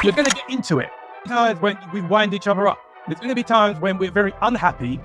You're going to get into it. Times when we wind each other up. There's going to be times when we're very unhappy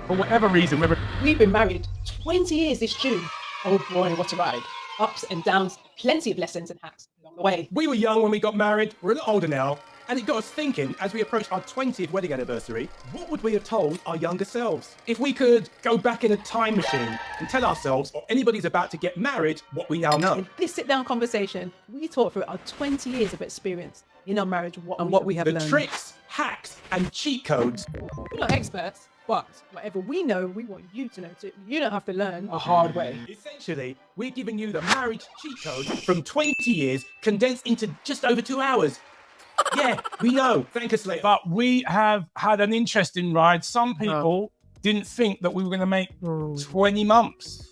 for whatever reason. We've been married 20 years this June. Oh boy, what a ride. Ups and downs, plenty of lessons and hacks along the way. We were young when we got married. We're a lot older now. And it got us thinking, as we approach our 20th wedding anniversary, what would we have told our younger selves? If we could go back in a time machine and tell ourselves, or anybody's about to get married, what we now know. In this sit-down conversation, we talk through our 20 years of experience in our marriage and what we have The learned. tricks, hacks, and cheat codes. We're not experts, but whatever we know, we want you to know too. You don't have to learn a hard way. Essentially, we're giving you the marriage cheat code from 20 years condensed into just over 2 hours. Yeah, we know. Thank us later. But we have had an interesting ride. Some people didn't think that we were going to make 20 months,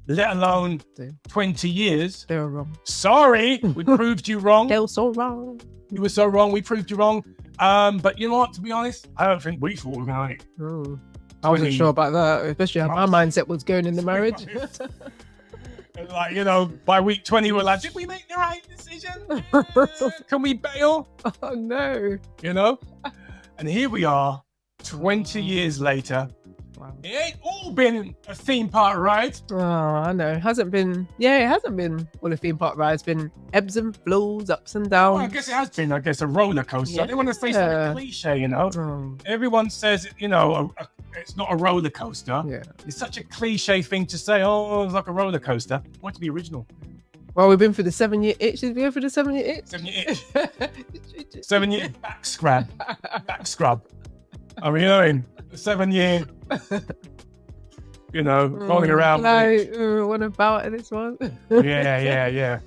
let alone 20 years. They were wrong. Sorry, we proved you wrong. They were so wrong. You were so wrong. We proved you wrong. But you know what? To be honest, I don't think we thought we were going to make. I wasn't sure about that, especially how my mindset was going in the marriage. Like, you know, by week 20, we're like, did we make the right decision? Can we bail? Oh, no. You know? And here we are, 20 years later. Wow. It ain't all been a theme park ride. Oh, I know. It hasn't been all a theme park ride. It's been ebbs and flows, ups and downs. Well, I guess it has been, a roller coaster. Yeah. I didn't want to say something cliche, you know? Everyone says, you know, it's not a roller coaster. Yeah. It's such a cliche thing to say, oh, it's like a roller coaster. Want to be original. Well, we've been through the 7-year itch. Did we go through the 7-year itch? 7-year itch. 7-year back scrub. I mean, 7-year, you know, rolling around. What about this one? Yeah.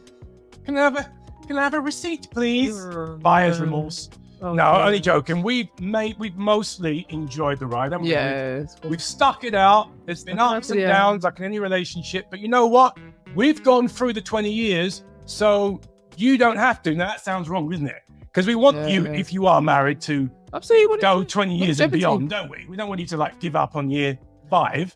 Can I have a receipt, please? Buyer's remorse. No, only joking. We've mostly enjoyed the ride, haven't we? Yes. We've stuck it out. There's been ups and downs, like in any relationship. But you know what? We've gone through the 20 years, so you don't have to. Now, that sounds wrong, isn't it? Because we want you, if you are married, to go 20 years and beyond, don't we? We don't want you to give up on year 5.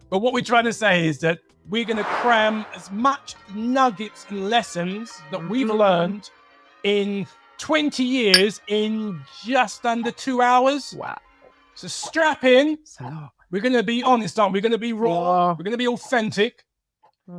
But what we're trying to say is that we're going to cram as much nuggets and lessons that we've learned in 20 years in just under 2 hours. Wow. So strap in. We're going to be honest, aren't we? We're going to be raw. We're going to be authentic.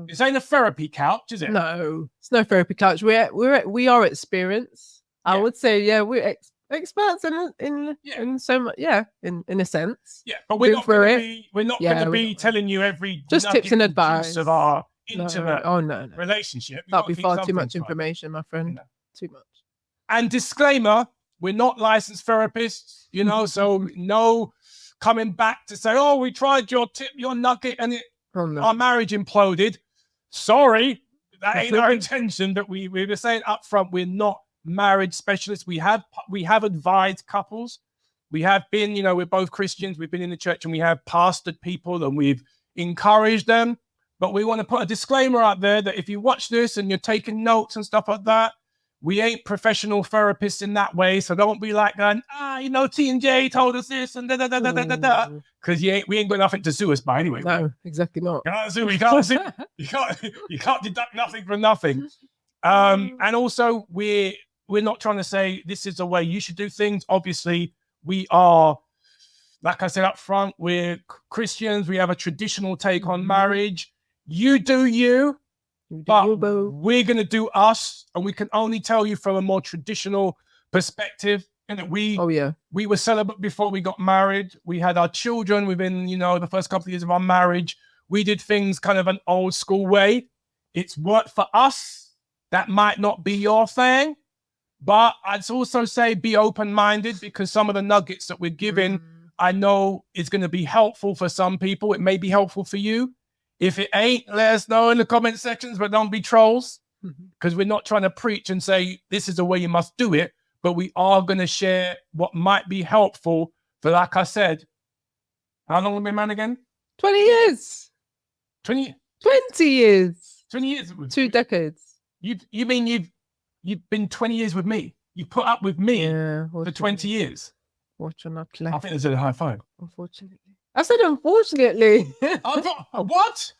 This ain't a therapy couch, is it? No, it's no therapy couch. We are experienced. I would say, we're experts in so much, in a sense. Yeah, but we're not going to be telling you every just tips and advice of our intimate relationship. That'd be far too much information, my friend. Too much. And disclaimer: we're not licensed therapists, you know, so no coming back to say, "Oh, we tried your tip, your nugget, and our marriage imploded." Sorry, that ain't our intention. That we were saying up front, we're not marriage specialists. We have advised couples. We have been, you know, we're both Christians. We've been in the church and we have pastored people and we've encouraged them. But we want to put a disclaimer out there that if you watch this and you're taking notes and stuff like that, we ain't professional therapists in that way. So don't be like going, you know, T&J told us this and da. Because we ain't got nothing to sue us by anyway. No, exactly not. You can't sue. You can't deduct nothing from nothing. And also we're not trying to say this is the way you should do things. Obviously, we are, like I said up front, we're Christians. We have a traditional take on marriage. You do you, but we're going to do us. And we can only tell you from a more traditional perspective. And we were celibate before we got married. We had our children within, you know, the first couple of years of our marriage. We did things kind of an old school way. It's worked for us. That might not be your thing. But I'd also say be open-minded, because some of the nuggets that we're giving, I know is going to be helpful for some people. It may be helpful for you. If it ain't, let us know in the comment sections, but don't be trolls, because we're not trying to preach and say this is the way you must do it, but we are going to share what might be helpful for, like I said, how long have we been married again? 20 years. 20 years. 20 years. 2 decades. You mean you've been 20 years with me? You put up with me for 20 years? Fortunately. I think there's a high five. Unfortunately. I said unfortunately. What?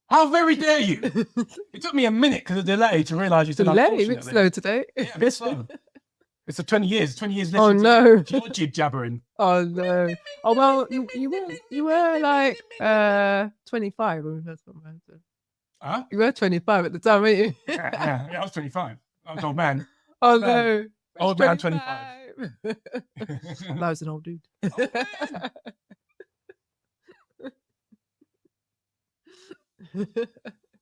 How very dare you? It took me a minute because of the delay to realise you said Delay, a bit unfortunately. slow today. Yeah, a bit slow. It's a 20 years. 20 years less. Oh no. You're jib jabbering. Oh no. Oh well, you were like 25 when we first got married. So. Huh? You were 25 at the time, weren't you? Yeah, I was 25. I was old man. Oh man. no. Old man 25. No, I was an old dude.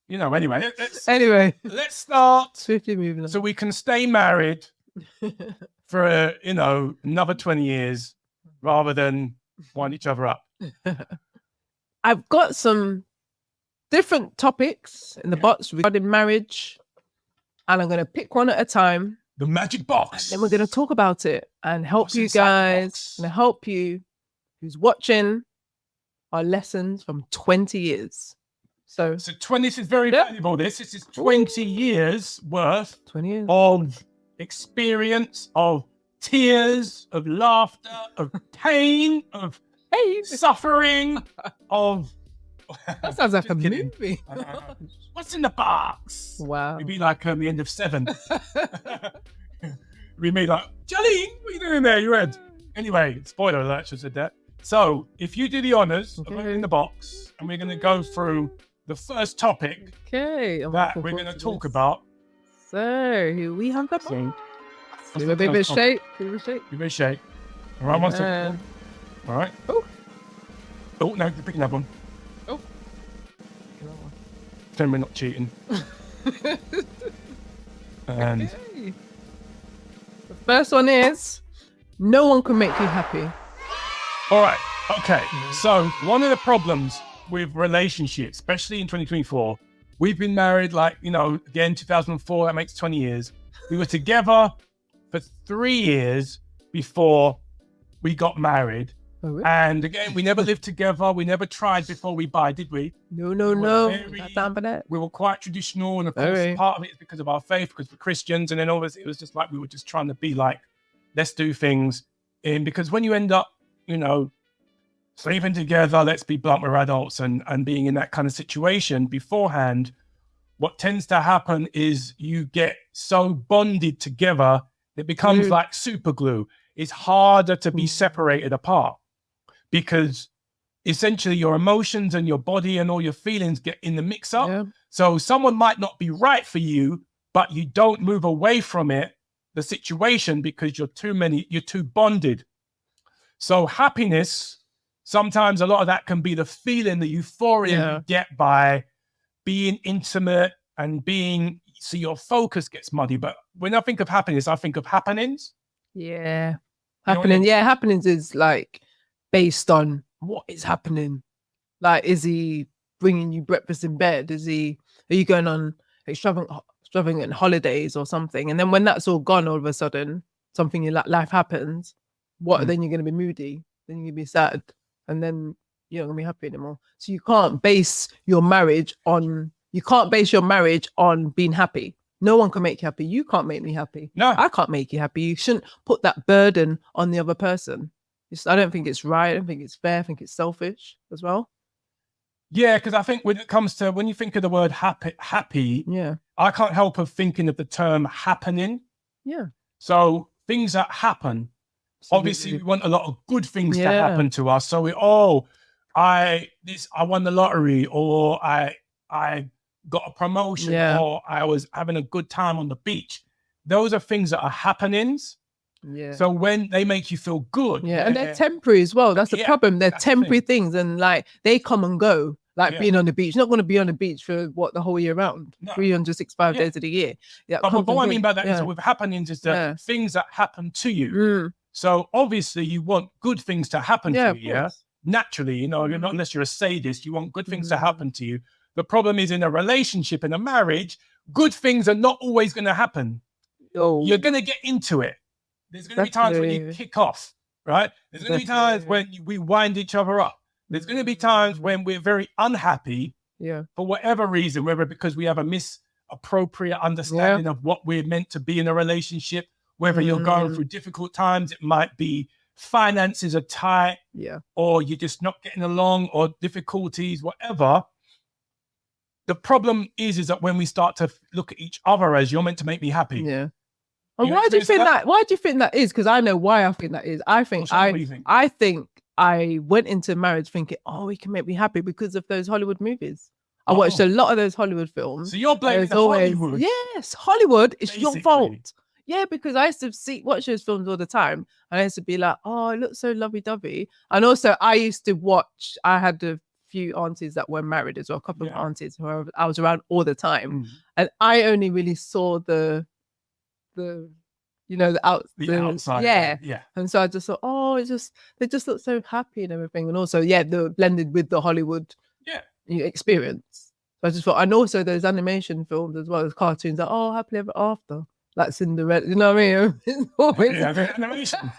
You know, anyway. Let's start. Swiftly moving on. So we can stay married for, another 20 years rather than wind each other up. I've got some different topics in the box regarding marriage, and I'm going to pick one at a time. The magic box. And then we're going to talk about it and help you guys, and help you who's watching our lessons from 20 years. So 20, this is very valuable. This is 20 years worth 20 years of experience, of tears, of laughter, of pain, of suffering, of... That sounds like a movie. What's in the box? Wow. We'd be like the end of 7. We made like, Jolene, what are you doing there? You read? Anyway, spoiler alert, I should have said that. So if you do the honours of in the box, and we're going to go through the first topic that we're going to talk about. So here we have the box. Give a bit of shake. Give it a shake. All right, 1 second. All right. Oh, no, you're picking that one. Oh. Then we're not cheating. And the first one is, no one can make you happy. All right. Okay. So one of the problems with relationships, especially in 2024, we've been married again, 2004, that makes 20 years. We were together for 3 years before we got married. Oh, really? And again, we never lived together. We never tried before we buy, did we? No. Not down for that. We were quite traditional. And of course, part of it is because of our faith, because we're Christians. And then obviously it was just like we were just trying to be like, let's do things. Because when you end up, sleeping together, let's be blunt, we're adults, and being in that kind of situation beforehand, what tends to happen is you get so bonded together, it becomes like super glue. It's harder to be separated apart because essentially your emotions and your body and all your feelings get in the mix up. Yeah. So someone might not be right for you, but you don't move away from the situation, because you're too bonded. So happiness, sometimes a lot of that can be the feeling, the euphoria you get by being intimate and so your focus gets muddy. But when I think of happiness, I think of happenings. Yeah. Happenings is like based on what is happening. Like, is he bringing you breakfast in bed? Are you going on extravagant holidays or something? And then when that's all gone, all of a sudden, something in life happens. Then you're going to be moody. Then you're going to be sad. And then you're not going to be happy anymore. So you can't base your marriage on being happy. No one can make you happy. You can't make me happy. No. I can't make you happy. You shouldn't put that burden on the other person. I don't think it's right. I don't think it's fair. I think it's selfish as well. Yeah, because I think when you think of the word happy, I can't help but thinking of the term happening. Yeah. So things that happen, obviously we want a lot of good things to happen to us. So I won the lottery, or I got a promotion, or I was having a good time on the beach. Those are things that are happenings. Yeah. So when they make you feel good. Yeah, and they're temporary as well. That's the problem. They're temporary things, and like they come and go. Like being on the beach. You're not going to be on the beach for the whole year round. No. 365 days of the year. Yeah. But what I mean by that is with happenings is that things that happen to you. So obviously you want good things to happen to you. Yeah. Naturally, you're not, unless you're a sadist, you want good things to happen to you. The problem is in a relationship, in a marriage, good things are not always going to happen. Oh. You're going to get into it. There's going to be times when you kick off, right? There's going to be times when we wind each other up. There's going to be times when we're very unhappy for whatever reason, whether because we have a misappropriate understanding of what we're meant to be in a relationship, whether you're going through difficult times, it might be finances are tight, or you're just not getting along, or difficulties, whatever. the problem is that when we start to look at each other as you're meant to make me happy. Yeah. And You why do you experience think that? that? Why do you think that is? Because I know why I think that is. I think Well, Sean, what do you think? I think I went into marriage thinking, oh, he can make me happy because of those Hollywood movies. I watched a lot of those Hollywood films. So you're blaming There's the always, Hollywood. yes, Hollywood. It's your Basically. fault. Yeah, because I used to watch those films all the time, and I used to be like, oh, it looks so lovey-dovey. And also, I used to watch. I had a few aunties that were married as well, a couple of aunties who I was around all the time, and I only really saw the you know, the outside. Yeah. And so I just thought, oh, they just look so happy and everything. And also, yeah, they're blended with the Hollywood experience. So I just thought, and also those animation films as well as cartoons, like, oh, happily ever after, like Cinderella, you know what I mean? It's always... Yeah, animation.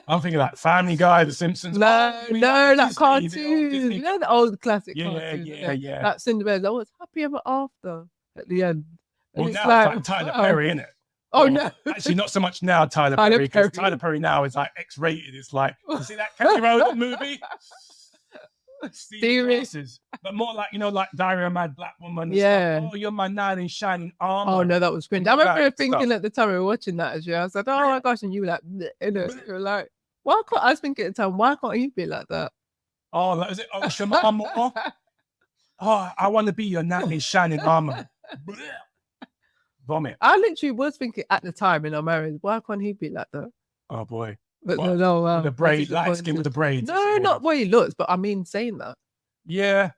I'm thinking like Family Guy, The Simpsons. No, like cartoons. You know, the old classic cartoons. Yeah. That Cinderella, oh, it's happy ever after at the end. And well, now it's like Tyler Perry, isn't it? Oh, no. Actually, not so much now, Tyler Perry, because Tyler Perry now is like X-rated. It's like, you see that Kelly Rowland movie? Serious? But more like, you know, like Diary of a Mad Black Woman. Yeah. Like, oh, you're my knight in shining armor. Oh, no, that was cringe. I remember thinking at the time we were watching that as well. I was like, oh my gosh, and you were like, you were like, why can't I was thinking at the time, why can't you be like that? Oh, that was it. Oh, Shamama. Oh, I want to be your knight in shining armor. Vomit. I literally was thinking at the time in our marriage, why can't he be like that? Oh boy. But no, with the braid, light skin with the braids. No, not the way he looks, but I mean saying that. Yeah.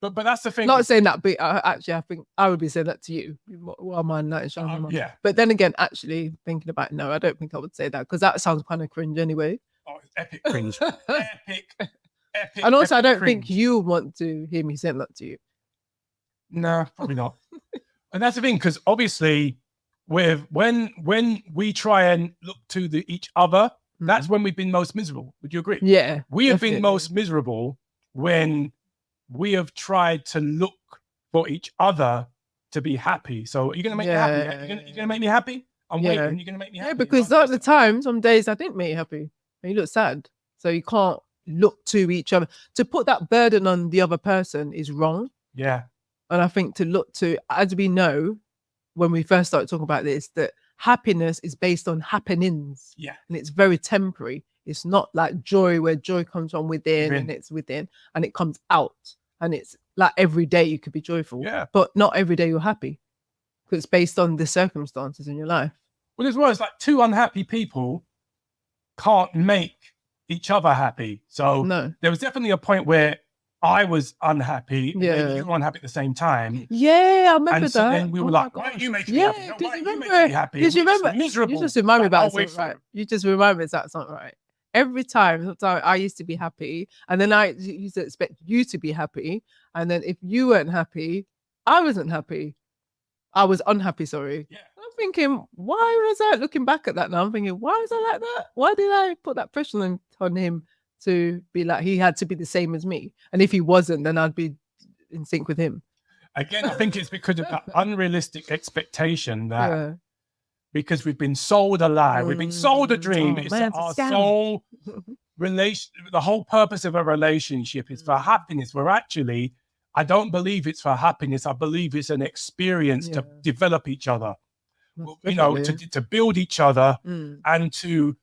But that's the thing. Not saying that, but actually I think I would be saying that to you. Well, my night shining. Yeah. But then again, actually thinking about it, no, I don't think I would say that because that sounds kind of cringe anyway. Oh, it's epic cringe. epic. And also I don't think you want to hear me saying that to you. No, probably not. And that's the thing, because obviously, when we try and look to each other, that's when we've been most miserable. Would you agree? Yeah. We have been most miserable when we have tried to look for each other to be happy. So are you going to make me happy? You're going to make me happy? I'm waiting. You're going to make me happy? Yeah, because at the time, some days I didn't make you happy. And you look sad. So you can't look to each other. To put that burden on the other person is wrong. Yeah. And I think to look to, as we know, when we first started talking about this, that happiness is based on happenings. Yeah. And it's very temporary. It's not like joy where joy comes from within and it's within and it comes out. And it's like every day you could be joyful. Yeah. But not every day you're happy. Because it's based on the circumstances in your life. Well, as well, it's like two unhappy people can't make each other happy. So there was definitely a point where I was unhappy, and then you were unhappy at the same time. Yeah, I remember that. And then we were like, why are you making me happy? No, why are you making me happy? Did you remember? Miserable. You just remind me about something, right? You just remind me that's not right. Every time I used to be happy, and then I used to expect you to be happy, and then if you weren't happy, I wasn't happy. I was unhappy, sorry. Yeah. I'm thinking, why was I looking back at that now? I'm thinking, why was I like that? Why did I put that pressure on him to be like, he had to be the same as me? And if he wasn't, then I'd be in sync with him. Again, I think it's because of that unrealistic expectation that because we've been sold a lie, we've been sold a dream. It's our sole relation. The whole purpose of a relationship is for happiness. Where actually, I don't believe it's for happiness. I believe it's an experience to develop each other. You know, to build each other and to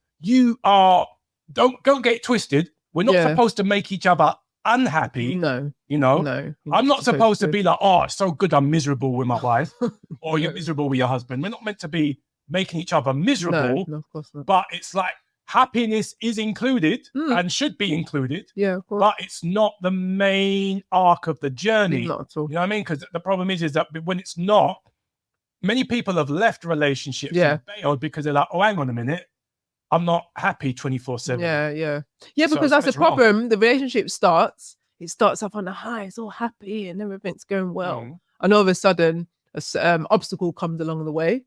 don't get it twisted. We're not supposed to make each other unhappy. No. You know? I'm not supposed to be like, oh, it's so good I'm miserable with my wife or you're miserable with your husband. We're not meant to be making each other miserable. No, of course not. But it's like happiness is included and should be included. Yeah, of course. But it's not the main arc of the journey. Not at all. You know what I mean? Because the problem is that when it's not, many people have left relationships and bailed because they're like, oh, hang on a minute. I'm not happy 24/7. Yeah, because that's the problem. Wrong. The relationship starts. It starts off on a high. It's all happy and everything's going well. And all of a sudden, an obstacle comes along the way.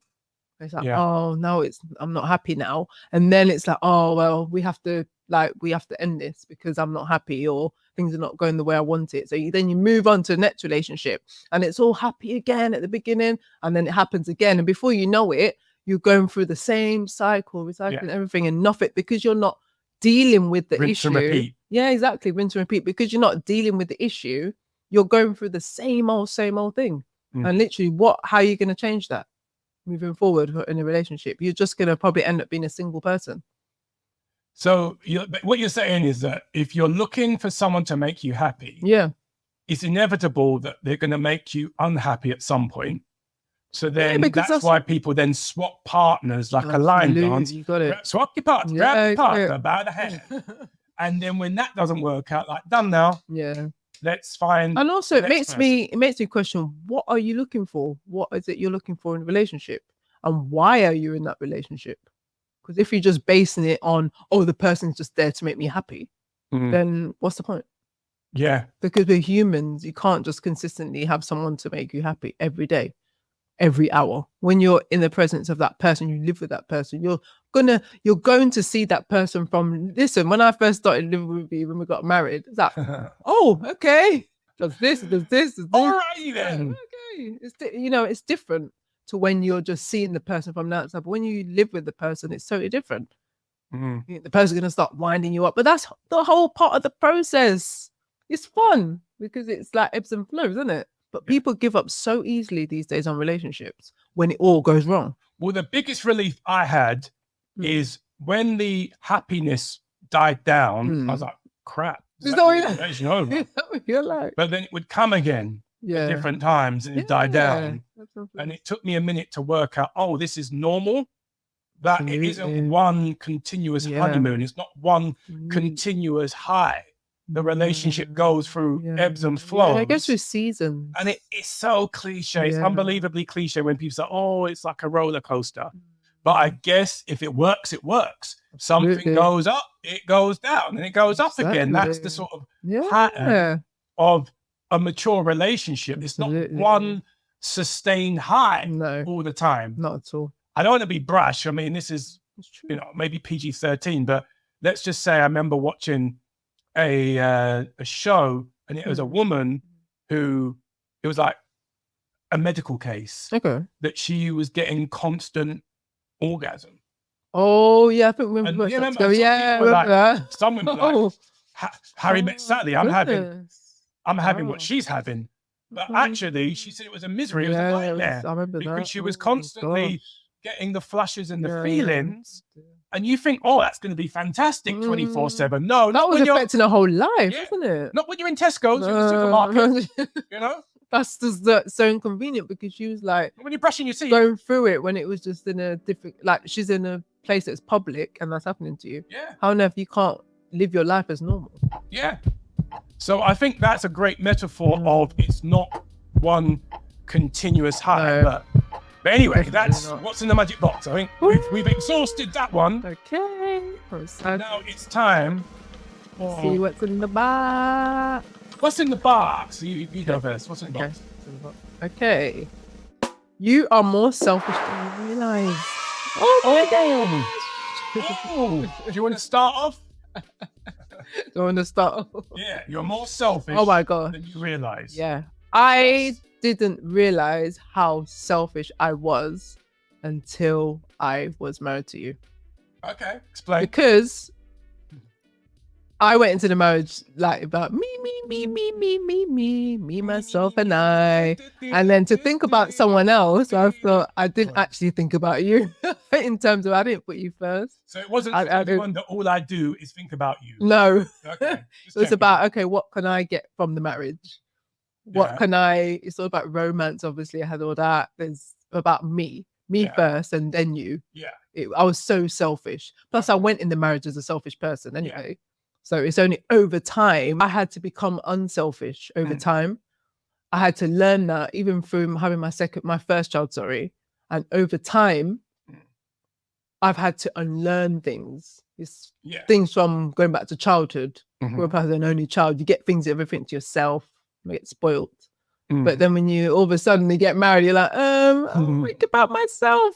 It's like, oh no, I'm not happy now. And then it's like, oh well, we have to end this because I'm not happy or things are not going the way I want it. So then you move on to the next relationship and it's all happy again at the beginning, and then it happens again, and before you know it, you're going through the same cycle, recycling everything and nothing, because you're not dealing with the issue. Rinse and repeat. Yeah, exactly. Rinse and repeat, because you're not dealing with the issue. you're going through the same old thing. And literally, how are you going to change that moving forward in a relationship? You're just going to probably end up being a single person. So what you're saying is that if you're looking for someone to make you happy, it's inevitable that they're going to make you unhappy at some point. So then that's why people then swap partners like a line dance. You got it. Swap your partner, grab your partner by the hand. And then when that doesn't work out, like, done now. Yeah. Let's find. And also it makes me question, what are you looking for? What is it you're looking for in a relationship? And why are you in that relationship? Because if you're just basing it on, oh, the person's just there to make me happy, then what's the point? Yeah. Because we're humans, you can't just consistently have someone to make you happy every day, every hour. When you're in the presence of that person, you live with that person, you're going to see that person from, listen, when I first started living with you, when we got married, it's like, oh, okay, does this. All right, then. Okay. It's different to when you're just seeing the person from the outside. But when you live with the person, it's totally different. The person's going to start winding you up. But that's the whole part of the process. It's fun because it's like ebbs and flows, isn't it? But people give up so easily these days on relationships when it all goes wrong. Well, the biggest relief I had is when the happiness died down, I was like, crap. You're like... But then it would come again at different times and it died down. And it took me a minute to work out, oh, this is normal. That it isn't one continuous honeymoon. It's not one continuous high. The relationship goes through ebbs and flows. I guess with seasons. And it's so cliche. It's unbelievably cliche when people say, oh, it's like a roller coaster. But I guess if it works, it works. Something goes up, it goes down, and it goes up again. That's the sort of pattern of a mature relationship. It's not one sustained high all the time. Not at all. I don't want to be brash. I mean, this is, maybe PG-13, but let's just say I remember watching a show, and it was a woman who, it was like a medical case that she was getting constant orgasm. Oh yeah, I think we remember. Some women like Harry met Sally. I'm having what she's having, but actually she said it was a misery. It was a nightmare. I remember because she was constantly getting the flushes and the feelings. And you think, oh, that's going to be fantastic 24/7. No, that was affecting her whole life, wasn't it? Not when you're in Tesco's, in the supermarket. That's just so inconvenient because she was like, when you're brushing your teeth, going through it when it was just in a different, like she's in a place that's public and that's happening to you. Yeah. How on earth you can't live your life as normal? Yeah. So I think that's a great metaphor of it's not one continuous high, but anyway, that's what's in the magic box. I think we've exhausted that one. Okay. Now it's time. See what's in the box. What's in the box? You go first. What's in the box? Okay. You are more selfish than you realize. Oh, do you want to start off? Yeah, you're more selfish. Oh my God. Than you realize. Yeah. I didn't realize how selfish I was until I was married to you. Okay, explain. Because I went into the marriage like about me, myself, and I. And then to think about someone else, I thought I didn't actually think about you in terms of I didn't put you first. So it wasn't that all I do is think about you. No. Okay. So it's about, okay, what can I get from the marriage? It's all about romance, obviously. I had all that. There's about me first and then you. Yeah. I was so selfish. Plus I went in the marriage as a selfish person anyway. Yeah. So it's only over time I had to become unselfish over time. I had to learn that even through having my first child, and over time I've had to unlearn things. It's things from going back to childhood. Growing up as an only child, you get everything to yourself, you get spoiled. But then when you all of a sudden you get married, you're like, I'll think about myself.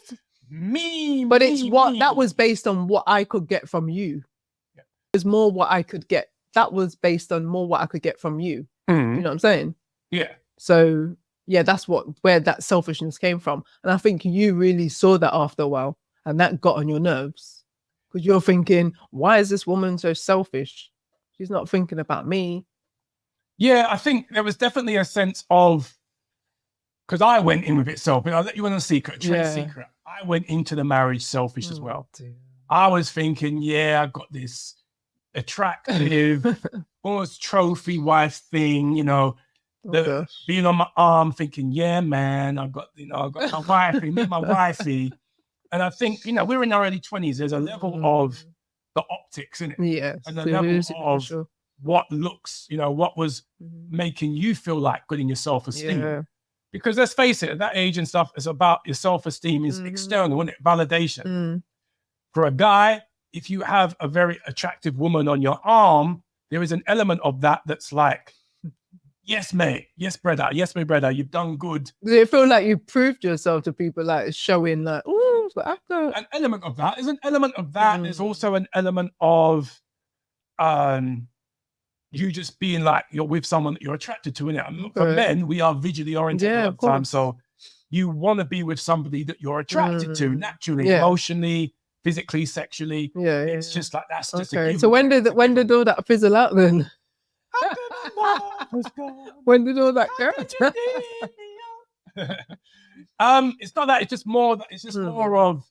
But that was based on what I could get from you. There's more what I could get. That was based on more what I could get from you. You know what I'm saying? Yeah. So yeah, that's where that selfishness came from. And I think you really saw that after a while, and that got on your nerves because you're thinking, why is this woman so selfish? She's not thinking about me. Yeah, I think there was definitely a sense of, because I went in with it self, but I'll let you in on a secret, a trade secret. I went into the marriage selfish as well. Dear. I was thinking, yeah, I've got this attractive, almost trophy wife thing, you know, being on my arm, thinking, yeah, man, I've got my wifey, me and my wifey. And I think, you know, we're in our early 20s. There's a level of the optics in it. Yes. And the level of what looks, you know, what was making you feel like good in your self-esteem. Yeah. Because let's face it, at that age and stuff, it's about your self-esteem is external, isn't it? Validation. For a guy, if you have a very attractive woman on your arm, there is an element of that that's like, yes, mate. Yes, brother. Yes, my brother. You've done good. Does it feel like you proved yourself to people, like showing like, oh, an element of that. There's an element of that. There's also an element of you just being like you're with someone that you're attracted to, innit? For men, we are visually oriented all the time. So you want to be with somebody that you're attracted to naturally, emotionally, physically, sexually. It's just like that's just a So when did all that fizzle out then? When did all that go? It's not that. It's just more. It's just more of.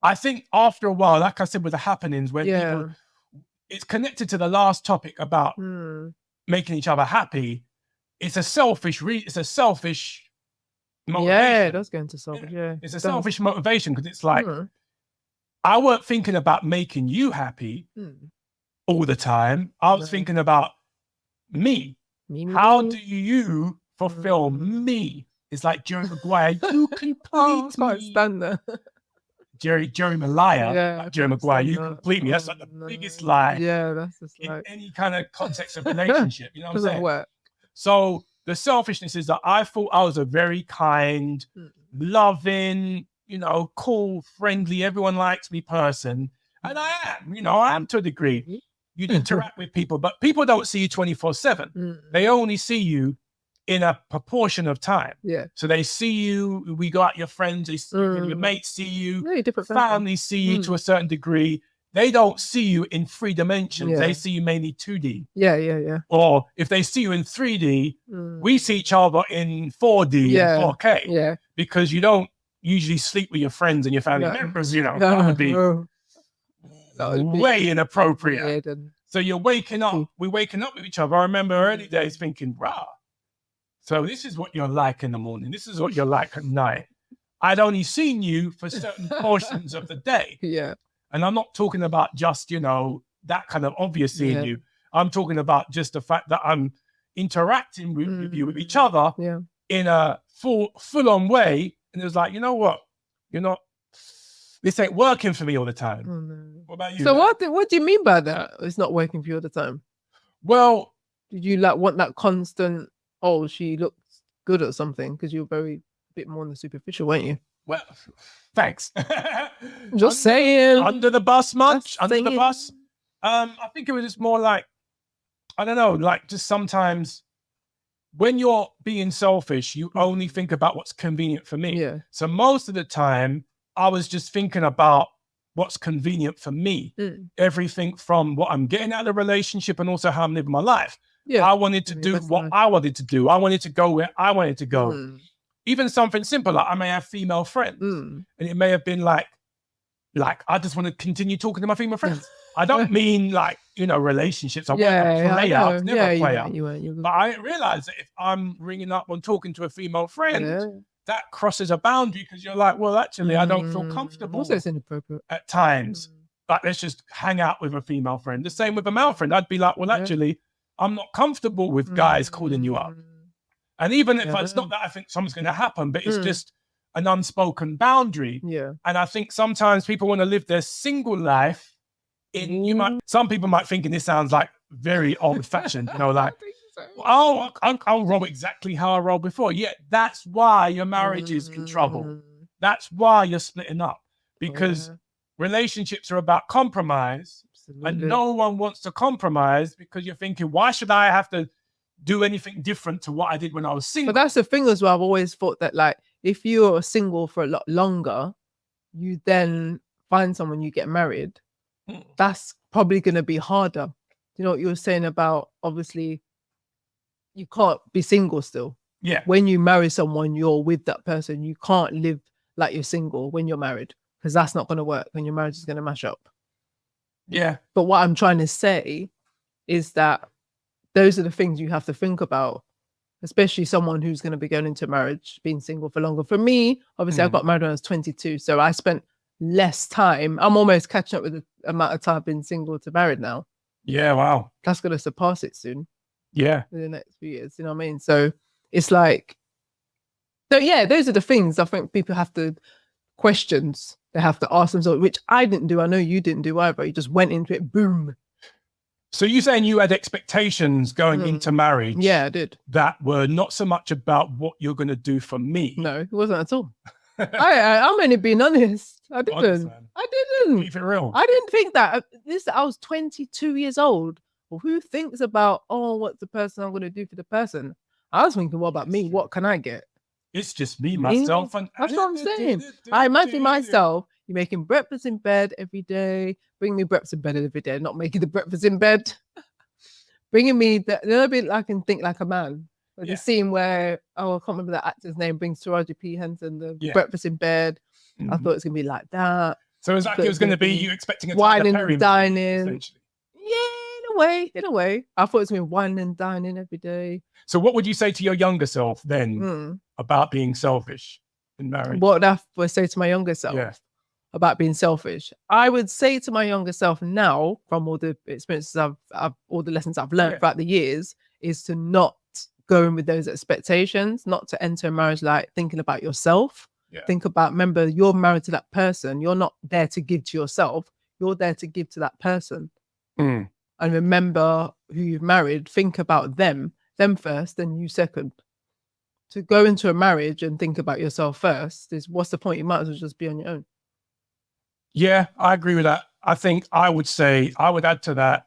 I think after a while, like I said, with the happenings, when people, it's connected to the last topic about making each other happy. It's a selfish. It's a selfish motivation. Yeah, it does go into selfish. Yeah, it's a selfish motivation because it's like I weren't thinking about making you happy all the time. I was thinking about me. How do you fulfill me? It's like Jerry Maguire. You complete me. I can't stand that. Jerry Maguire, Jerry Maguire, you complete me. That's like the biggest lie. Yeah, that's just in like any kind of context of relationship. You know what I'm saying? Work. So the selfishness is that I thought I was a very kind, loving, you know, cool, friendly, everyone likes me person. And I am, you know, I am to a degree. You interact with people, but people don't see you 24/7. They only see you in a proportion of time. Yeah. So they see you, we got your friends, they see you, your mates see you, different family see you to a certain degree. They don't see you in 3 dimensions. Yeah. They see you mainly 2D. Yeah. Or if they see you in 3D, we see each other in 4D and 4K. Yeah. Because you don't usually sleep with your friends and your family members, you know. That would be way inappropriate. So you're waking up, we're waking up with each other. I remember early days thinking, rah. So this is what you're like in the morning. This is what you're like at night. I'd only seen you for certain portions of the day. Yeah. And I'm not talking about just, you know, that kind of obvious seeing you. I'm talking about just the fact that I'm interacting with you, with each other in a full-on way. And it was like, you know what? You're not, this ain't working for me all the time. Oh, no. What about you? So what do you mean by that? It's not working for you all the time? Well, did you like want that constant, oh, she looks good or something? Because you're a bit more on the superficial, weren't you? Well, thanks. Just saying. Under the bus much? Under the bus? I think it was just more like, I don't know, like just sometimes when you're being selfish, you only think about what's convenient for me. Yeah. So most of the time, I was just thinking about what's convenient for me. Everything from what I'm getting out of the relationship and also how I'm living my life. Yeah. I wanted to do what I wanted to do. I wanted to go where I wanted to go. Even something simple, like I may have female friends. And it may have been like I just want to continue talking to my female friends. I don't mean like, you know, relationships. I want to play out, never play out. But I realized that if I'm ringing up and talking to a female friend, that crosses a boundary because you're like, well, actually, I don't feel comfortable. Also, it's inappropriate at times. Like, let's just hang out with a female friend. The same with a male friend. I'd be like, well, actually, I'm not comfortable with guys calling you up. And even if it's not that I think something's going to happen, but it's just an unspoken boundary. Yeah. And I think sometimes people want to live their single life in, some people might think, and this sounds like very old fashioned, you know, like, oh, I'll roll exactly how I rolled before. Yeah, that's why your marriage is in trouble. That's why you're splitting up, because relationships are about compromise. Absolutely. And no one wants to compromise because you're thinking, why should I have to do anything different to what I did when I was single? But that's the thing as well. I've always thought that, like, if you're single for a lot longer, you then find someone, you get married, that's probably going to be harder you know what you were saying about, obviously, you can't be single still. Yeah. When you marry someone, you're with that person. You can't live like you're single when you're married, because that's not going to work, and your marriage is going to mash up. Yeah. But what I'm trying to say is that those are the things you have to think about, especially someone who's going to be going into marriage, being single for longer. For me, obviously, I got married when I was 22, so I spent less time. I'm almost catching up with the amount of time being single to married now. Yeah. Wow. That's going to surpass it soon. Yeah. In the next few years, you know what I mean? So it's like, so yeah, those are the things I think people have to, questions they have to ask themselves, which I didn't do. I know you didn't do either. You just went into it, boom. So you saying you had expectations going into marriage? Yeah, I did. That were not so much about what you're going to do for me. No, it wasn't at all. I'm only being honest. I didn't. I didn't. Keep it real. I didn't think that. I was 22 years old. Well, who thinks about, oh, what's the person I'm going to do for the person? I was thinking, what about me? What can I get? It's just me, myself, and that's what I'm saying. I imagine myself, you're making breakfast in bed every day. Bring me breakfast in bed every day, not making the breakfast in bed. Bringing me the little bit I can think like a man. With the scene where, I can't remember the actor's name, brings Taraji P. Henson the breakfast in bed. I thought it was going to be like that. So exactly it was going to be you expecting a wine and dining. Essentially. Yeah, in a way. I thought it was going to be wine and dining every day. So what would you say to your younger self then about being selfish in marriage? What would I say to my younger self about being selfish? I would say to my younger self now, from all the experiences all the lessons I've learned throughout the years, is to not go in with those expectations, not to enter a marriage like thinking about yourself. Think about, remember, you're married to that person. You're not there to give to yourself. You're there to give to that person. And remember who you've married. Think about them first, then you second. To go into a marriage and think about yourself first is, what's the point? You might as well just be on your own. Yeah, I agree with that. I think I would add to that,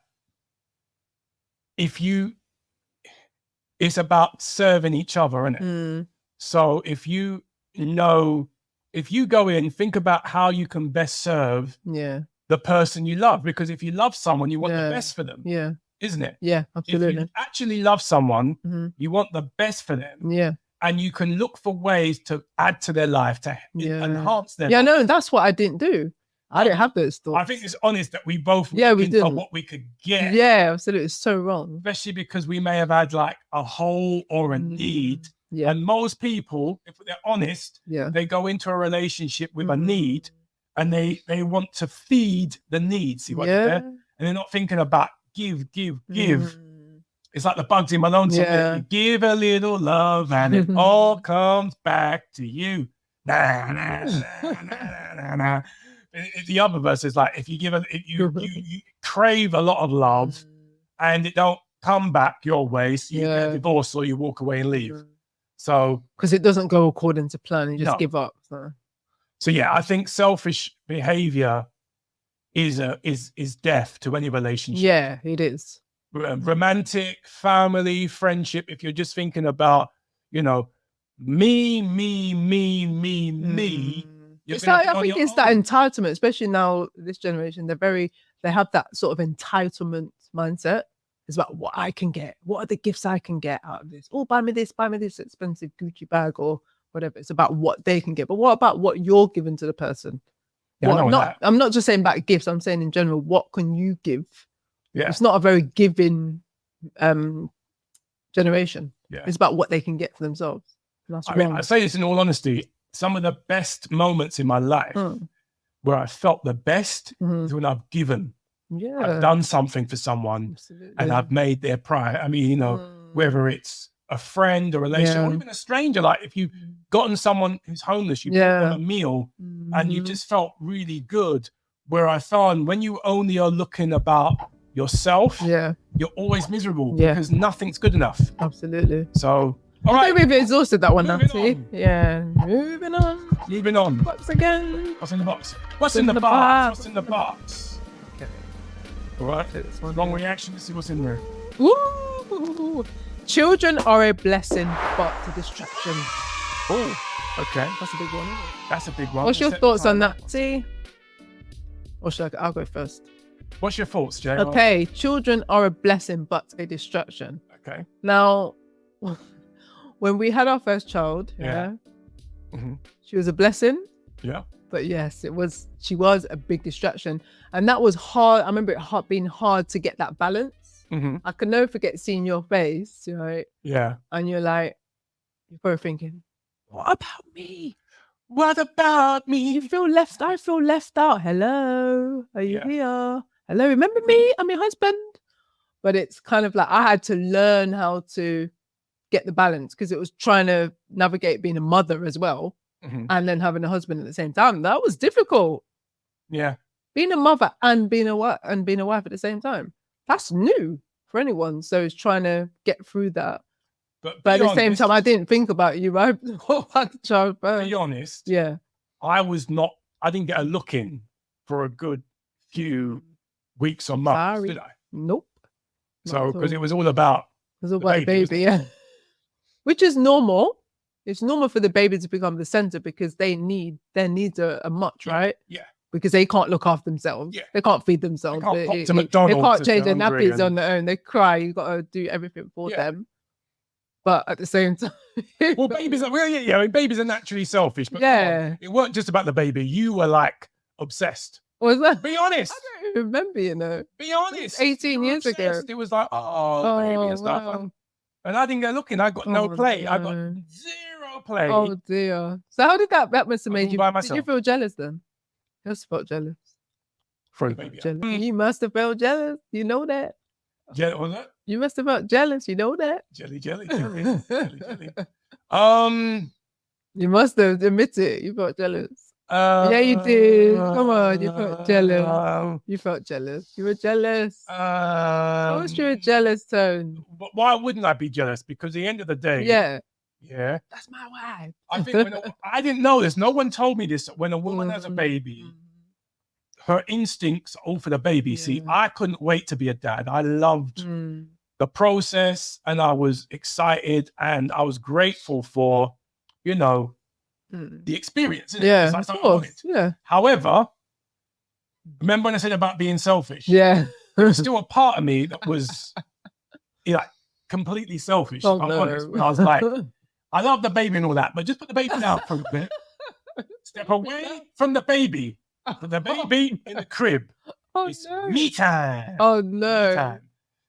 it's about serving each other, isn't it? So if you go in, think about how you can best serve the person you love, because if you love someone, you want the best for them. Yeah. Isn't it? Yeah, absolutely. If you actually love someone, you want the best for them. Yeah. And you can look for ways to add to their life, to enhance their life. Yeah, no, that's what I didn't do. I didn't have those thoughts. I think it's honest that we both we did what we could get. Yeah, absolutely. It's so wrong. Especially because we may have had like a hole or a need. Yeah. And most people, if they're honest, they go into a relationship with a need and they want to feed the need. See what there? And they're not thinking about give. It's like the Bugsy Malone song. You give a little love and it all comes back to you. Nah, nah, nah, nah, nah, nah. The other verse is like, if you you crave a lot of love and it don't come back your way, so you get divorced or you walk away and leave. So because it doesn't go according to plan, you just give up. So yeah, I think selfish behavior is death to any relationship. Yeah, it is. Romantic, family, friendship. If you're just thinking about, me. It's like, I think it's that entitlement, especially now, this generation, they have that sort of entitlement mindset. It's about what I can get. What are the gifts I can get out of this? Oh, buy me this expensive Gucci bag or whatever. It's about what they can get. But what about what you're giving to the person? Yeah, I'm not just saying about gifts. I'm saying in general, what can you give? Yeah. It's not a very giving generation. Yeah. It's about what they can get for themselves. I say this in all honesty. Some of the best moments in my life where I felt the best is when I've given. Yeah. I've done something for someone and I've made their pride. I mean, whether it's a friend, a relationship, or even a stranger, like if you've gotten someone who's homeless, you brought them a meal and you just felt really good. Where I found when you only are looking about yourself, you're always miserable because nothing's good enough. Absolutely. So, all right. I think we've exhausted that one now, see? Yeah. Moving on. What's in the box? What's in the box? Okay. All right. Long reaction. Let's see what's in there. Woo! Children are a blessing, but a distraction. Oh, okay. That's a big one, isn't it? That's a big one. What's your thoughts on that, T? Or should I'll go first. What's your thoughts, Jay? Okay, children are a blessing but a distraction. Okay. Now, when we had our first child, she was a blessing. Yeah. But yes, she was a big distraction. And that was hard. I remember it being hard to get that balance. I can never forget seeing your face, right? Yeah. And you're both thinking, what about me? What about me? I feel left out. Hello, are you here? Hello, remember me? I'm your husband. But it's kind of like I had to learn how to get the balance because it was trying to navigate being a mother as well and then having a husband at the same time. That was difficult. Yeah. Being a mother and being a wife at the same time. That's new for anyone. So it's trying to get through that. But at the same time, I didn't think about you, right? Child birth. Be honest. Yeah. I didn't get a look in for a good few weeks or months, did I? Nope. So, because it was all about the baby, yeah. Which is normal. It's normal for the baby to become the center because their needs are much, right? Yeah. Because they can't look after themselves. Yeah. They can't feed themselves. They can't pop to McDonald's. They can't change their nappies on their own. They cry. You got to do everything for them. But at the same time, well, babies are naturally selfish. But it weren't just about the baby. You were obsessed. Was that? Be honest. I don't remember. Be honest. 18 years ago. It was baby and stuff. Wow. And I didn't get looking. I got no play. No. I got zero play. Oh dear. So how did that must have made you? By myself. Did you feel jealous then? You must have felt jealous. For the baby. You must have felt jealous. You know that. Was that? You must have felt jealous. You know that. Jelly. Jelly. You must have admitted it. You felt jealous. Yeah, you did. Come on, you felt jealous. You felt jealous. You were jealous. What was your jealous tone? But why wouldn't I be jealous? Because at the end of the day, yeah, that's my wife. I think I didn't know this. No one told me this. When a woman has a baby, her instincts are all for the baby. Yeah. See, I couldn't wait to be a dad. I loved the process, and I was excited, and I was grateful for, the experience. Yeah, of course. Yeah. However, remember when I said about being selfish? Yeah. There was still a part of me that was completely selfish. Oh, I'm no. honest. I was like, I love the baby and all that, but just put the baby down for a bit. Step away from the baby. Put the baby in the crib. Oh, it's no. me time. Oh, no. Me time.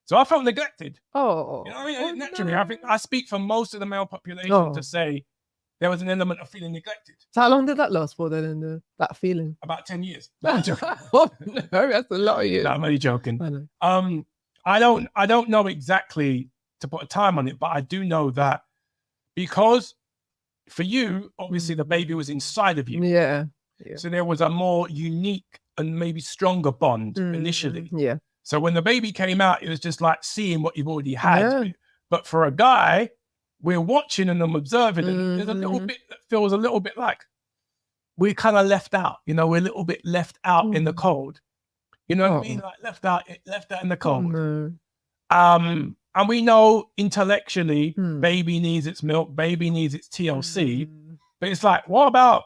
So I felt neglected. Oh. You know what I mean? Naturally, I think I speak for most of the male population to say there was an element of feeling neglected. So how long did that last for then, that feeling? About 10 years. No, I'm joking. Oh, no, that's a lot of years. No, I'm only joking. I know. I don't know exactly to put a time on it, but I do know that because for you, obviously the baby was inside of you. Yeah. So there was a more unique and maybe stronger bond initially. Yeah. So when the baby came out, it was just like seeing what you've already had. Yeah. But for a guy, we're watching and I'm observing and there's a little bit that feels a little bit like we're kind of left out, we're a little bit left out in the cold. You know what I mean? Like left out in the cold. And we know intellectually, baby needs its milk, baby needs its TLC. But it's like, what about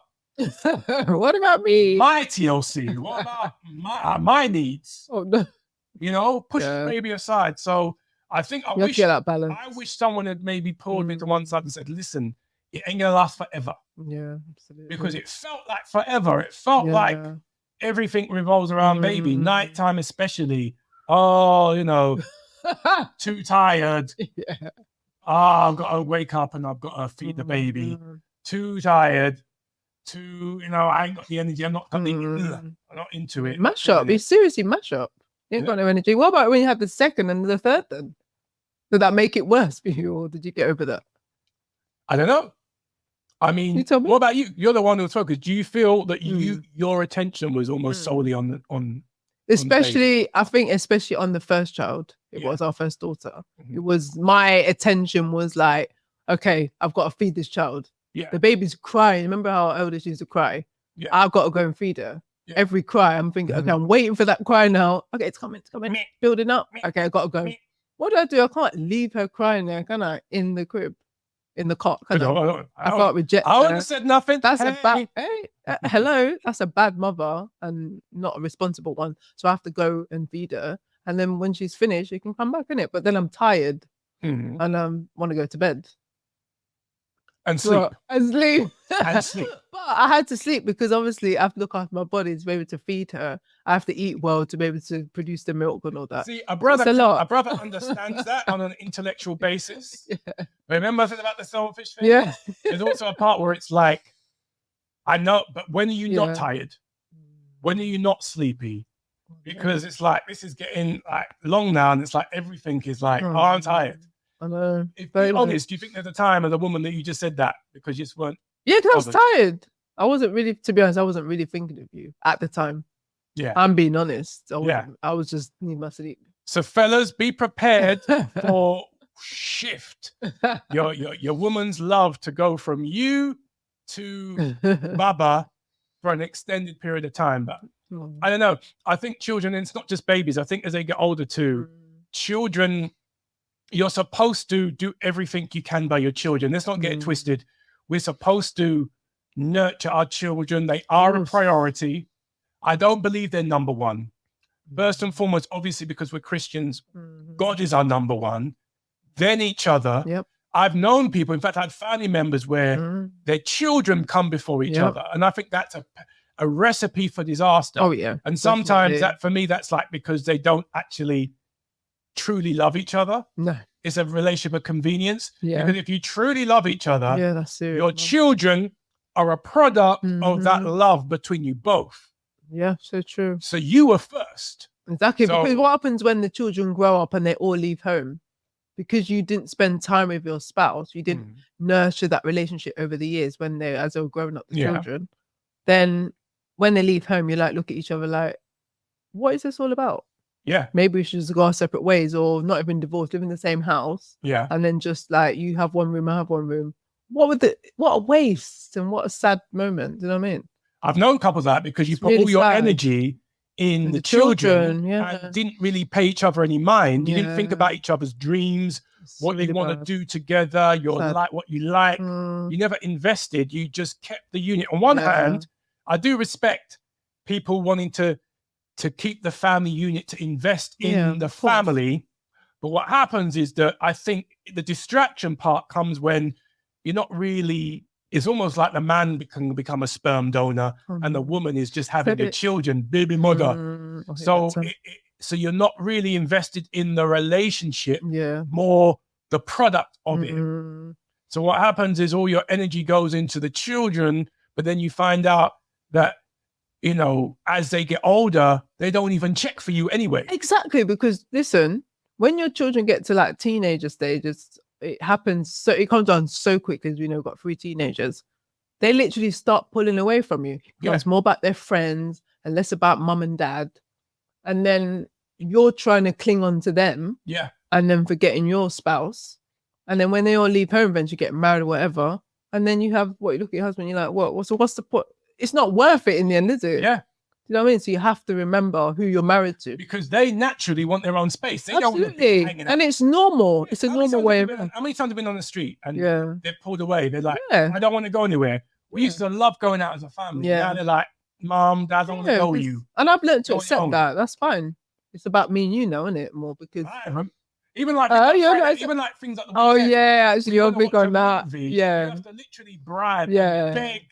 what about me? My TLC? What about my needs? Oh no. Push the baby aside. So I think I wish someone had maybe pulled me to one side and said, listen, it ain't gonna last forever. Yeah, absolutely. Because it felt like forever. It felt like everything revolves around baby. Nighttime especially. Oh, too tired. Yeah. I've got to wake up and I've got to feed the baby. Too tired. I ain't got the energy. I'm not into it. Mash up. You seriously mash up. You ain't got no energy. What about when you have the second and the third then? Did that make it worse for you, or did you get over that? I don't know. I mean, you tell me. What about you? You're the one who's focused. Do you feel that your attention was almost solely on especially I think especially on the first child. It was our first daughter. It was my attention was like, okay, I've got to feed this child. Yeah. The baby's crying. Remember how our eldest used to cry? Yeah. I've got to go and feed her. Yeah. Every cry, I'm thinking, okay, I'm waiting for that cry now. Okay, it's coming, building up. Okay, I got to go. What do? I can't leave her crying there, can I? In the crib. in the cock. I I can't reject I wouldn't her. have said nothing. That's a bad. Hey, hello, that's a bad mother and not a responsible one. So I have to go and feed her, and then when she's finished, she can come back in it. But then I'm tired Mhm. and want to go to bed And sleep. and sleep. And sleep. But I had to sleep because obviously I have to look after my body to be able to feed her. I have to eat well to be able to produce the milk and all that. See, a brother a understands that on an intellectual basis. Yeah. Remember I said about the selfish thing? Yeah. There's also a part where it's like, I know, but when are you Yeah. not tired? When are you not sleepy? Because it's like, this is getting like long now, and it's like everything is like, oh, I'm tired. I know. If be honest, do you think there's a time as a woman that you just said that because you just weren't? Yeah, because I was tired. I wasn't really, to be honest, I wasn't really thinking of you at the time. Yeah. I'm being honest. Yeah. I was just need my sleep. So fellas, be prepared for shift. Your woman's love to go from you to Baba for an extended period of time. But I don't know. I think children, and it's not just babies, I think as they get older too, children, you're supposed to do everything you can by your children. Let's not get it twisted. We're supposed to nurture our children. They are a priority. I don't believe they're number one. First and foremost, obviously, because we're Christians, God is our number one. Then each other. Yep. I've known people, in fact, I had family members where their children come before each other. And I think that's a recipe for disaster. Oh, yeah. And sometimes that, for me, that's like because they don't actually truly love each other. No. It's a relationship of convenience. Yeah. Because if you truly love each other, that's serious, your children are a product of that love between you both. Yeah, so true. So you were first. Exactly. Because what happens when the children grow up and they all leave home? Because you didn't spend time with your spouse, you didn't nurture that relationship over the years as they were growing up, the children. Then when they leave home, you like look at each other like, what is this all about? Yeah. Maybe we should just go our separate ways, or not even divorced, live in the same house. Yeah. And then just like you have one room, I have one room. What a waste and what a sad moment. Do you know what I mean? I've known couples like that because you put all your energy in the children and didn't really pay each other any mind. You didn't think about each other's dreams, what they want to do together, what you like. You never invested. You just kept the unit. On one hand, I do respect people wanting to keep the family unit, to invest in the family. But what happens is that I think the distraction part comes when you're not really, it's almost like the man can become a sperm donor and the woman is just having the children, baby mother. So you're not really invested in the relationship, more the product of it. So what happens is all your energy goes into the children, but then you find out that, you know, as they get older, they don't even check for you anyway. Exactly, because listen, when your children get to like teenager stages, it happens, so it comes on so quickly. As we know, we've got 3 teenagers. They literally start pulling away from you. It's more about their friends and less about mum and dad. And then you're trying to cling on to them. Yeah. And then forgetting your spouse. And then when they all leave home, eventually get married or whatever. And then you look at your husband, you're like, what? So what's the point? It's not worth it in the end, is it? Yeah. You know what I mean? So you have to remember who you're married to. Because they naturally want their own space. They don't want to be hanging out. And it's normal. It's a normal way of life. How many times have you been on the street and they've pulled away? They're like, I don't want to go anywhere. We used to love going out as a family. Now they're like, Mom, Dad, I don't want to go with you. And I've learned to accept that. That's fine. It's about me and you now, isn't it? More because even like things like the weekend, actually you're big on that. You have to literally bribe and beg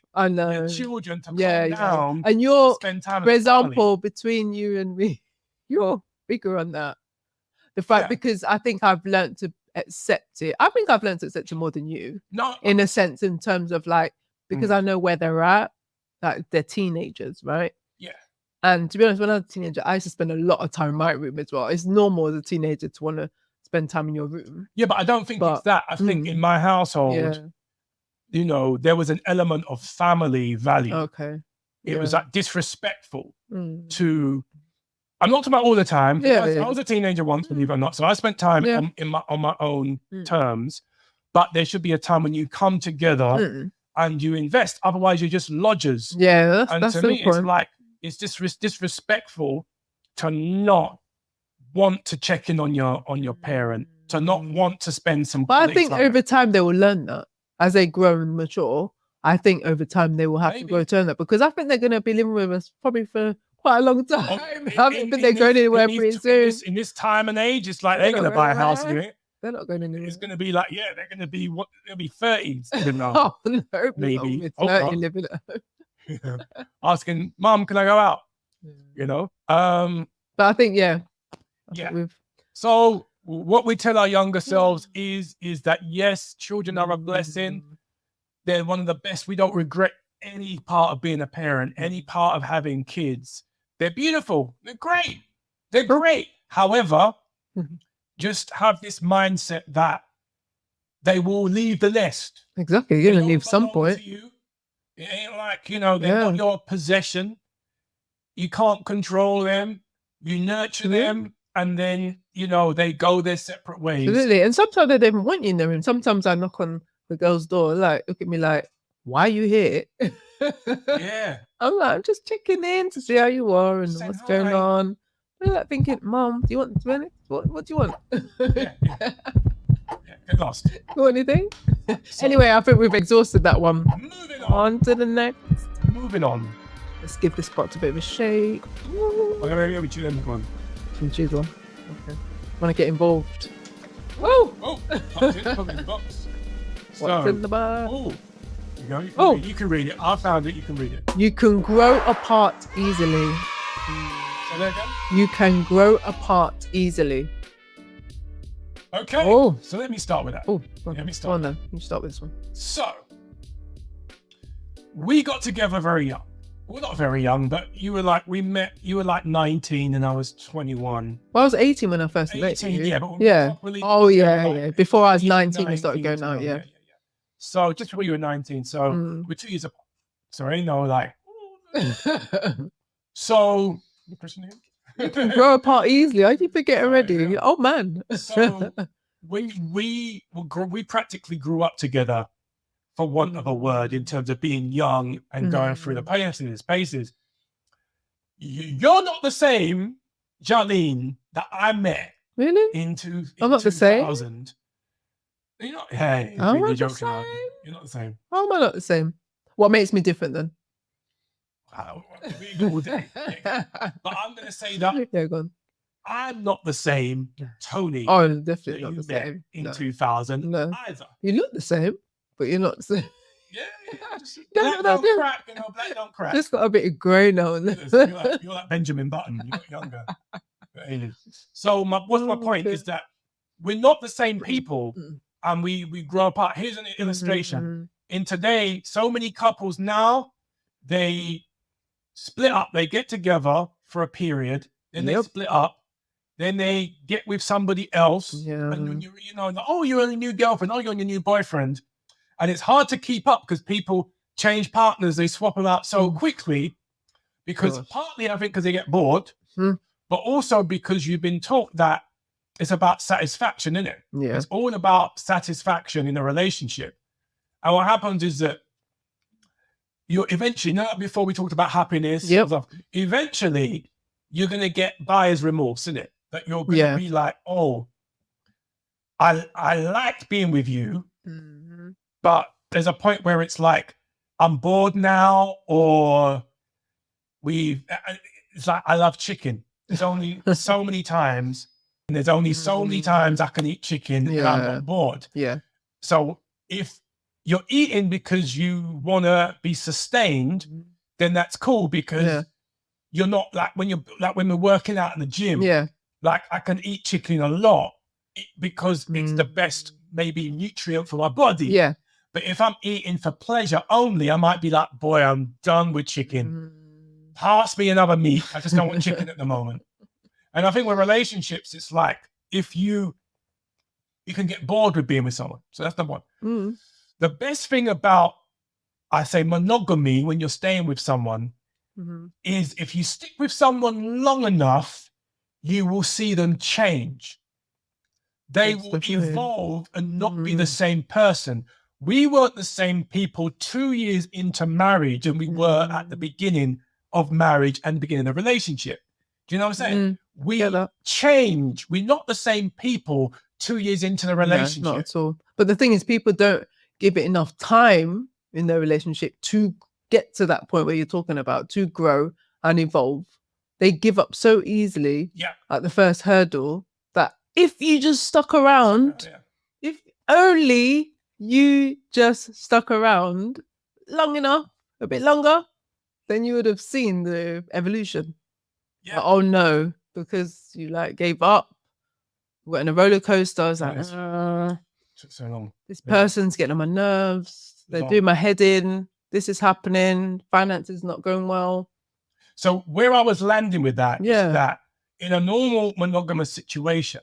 your children to calm down and you're, spend time for example, between you and me, you're bigger on that. The fact, because I think I've learned to accept it. I think I've learned to accept it more than you. No, in a sense, in terms of like, because I know where they're at, like they're teenagers, right? Yeah. And to be honest, when I was a teenager, I used to spend a lot of time in my room as well. It's normal as a teenager to want to spend time in your room. Yeah, but I don't think it's that. I think in my household, you know, there was an element of family value. Okay. It was like disrespectful to, I'm not talking about all the time. I was a teenager once, believe it or not. So I spent time on my own terms, but there should be a time when you come together and you invest. Otherwise, you're just lodgers. Yeah, that's to me, it's like, it's disrespectful to not want to check in on your parent, to not want to spend some. But I think over time they will learn that. as they grow and mature, I think over time they will have to grow turn that, because I think they're going to be living with us probably for quite a long time. I don't think they're going anywhere pretty soon. In this time and age, it's like they're going to buy a house. They're not going anywhere. It's going to be like, yeah, they're going to be what? They'll be 30s. Oh, no, maybe. 30 living at home. Asking, Mom, can I go out? You know. But I think, yeah. So what we tell our younger selves is that yes, children are a blessing. They're one of the best. We don't regret any part of being a parent, any part of having kids. They're beautiful. They're great. They're great. However, just have this mindset that they will leave the nest. Exactly. You're going to leave some point. You. It ain't like, they're not your possession. You can't control them. You nurture them. And then, they go their separate ways. Absolutely. And sometimes they don't even want you in there. And sometimes I knock on the girl's door, like, look at me like, why are you here? Yeah. I'm like, I'm just checking in to see how you are and what's going on. They're like thinking, Mom, do you want to what do you want? Yeah, get lost. Got anything? Anyway, I think we've exhausted that one. Moving on to the next. Moving on. Let's give this box a bit of a shake. I'm going to choose one. Choose one. Okay. Want to get involved? Whoa! Oh, what's in the box? What's in the box? Oh, you can read it. I found it. You can read it. You can grow apart easily. Say that again? You can grow apart easily. Okay. So let me start with that. Let me start. Then. You start with this one. So we got together very young. Well, not very young, but you were like 19 and I was 21. Well, I was 18 when I first met you. Yeah. Before I was 19, we started going out, yeah. So just before you were 19, so we're 2 years apart. Sorry, so the person here? You can grow apart easily. I keep forgetting already. Oh man. So we practically grew up together, for want of a word, in terms of being young and going through the paces. You're not the same Jarlene that I met. Really? In I'm not 2000. the same. You're not. Hey, I'm not the same. You're not the same. How am I not the same? What makes me different then? But I'm going to say that. Yeah, go on. I'm not the same Tony. Oh, definitely not the same. In 2000 either. You look the same, but you're not the same. Yeah. Black don't crack, black don't crack. Just got a bit of grey now and then. You're like Benjamin Button. You got younger. So what's my point is that we're not the same people, and we grow apart. Here's an illustration. In today, so many couples now, they split up. They get together for a period, then they split up, then they get with somebody else, and when you're on a new girlfriend, you're on your new boyfriend, and it's hard to keep up because people change partners, they swap them out so quickly, because partly I think because they get bored, but also because you've been taught that it's about satisfaction, isn't it? Yeah. It's all about satisfaction in a relationship. And what happens is that you eventually, before we talked about happiness, eventually you're going to get buyer's remorse, isn't it? That you're going to be like, oh, I liked being with you, but there's a point where it's like, I'm bored now, or it's like, I love chicken. There's only so many times, and there's only so many times I can eat chicken and I'm not bored. Yeah. So if you're eating because you want to be sustained, then that's cool, because you're not like when we're working out in the gym. Yeah. Like I can eat chicken a lot because it's the best maybe nutrient for my body. Yeah. But if I'm eating for pleasure only, I might be like, boy, I'm done with chicken. Pass me another meat. I just don't want chicken at the moment. And I think with relationships, it's like if you can get bored with being with someone. So that's number one. The best thing about, I say, monogamy when you're staying with someone is if you stick with someone long enough, you will see them change. They will evolve and not be the same person. We weren't the same people 2 years into marriage and we were at the beginning of marriage and the beginning of the relationship. Do you know what I'm saying? We change. We're not the same people 2 years into the relationship. No, not at all. But the thing is, people don't give it enough time in their relationship to get to that point where you're talking about, to grow and evolve. They give up so easily at the first hurdle that if you just stuck around, if only you just stuck around long enough, a bit longer, then you would have seen the evolution. Like, oh no, because you like gave up, went on a roller coaster. I was like, took so long. This person's getting on my nerves. They're doing my head in. This is happening. Finances not going well. So where I was landing with that is that in a normal monogamous situation,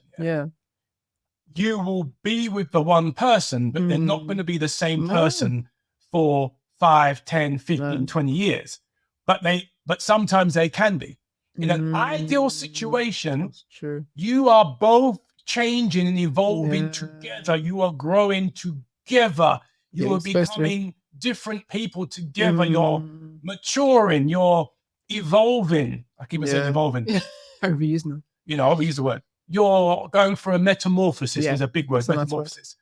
you will be with the one person, but they're not going to be the same person for 5, 10, 15, 20 years. But sometimes they can be. In an ideal situation, you are both changing and evolving together. You are growing together. You are becoming different people together. You're maturing. You're evolving. I keep saying evolving. Overusing them. You know, I'll use the word. You're going for a metamorphosis. Is a big word, metamorphosis.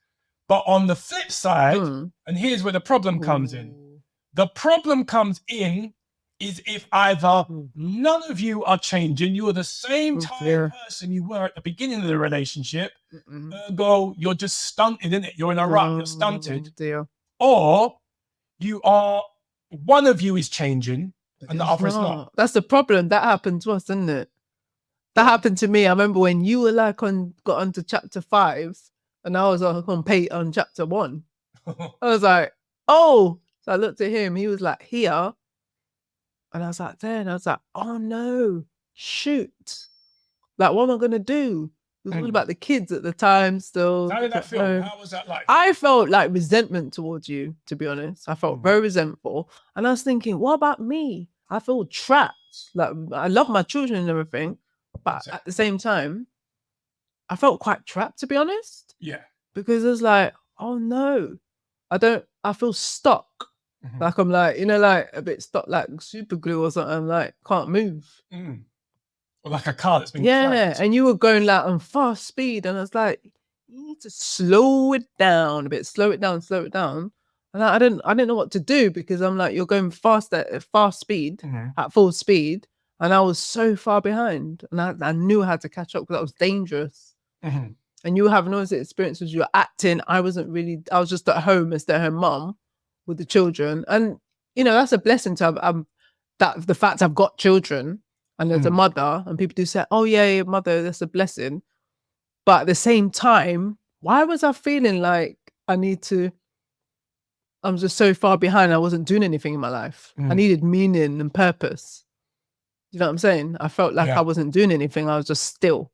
But on the flip side, and here's where the problem comes in. The problem comes in is if either none of you are changing, you are the same person you were at the beginning of the relationship, ergo you're just stunted, isn't it? You're in a rut, you're stunted. Or you are, one of you is changing and the other is not. That's the problem. That happened to us, didn't it? That happened to me. I remember when you were like got onto chapter 5 and I was on chapter 1. I was like, oh. So I looked at him, he was like here. And I was like, then I was like, oh no, shoot. Like, what am I going to do? It was all about the kids at the time still. How did that feel? How was that like? I felt like resentment towards you, to be honest. I felt very resentful. And I was thinking, what about me? I feel trapped. Like, I love my children and everything. But at the same time, I felt quite trapped, to be honest. Yeah. Because it was like, oh no, I feel stuck. Like I'm like, like a bit stuck, like super glue or something. I'm like, can't move. Or like a car that's been cracked. And you were going like on fast speed. And I was like, you need to slow it down a bit, slow it down. And I didn't know what to do because I'm like, you're going fast at fast speed, at full speed. And I was so far behind. And I knew I had to catch up because that was dangerous. And you were having all these experiences, you were acting. I was just at home as their mum with the children. And, that's a blessing to have that the fact I've got children and as a mother, and people do say, oh yeah, mother, that's a blessing. But at the same time, why was I feeling like I'm just so far behind. I wasn't doing anything in my life. I needed meaning and purpose. You know what I'm saying? I felt like I wasn't doing anything. I was just still.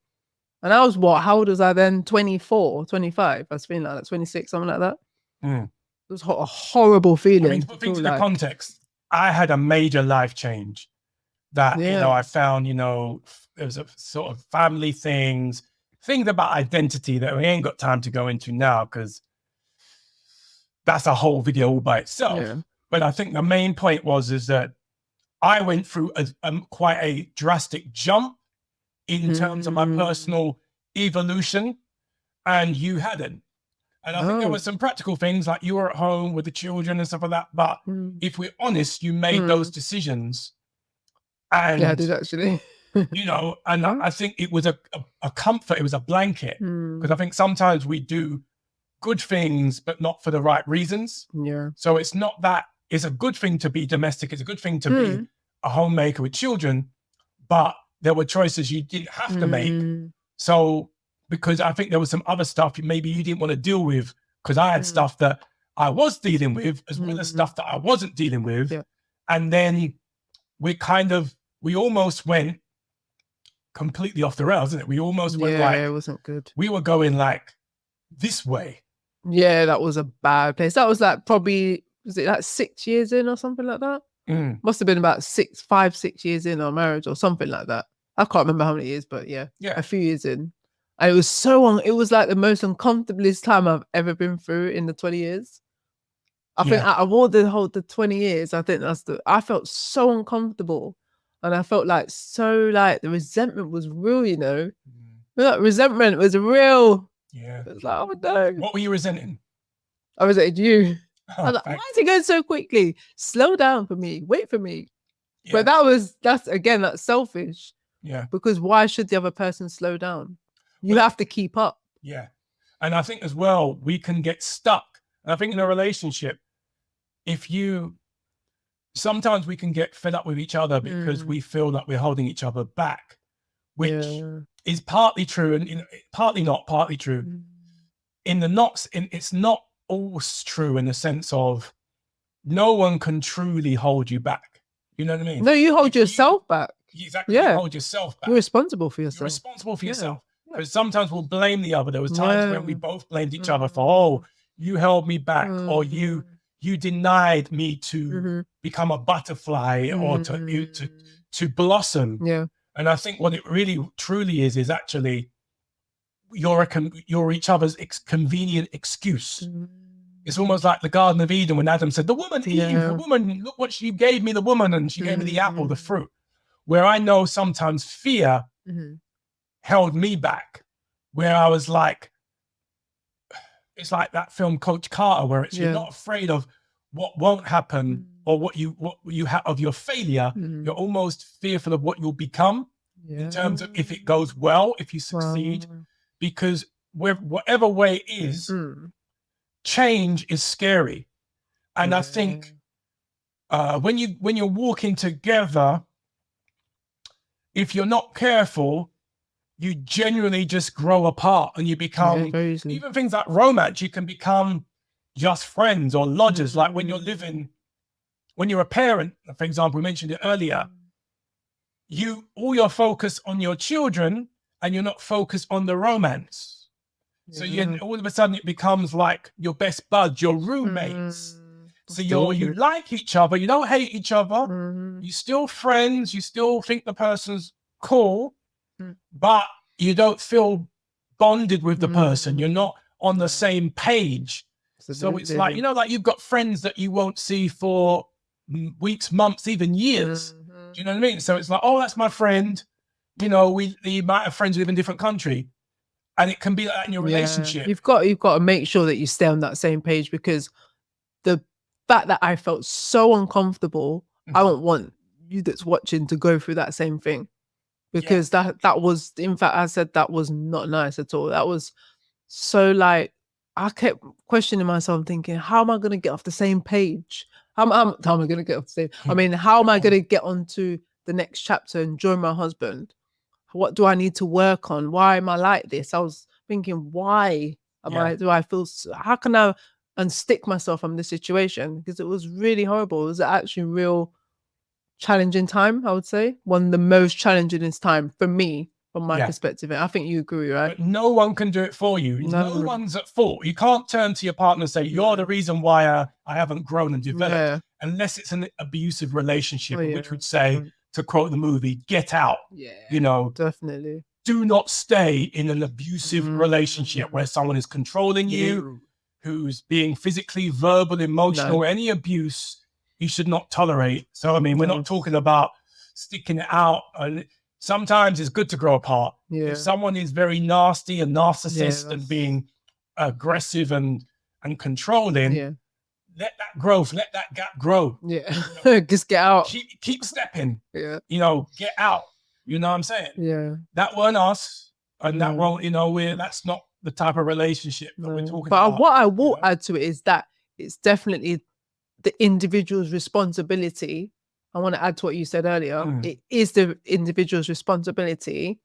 And I was how old was I then? 24, 25. I was feeling like 26, something like that. It was a horrible feeling. I mean, to put things into context, I had a major life change that, I found, there was a sort of family things about identity that we ain't got time to go into now because that's a whole video all by itself. Yeah. But I think the main point is that I went through quite a drastic jump in terms of my personal evolution, and you hadn't. And I think there were some practical things, like you were at home with the children and stuff like that. But if we're honest, you made those decisions. And yeah, I did actually. And I think it was a comfort. It was a blanket. Because I think sometimes we do good things, but not for the right reasons. Yeah. So it's not that it's a good thing to be domestic. It's a good thing to be a homemaker with children, but there were choices you didn't have to make. So, because I think there was some other stuff maybe you didn't want to deal with, because I had stuff that I was dealing with as well as stuff that I wasn't dealing with. Yeah. And then we almost went completely off the rails, didn't it? We almost went it wasn't good. We were going like this way. Yeah, that was a bad place. That was like probably, was it like 6 years in or something like that? Must have been about 5, 6 years in our marriage or something like that. I can't remember how many years, but yeah, a few years in. And it was it was like the most uncomfortablest time I've ever been through in the 20 years. I think out of all the 20 years, I think I felt so uncomfortable. And I felt like the resentment was real, That resentment was real. Yeah. It was like, oh no. What were you resenting? Or is it you? I was like, Thanks. why is it going so quickly? Slow down for me. Wait for me. Yeah. But that's again, that's selfish. Yeah. Because why should the other person slow down? You Well, have to keep up. Yeah. And I think as well, we can get stuck. And I think in a relationship, sometimes we can get fed up with each other because we feel that we're holding each other back, which is partly true and partly not, partly true. It's not always true in the sense of no one can truly hold you back. You know what I mean? No, you hold yourself back. Exactly. You hold yourself back. You're responsible for yourself. You're responsible for yourself. Because sometimes we'll blame the other. There was times when we both blamed each other for, oh, you held me back, or you denied me to become a butterfly or to blossom. Yeah. And I think what it really truly is actually you're each other's convenient excuse. It's almost like the Garden of Eden when Adam said, the woman, Eve, the woman, look what she gave me, the woman, and she gave me the apple, the fruit. Where I know sometimes fear held me back, where I was like, it's like that film Coach Carter, where it's you're not afraid of what won't happen or what you have of your failure. You're almost fearful of what you'll become in terms of if it goes well, if you succeed, because whatever way it is, change is scary. And I think when you're walking together, if you're not careful, you genuinely just grow apart and you become, even things like romance, you can become just friends or lodgers. Like when you're a parent, for example, we mentioned it earlier, all your focus on your children and you're not focused on the romance. So all of a sudden it becomes like your best buds, your roommates. So you like each other, you don't hate each other, you're still friends, you still think the person's cool, but you don't feel bonded with the person. You're not on the same page. So it's like, like you've got friends that you won't see for weeks, months, even years. Do you know what I mean? So it's like, oh, that's my friend. You might have friends who live in a different country. And it can be like that in your relationship. You've got to make sure that you stay on that same page, because the fact that I felt so uncomfortable, I don't want you that's watching to go through that same thing, because that was, in fact, I said that was not nice at all. That was so like, I kept questioning myself, thinking, how am I going to get off the same page? How am I going to get off the same? I mean, how am I going to get onto the next chapter and join my husband? What do I need to work on? Why am I like this? I was thinking, why do I feel how can I unstick myself from this situation? Because it was really horrible. It was actually real challenging time, I would say. One of the most challenging time for me, from my perspective. And I think you agree, right? But no one can do it for you. No one's at fault. You can't turn to your partner and say, you're the reason why I haven't grown and developed, unless it's an abusive relationship, which would say, to quote the movie, get out. Definitely. Do not stay in an abusive relationship where someone is controlling you, who's being physically, verbal, emotional, any abuse you should not tolerate. So, I mean, we're not talking about sticking it out. Sometimes it's good to grow apart. If someone is very nasty and narcissist and being aggressive and controlling, let that gap grow. Just get out. Keep stepping. Get out. You know what I'm saying? That weren't us, and that won't. That's not the type of relationship that we're talking about. But what I will add to it is that it's definitely the individual's responsibility. I want to add to what you said earlier. It is the individual's responsibility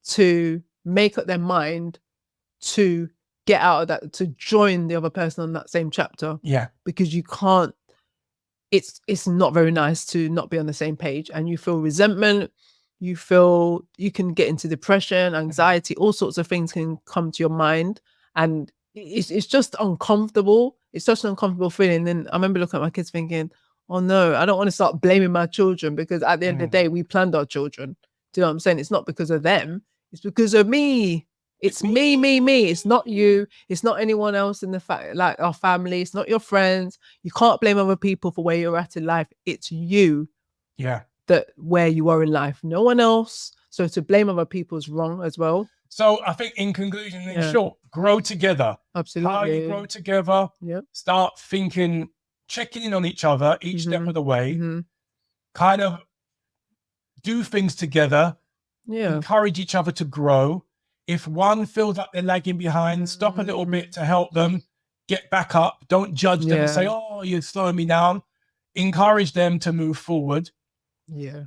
to make up their mind to get out of that, to join the other person on that same chapter. Because you can't, it's not very nice to not be on the same page, and you feel resentment, you can get into depression, anxiety, all sorts of things can come to your mind, and it's just uncomfortable. It's such an uncomfortable feeling. And I remember looking at my kids thinking, oh no, I don't want to start blaming my children, because at the end of the day, we planned our children. Do you know what I'm saying? It's not because of them, it's because of me. It's me. It's not you. It's not anyone else in like our family. It's not your friends. You can't blame other people for where you're at in life. It's you. That where you are in life. No one else. So to blame other people is wrong as well. So I think in conclusion, in short, grow together. Absolutely. How you grow together. Yep. Start thinking, checking in on each other each step of the way. Kind of do things together. Yeah. Encourage each other to grow. If one feels like they're lagging behind, stop a little bit to help them get back up. Don't judge them and say, oh, you're slowing me down. Encourage them to move forward. Yeah.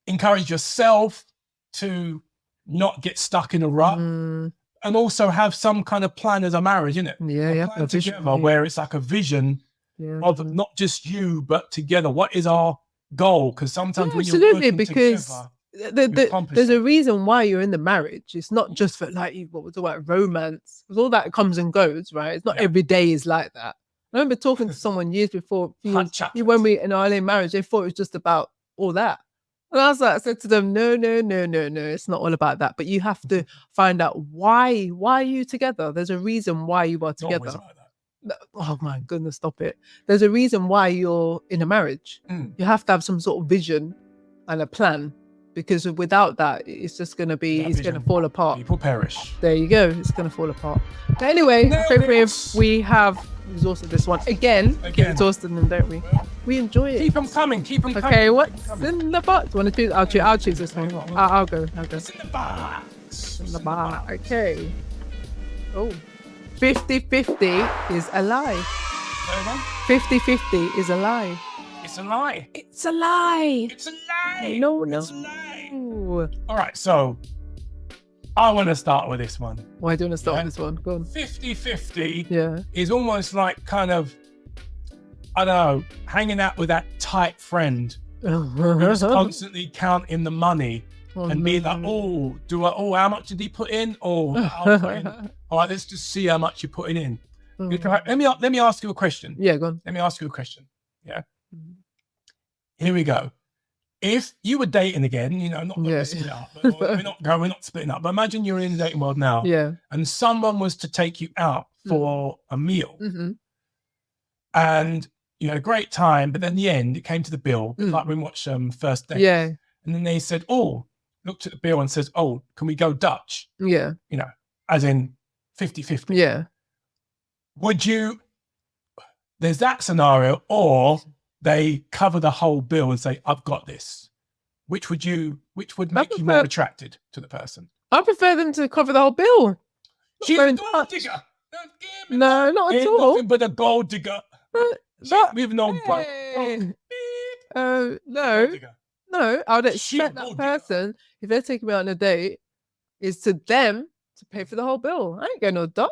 Encourage yourself to not get stuck in a rut. And also have some kind of plan as a marriage, isn't it? Yeah, a plan together where it's like a vision of not just you, but together. What is our goal? Because sometimes when you're working together, there's a reason why you're in the marriage. It's not just for like what we're talking about, romance, because all that comes and goes, right? It's not every day is like that. I remember talking to someone years before when we in our early marriage, they thought it was just about all that. And I said to them, no, it's not all about that. But you have to find out why are you together? There's a reason why you are together. Oh my goodness, stop it. There's a reason why you're in a marriage. You have to have some sort of vision and a plan, because without that, it's just going to be, it's going to fall apart. People perish. There you go. It's going to fall apart. But anyway, hopefully if we have exhausted this one. Again, keep exhausting them, don't we? We enjoy it. Keep them coming. Okay, what's in the box? Want to choose? I'll choose this one. I'll go. It's in the box. In the box. Okay. Oh. 50-50 is a lie. 50-50 is a lie. It's a lie. It's a lie. It's a lie. No. It's a lie. All right, so I want to start with this one. Why do you want to start with this one? Go on. 50-50 is almost like kind of, I don't know, hanging out with that tight friend who's constantly counting the money and being like, how much did he put in? I'll put in. All right, let's just see how much you're putting in. Let me ask you a question. Yeah, go on. Let me ask you a question. Yeah. Here we go. If you were dating again, not split up, we're not splitting up, but imagine you're in the dating world now, and someone was to take you out for a meal, and you had a great time, but then in the end, it came to the bill, like when we watched First Date, and then they said, looked at the bill and says, can we go Dutch? Yeah. As in 50-50. Yeah. Would you, there's that scenario, or they cover the whole bill and say, I've got this. Which would make you more attracted to the person? I prefer them to cover the whole bill. She's a gold digger. No, not at all. Nothing but a gold digger. With no No, I would expect that person, if they're taking me out on a date, is to them to pay for the whole bill. I ain't going no Dutch.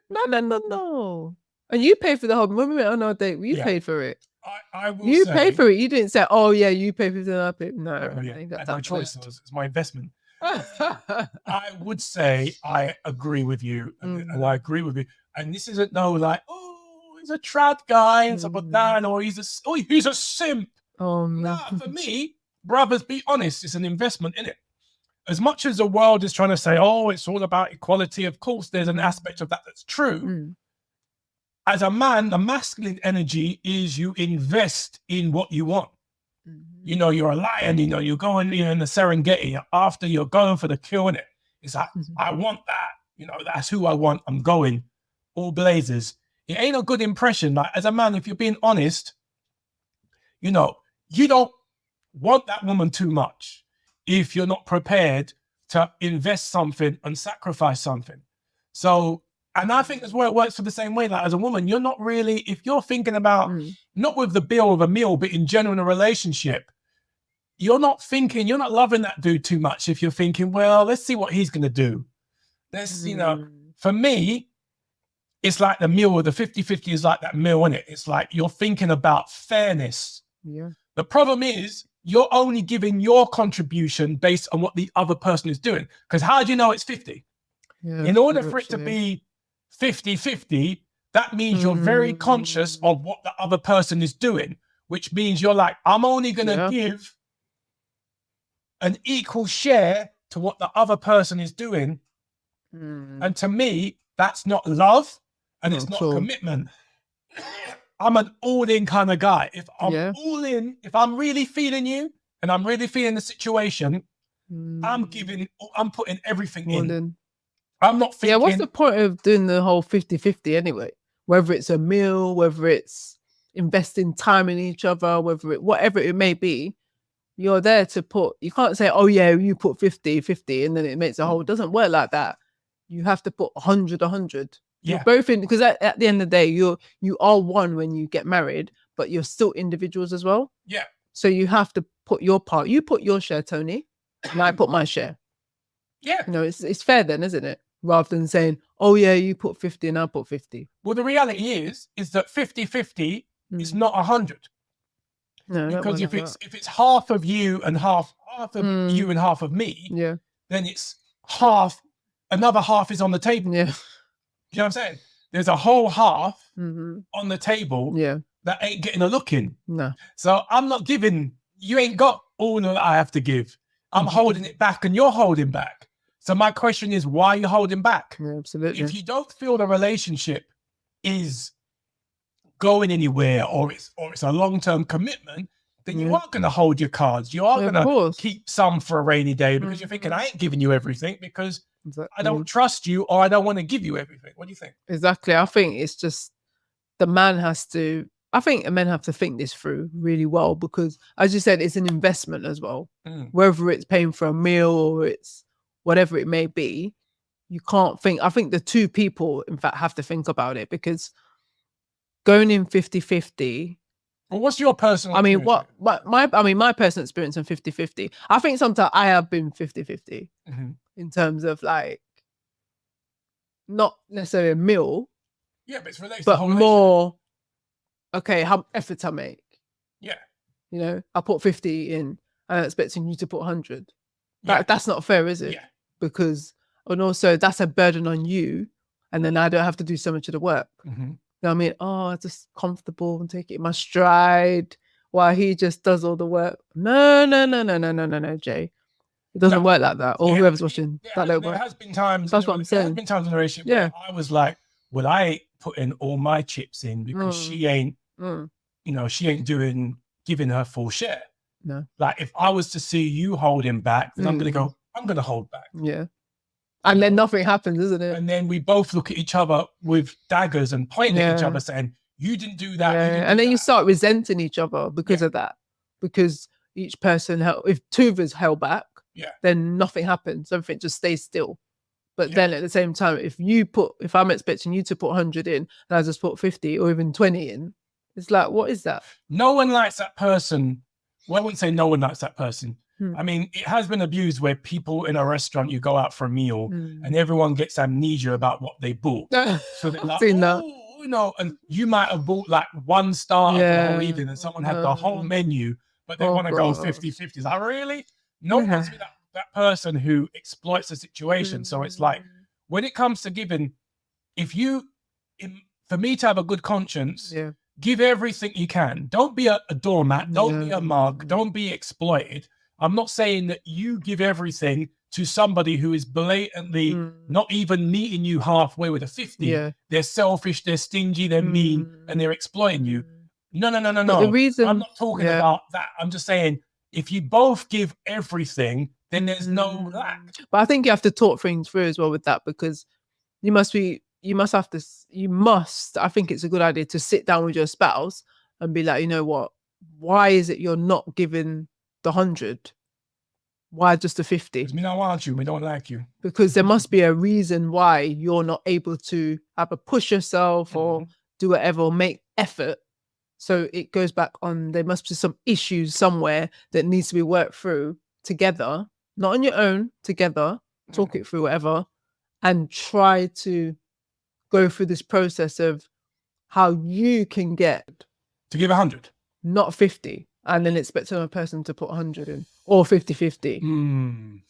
No. And you pay for the whole. When we went on our date, you paid for it. I will. You paid for it. You didn't say, "Oh yeah, you pay for it." I pay. No, that's my choice. It's my investment. I would say I agree with you, and I agree with you. And this isn't he's a trad guy and stuff like that, or he's a simp. Oh no. Nah, for me, brothers, be honest. It's an investment in it. As much as the world is trying to say, it's all about equality, of course, there's an aspect of that that's true. As a man, the masculine energy is you invest in what you want. You're a lion, you're going in the Serengeti after you're going for the kill, innit? It's like, I want that. That's who I want. I'm going. All blazers. It ain't a good impression. Like, as a man, if you're being honest, you don't want that woman too much if you're not prepared to invest something and sacrifice something. So, and I think that's where it works for the same way. Like, as a woman, you're not really, if you're thinking about, not with the bill of a meal, but in general in a relationship, you're not loving that dude too much if you're thinking, well, let's see what he's going to do. For me, it's like the meal, the 50-50 is like that meal, isn't it? It's like you're thinking about fairness. Yeah. The problem is you're only giving your contribution based on what the other person is doing. Because how do you know it's 50? Yeah, in order for it to be 50-50, that means you're very conscious of what the other person is doing, which means you're like, I'm only going to give an equal share to what the other person is doing. And to me, that's not love and it's not commitment. I'm an all-in kind of guy. If I'm all in, if I'm really feeling you and I'm really feeling the situation, I'm putting everything in. Then, I'm not thinking. Yeah, what's the point of doing the whole 50-50 anyway? Whether it's a meal, whether it's investing time in each other, whatever it may be, you're there to put. You can't say, oh yeah, you put 50-50 and then it makes a whole. It doesn't work like that. You have to put 100. Yeah. You're both in, because at the end of the day, you are one when you get married, but you're still individuals as well. Yeah. So you have to put your part. You put your share, Tony, and I put my share. Yeah. You know, it's fair then, isn't it? Rather than saying, oh yeah, you put 50 and I put 50. Well, the reality is that 50-50 is not 100. No, because if it's half of you and half of you and half of me, yeah, then it's half. Another half is on the table. Yeah. You know what I'm saying? There's a whole half on the table that ain't getting a look in. No. So I'm not giving. You ain't got all that I have to give. I'm holding it back, and you're holding back. So my question is, why are you holding back? Yeah, absolutely. If you don't feel the relationship is going anywhere, or it's a long-term commitment, then you are going to hold your cards. You are going to keep some for a rainy day, because you're thinking, I ain't giving you everything because I don't trust you, or I don't want to give you everything. What do you think? Exactly. I think it's just the man has to. I think men have to think this through really well, because, as you said, it's an investment as well. Whether it's paying for a meal or it's whatever it may be, you can't think. I think the two people, in fact, have to think about it, because going in 50-50. Well, what's your personal? I mean, my personal experience on 50-50. I think sometimes I have been 50-50 in terms of, like, not necessarily a meal. Yeah, but it's related but more. Okay, how efforts I make. Yeah. You know, I put 50 in and I'm expecting you to put 100. That's not fair, is it? Yeah. Because, and also that's a burden on you, and then I don't have to do so much of the work. You know what I mean? Oh, just comfortable and take it in my stride while he just does all the work. No, Jay. It doesn't work like that. Or whoever's watching. There has been times. That's what I'm saying. There has been times in the relationship where I was like, well, I ain't putting all my chips in because she ain't, you know, she ain't giving her full share. No. Like, if I was to see you holding back, then I'm going to hold back. Yeah. And then nothing happens, isn't it? And then we both look at each other with daggers and pointing at each other saying, you didn't do that. And then you start resenting each other because of that. Because each person, if two of us held back, then nothing happens. Everything just stays still. But then at the same time, if I'm expecting you to put 100 in and I just put 50 or even 20 in, it's like, what is that? No one likes that person. Well, I wouldn't say no one likes that person. I mean, it has been abused where people in a restaurant, you go out for a meal and everyone gets amnesia about what they bought. So they're like, oh, you know, and you might have bought like one starter for the whole evening and someone had the whole menu, but they want to go 50-50. Like, really? No one wants to be that person who exploits the situation. So it's like, when it comes to giving, for me to have a good conscience, give everything you can. Don't be a doormat. Don't be a mug. Don't be exploited. I'm not saying that you give everything to somebody who is blatantly not even meeting you halfway with a 50. They're selfish, they're stingy, they're mean, and they're exploiting you. No. The reason, I'm not talking about that. I'm just saying, if you both give everything, then there's no lack. But I think you have to talk things through as well with that, because I think it's a good idea to sit down with your spouse and be like, you know what, why is it you're not giving the 100? Why just the 50? Because we don't want you, we don't like you. Because there must be a reason why you're not able to either push yourself or do whatever, or make effort. So it goes back on, there must be some issues somewhere that needs to be worked through together, not on your own, together, talk it through, whatever, and try to go through this process of how you can get to give 100, not 50, and then expect another person to put 100 in, or 50-50.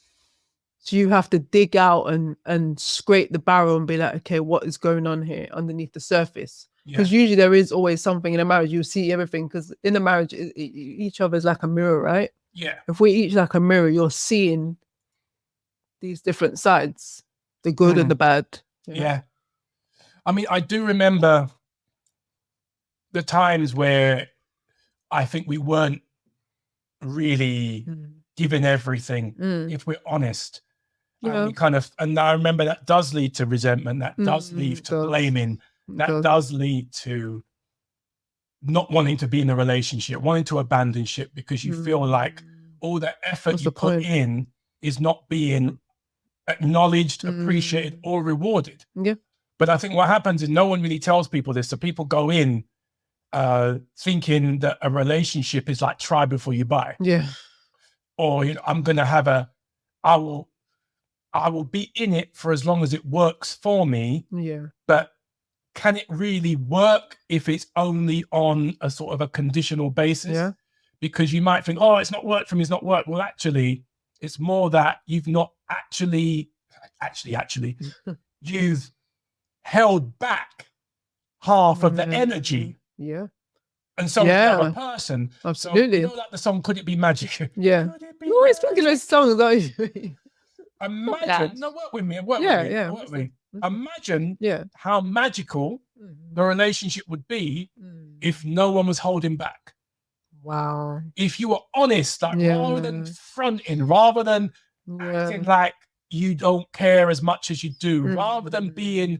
So you have to dig out and scrape the barrel and be like, okay, what is going on here underneath the surface? Because usually there is always something in a marriage. You see everything, because in a marriage, each other is like a mirror, right? Yeah. If we each like a mirror, you're seeing these different sides, the good and the bad. Yeah. I mean, I do remember the times where I think we weren't really giving everything, Mm. if we're honest. Yeah. And we kind of, and I remember that does lead to resentment, that does lead to blaming, that does lead to not wanting to be in a relationship, wanting to abandon ship because you feel like all the effort you put in is not being acknowledged, appreciated, or rewarded. Yeah. But I think what happens is no one really tells people this. So people go in thinking that a relationship is like try before you buy. Yeah. Or, you know, I'm going to have I will be in it for as long as it works for me. Yeah. But can it really work if it's only on a sort of a conditional basis? Yeah. Because you might think, oh, it's not worked for me, it's not worked. Well, actually, it's more that you've not actually, you've held back half of the energy. Yeah. And so the other person. Absolutely. So, you know, like the song, Could It Be Magic? Yeah. You're always thinking those songs, aren't you? Imagine, no, work with me. Imagine how magical the relationship would be if no one was holding back. Wow. If you were honest, like rather than fronting, rather than acting like you don't care as much as you do, rather than being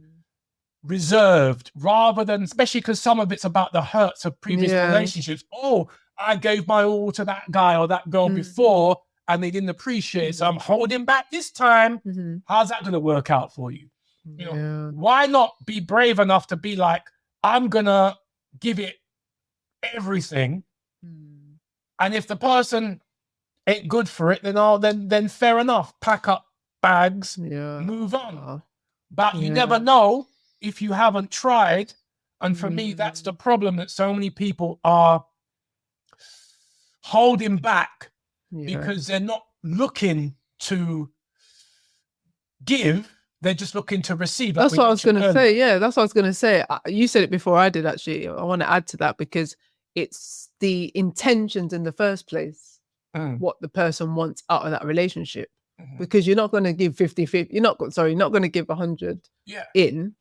reserved, rather than, especially because some of it's about the hurts of previous relationships. Oh, I gave my all to that guy or that girl before and they didn't appreciate it, so I'm holding back this time. How's that going to work out for you? You know, why not be brave enough to be like, I'm going to give it everything. And if the person ain't good for it, then fair enough. Pack up bags, move on. But you never know if you haven't tried. And for me, that's the problem, that so many people are holding back because they're not looking to give, they're just looking to receive. That's what I was going to say. Yeah, that's what I was going to say. You said it before I did, actually. I want to add to that because it's the intentions in the first place, what the person wants out of that relationship. Because you're not going to give 50-50. You're not going to give 100 in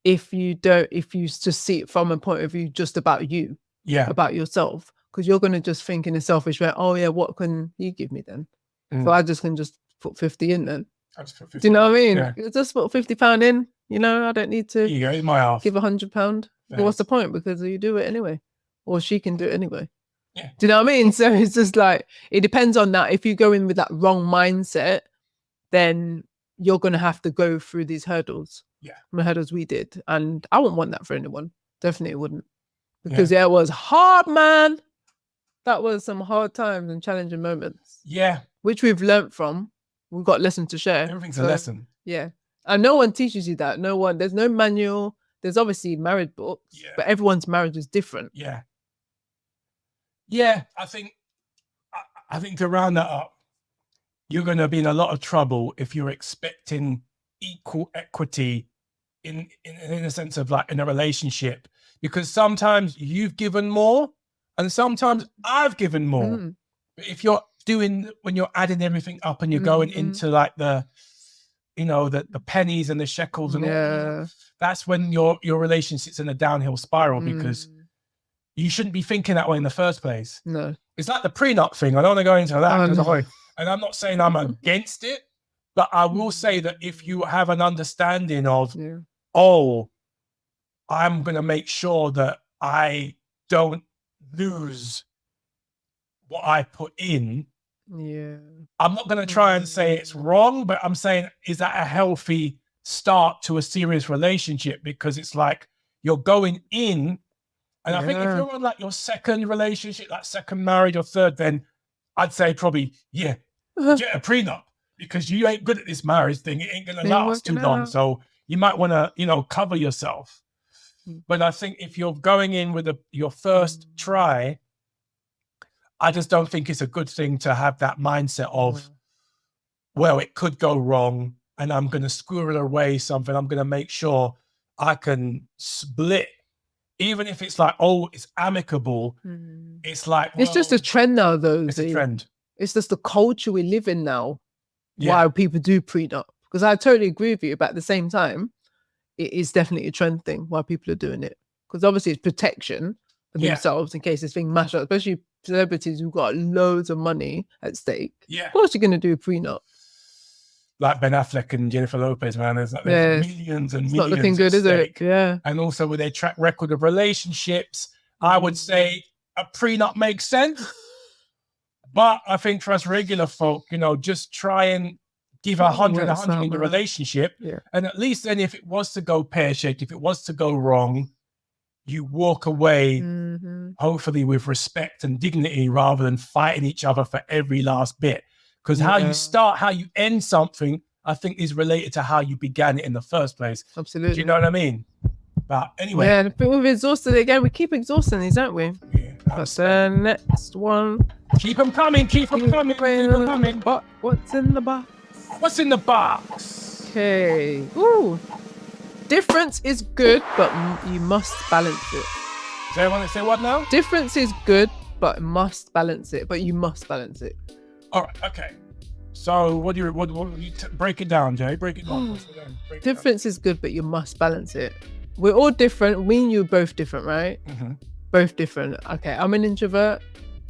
if you just see it from a point of view just about you, about yourself. Because you're going to just think in a selfish way, oh yeah, what can you give me then? So I just can just put 50 in then. Do you know what I mean? Yeah. Just put £50 in, you know, I don't need to give £100. But what's the point? Because you do it anyway. Or she can do it anyway. Yeah. Do you know what I mean? So it's just like, it depends on that. If you go in with that wrong mindset, then you're going to have to go through these hurdles. Yeah. The hurdles we did. And I wouldn't want that for anyone. Definitely wouldn't. Because it was hard, man. That was some hard times and challenging moments. Yeah. Which we've learnt from. We've got lessons to share. Everything's a lesson. Yeah. And no one teaches you that. There's no manual. There's obviously marriage books, but everyone's marriage is different. Yeah. Yeah. I think to round that up, you're going to be in a lot of trouble if you're expecting equal equity in a sense of like in a relationship, because sometimes you've given more and sometimes I've given more. But if you're when you're adding everything up and you're going into like the pennies and the shekels and all, that's when your relationship's in a downhill spiral, because you shouldn't be thinking that way in the first place. No. It's like the prenup thing. I don't want to go into that. And I'm not saying I'm against it, but I will say that if you have an understanding of, I'm going to make sure that I don't lose what I put in. Yeah. I'm not going to try and say it's wrong, but I'm saying, is that a healthy start to a serious relationship? Because it's like you're going in, and I think if you're on like your second relationship, like second marriage or third, then I'd say probably, get a prenup, because you ain't good at this marriage thing. It ain't going to last too long. So you might want to, cover yourself. But I think if you're going in with your first try, I just don't think it's a good thing to have that mindset of, well, it could go wrong and I'm going to squirrel away something. I'm going to make sure I can split. Even if it's like, it's amicable. It's like, it's just a trend now, though. It's a trend. It's just the culture we live in now. Why people do prenup. Because I totally agree with you. But at the same time, it is definitely a trend thing why people are doing it. Because obviously it's protection for themselves in case this thing mashes up, especially celebrities who've got loads of money at stake. Yeah. Of course you're going to do a prenup. Like Ben Affleck and Jennifer Lopez, man. There's millions and it's millions not looking good, at stake. is it? Yeah. And also with their track record of relationships, I would say a prenup makes sense. But I think for us regular folk, you know, just try and give 100 in the relationship. Yeah. And at least then if it was to go pear-shaped, if it was to go wrong, you walk away, hopefully with respect and dignity rather than fighting each other for every last bit. Because how you start, how you end something, I think is related to how you began it in the first place. Absolutely. Do you know what I mean? But anyway. Yeah, but we've exhausted it again. We keep exhausting these, don't we? Yeah, that's the next one. Keep them coming, keep them coming. But what's in the box? What's in the box? Okay. Ooh. Difference is good, but you must balance it. Say what now? Difference is good, but must balance it. But you must balance it. All right. Okay. So what do you break it down, Jay? Break it down. Difference is good, but you must balance it. We're all different. Me and you are both different, right? Mm-hmm. Both different. Okay. I'm an introvert.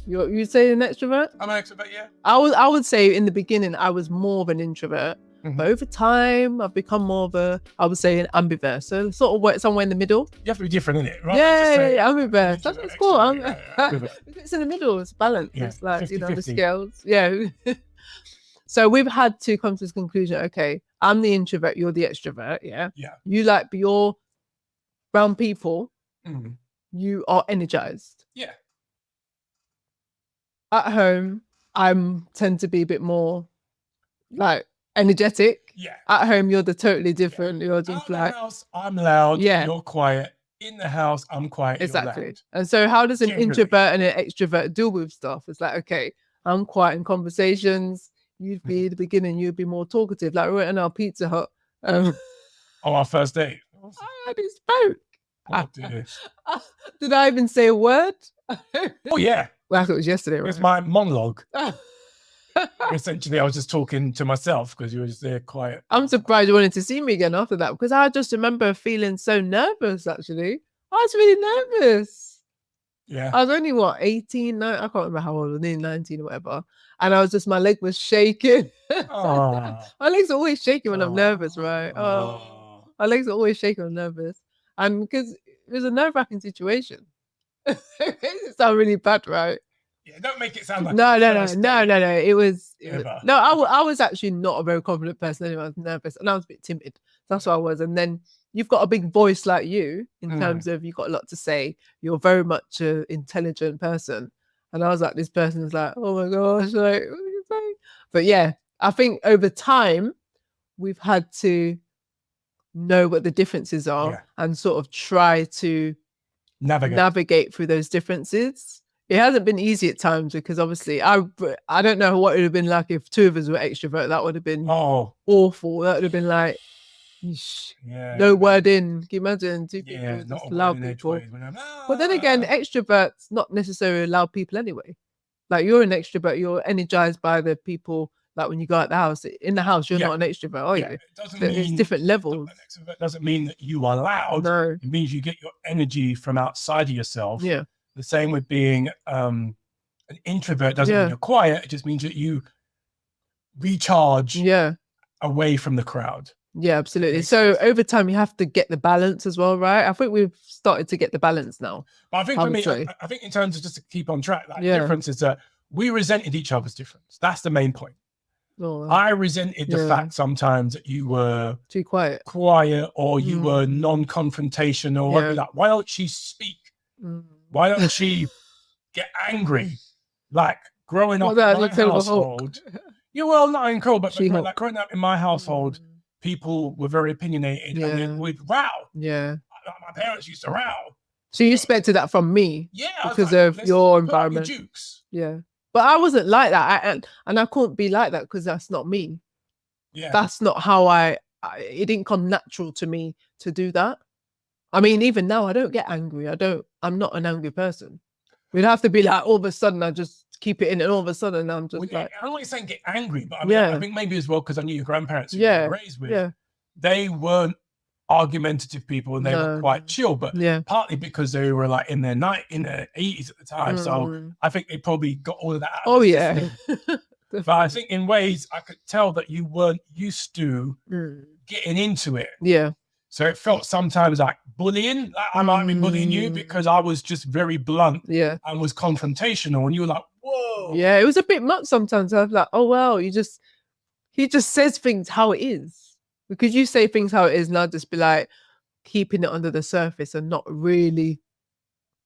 You say an extrovert? I'm an extrovert, yeah. I would say in the beginning I was more of an introvert. But over time, I've become more of I would say an ambivert. So sort of work somewhere in the middle. You have to be different, innit? Right? Yeah, ambivert. That's cool. It's in the middle. It's balanced. Yeah, it's like, 50, the scales. Yeah. So we've had to come to this conclusion. Okay, I'm the introvert. You're the extrovert. Yeah. Yeah. You like you're around people. You are energized. Yeah. At home, I tend to be a bit more like energetic. Yeah. At home, you're the totally different. You're just like, house, I'm loud. Yeah. You're quiet. In the house, I'm quiet. Exactly. You're loud. And so, how does an introvert and an extrovert deal with stuff? It's like, okay, I'm quiet in conversations. You'd be at the beginning. You'd be more talkative. Like we went in our Pizza Hut. On our first date. I already spoke. Oh, dear. Did I even say a word? Oh yeah. Well, I thought it was yesterday. Right? It was my monologue. Essentially, I was just talking to myself because you were just there quiet. I'm surprised you wanted to see me again after that because I just remember feeling so nervous, actually. I was really nervous. Yeah. I was only, 18? No, I can't remember how old I was, nearly 19 or whatever. And I was just, my leg was shaking. My legs are always shaking when I'm nervous, right? My legs are always shaking when I'm nervous. And because it was a nerve-wracking situation. It sounds really bad, right? Yeah, don't make it sound like no. It was no. I was actually not a very confident person anyway. I was nervous and I was a bit timid. That's what I was. And then you've got a big voice like you in terms of you've got a lot to say. You're very much an intelligent person. And I was like, this person is like, oh my gosh, like, what are you saying? But yeah, I think over time we've had to know what the differences are and sort of try to navigate through those differences. It hasn't been easy at times because obviously I don't know what it would have been like if two of us were extrovert. That would have been awful. That would have been like no word in. Can you imagine two people just loud people? But then again, extroverts not necessarily loud people anyway. Like you're an extrovert, you're energized by the people. Like when you go out the house, in the house, you're not an extrovert, are you? There's different levels. An extrovert doesn't mean that you are loud. No. It means you get your energy from outside of yourself. Yeah. The same with being an introvert doesn't mean you're quiet. It just means that you recharge away from the crowd. Yeah, absolutely. So over time, you have to get the balance as well, right? I think we've started to get the balance now. But I think for me, I think in terms of just to keep on track, the difference is that we resented each other's difference. That's the main point. I resented the fact sometimes that you were too quiet or you were non-confrontational. I'd be like, why don't she speak? Why don't she get angry? Like growing up in my household, not in cool, but like growing up in my household, people were very opinionated and we'd row. Yeah. My parents used to row. So you expected that from me? Yeah. Because of your environment. Yeah. But I wasn't like that. And I couldn't be like that because that's not me. Yeah. That's not how it didn't come natural to me to do that. I mean, even now I don't get angry. I'm not an angry person. We'd have to be like, all of a sudden I just keep it in and all of a sudden I'm just like. I'm not saying get angry, but I mean, I think maybe as well because I knew your grandparents who you were raised with, they weren't argumentative people, and they were quite chill, but partly because they were like in their 80s at the time. So I think they probably got all of that out of the system. But I think in ways I could tell that you weren't used to getting into it. Yeah. So it felt sometimes like bullying. Like I might be bullying you because I was just very blunt and was confrontational. And you were like, whoa. Yeah, it was a bit much sometimes. I was like, oh, wow, he just says things how it is. Because you say things how it is, and I'll just be like keeping it under the surface and not really.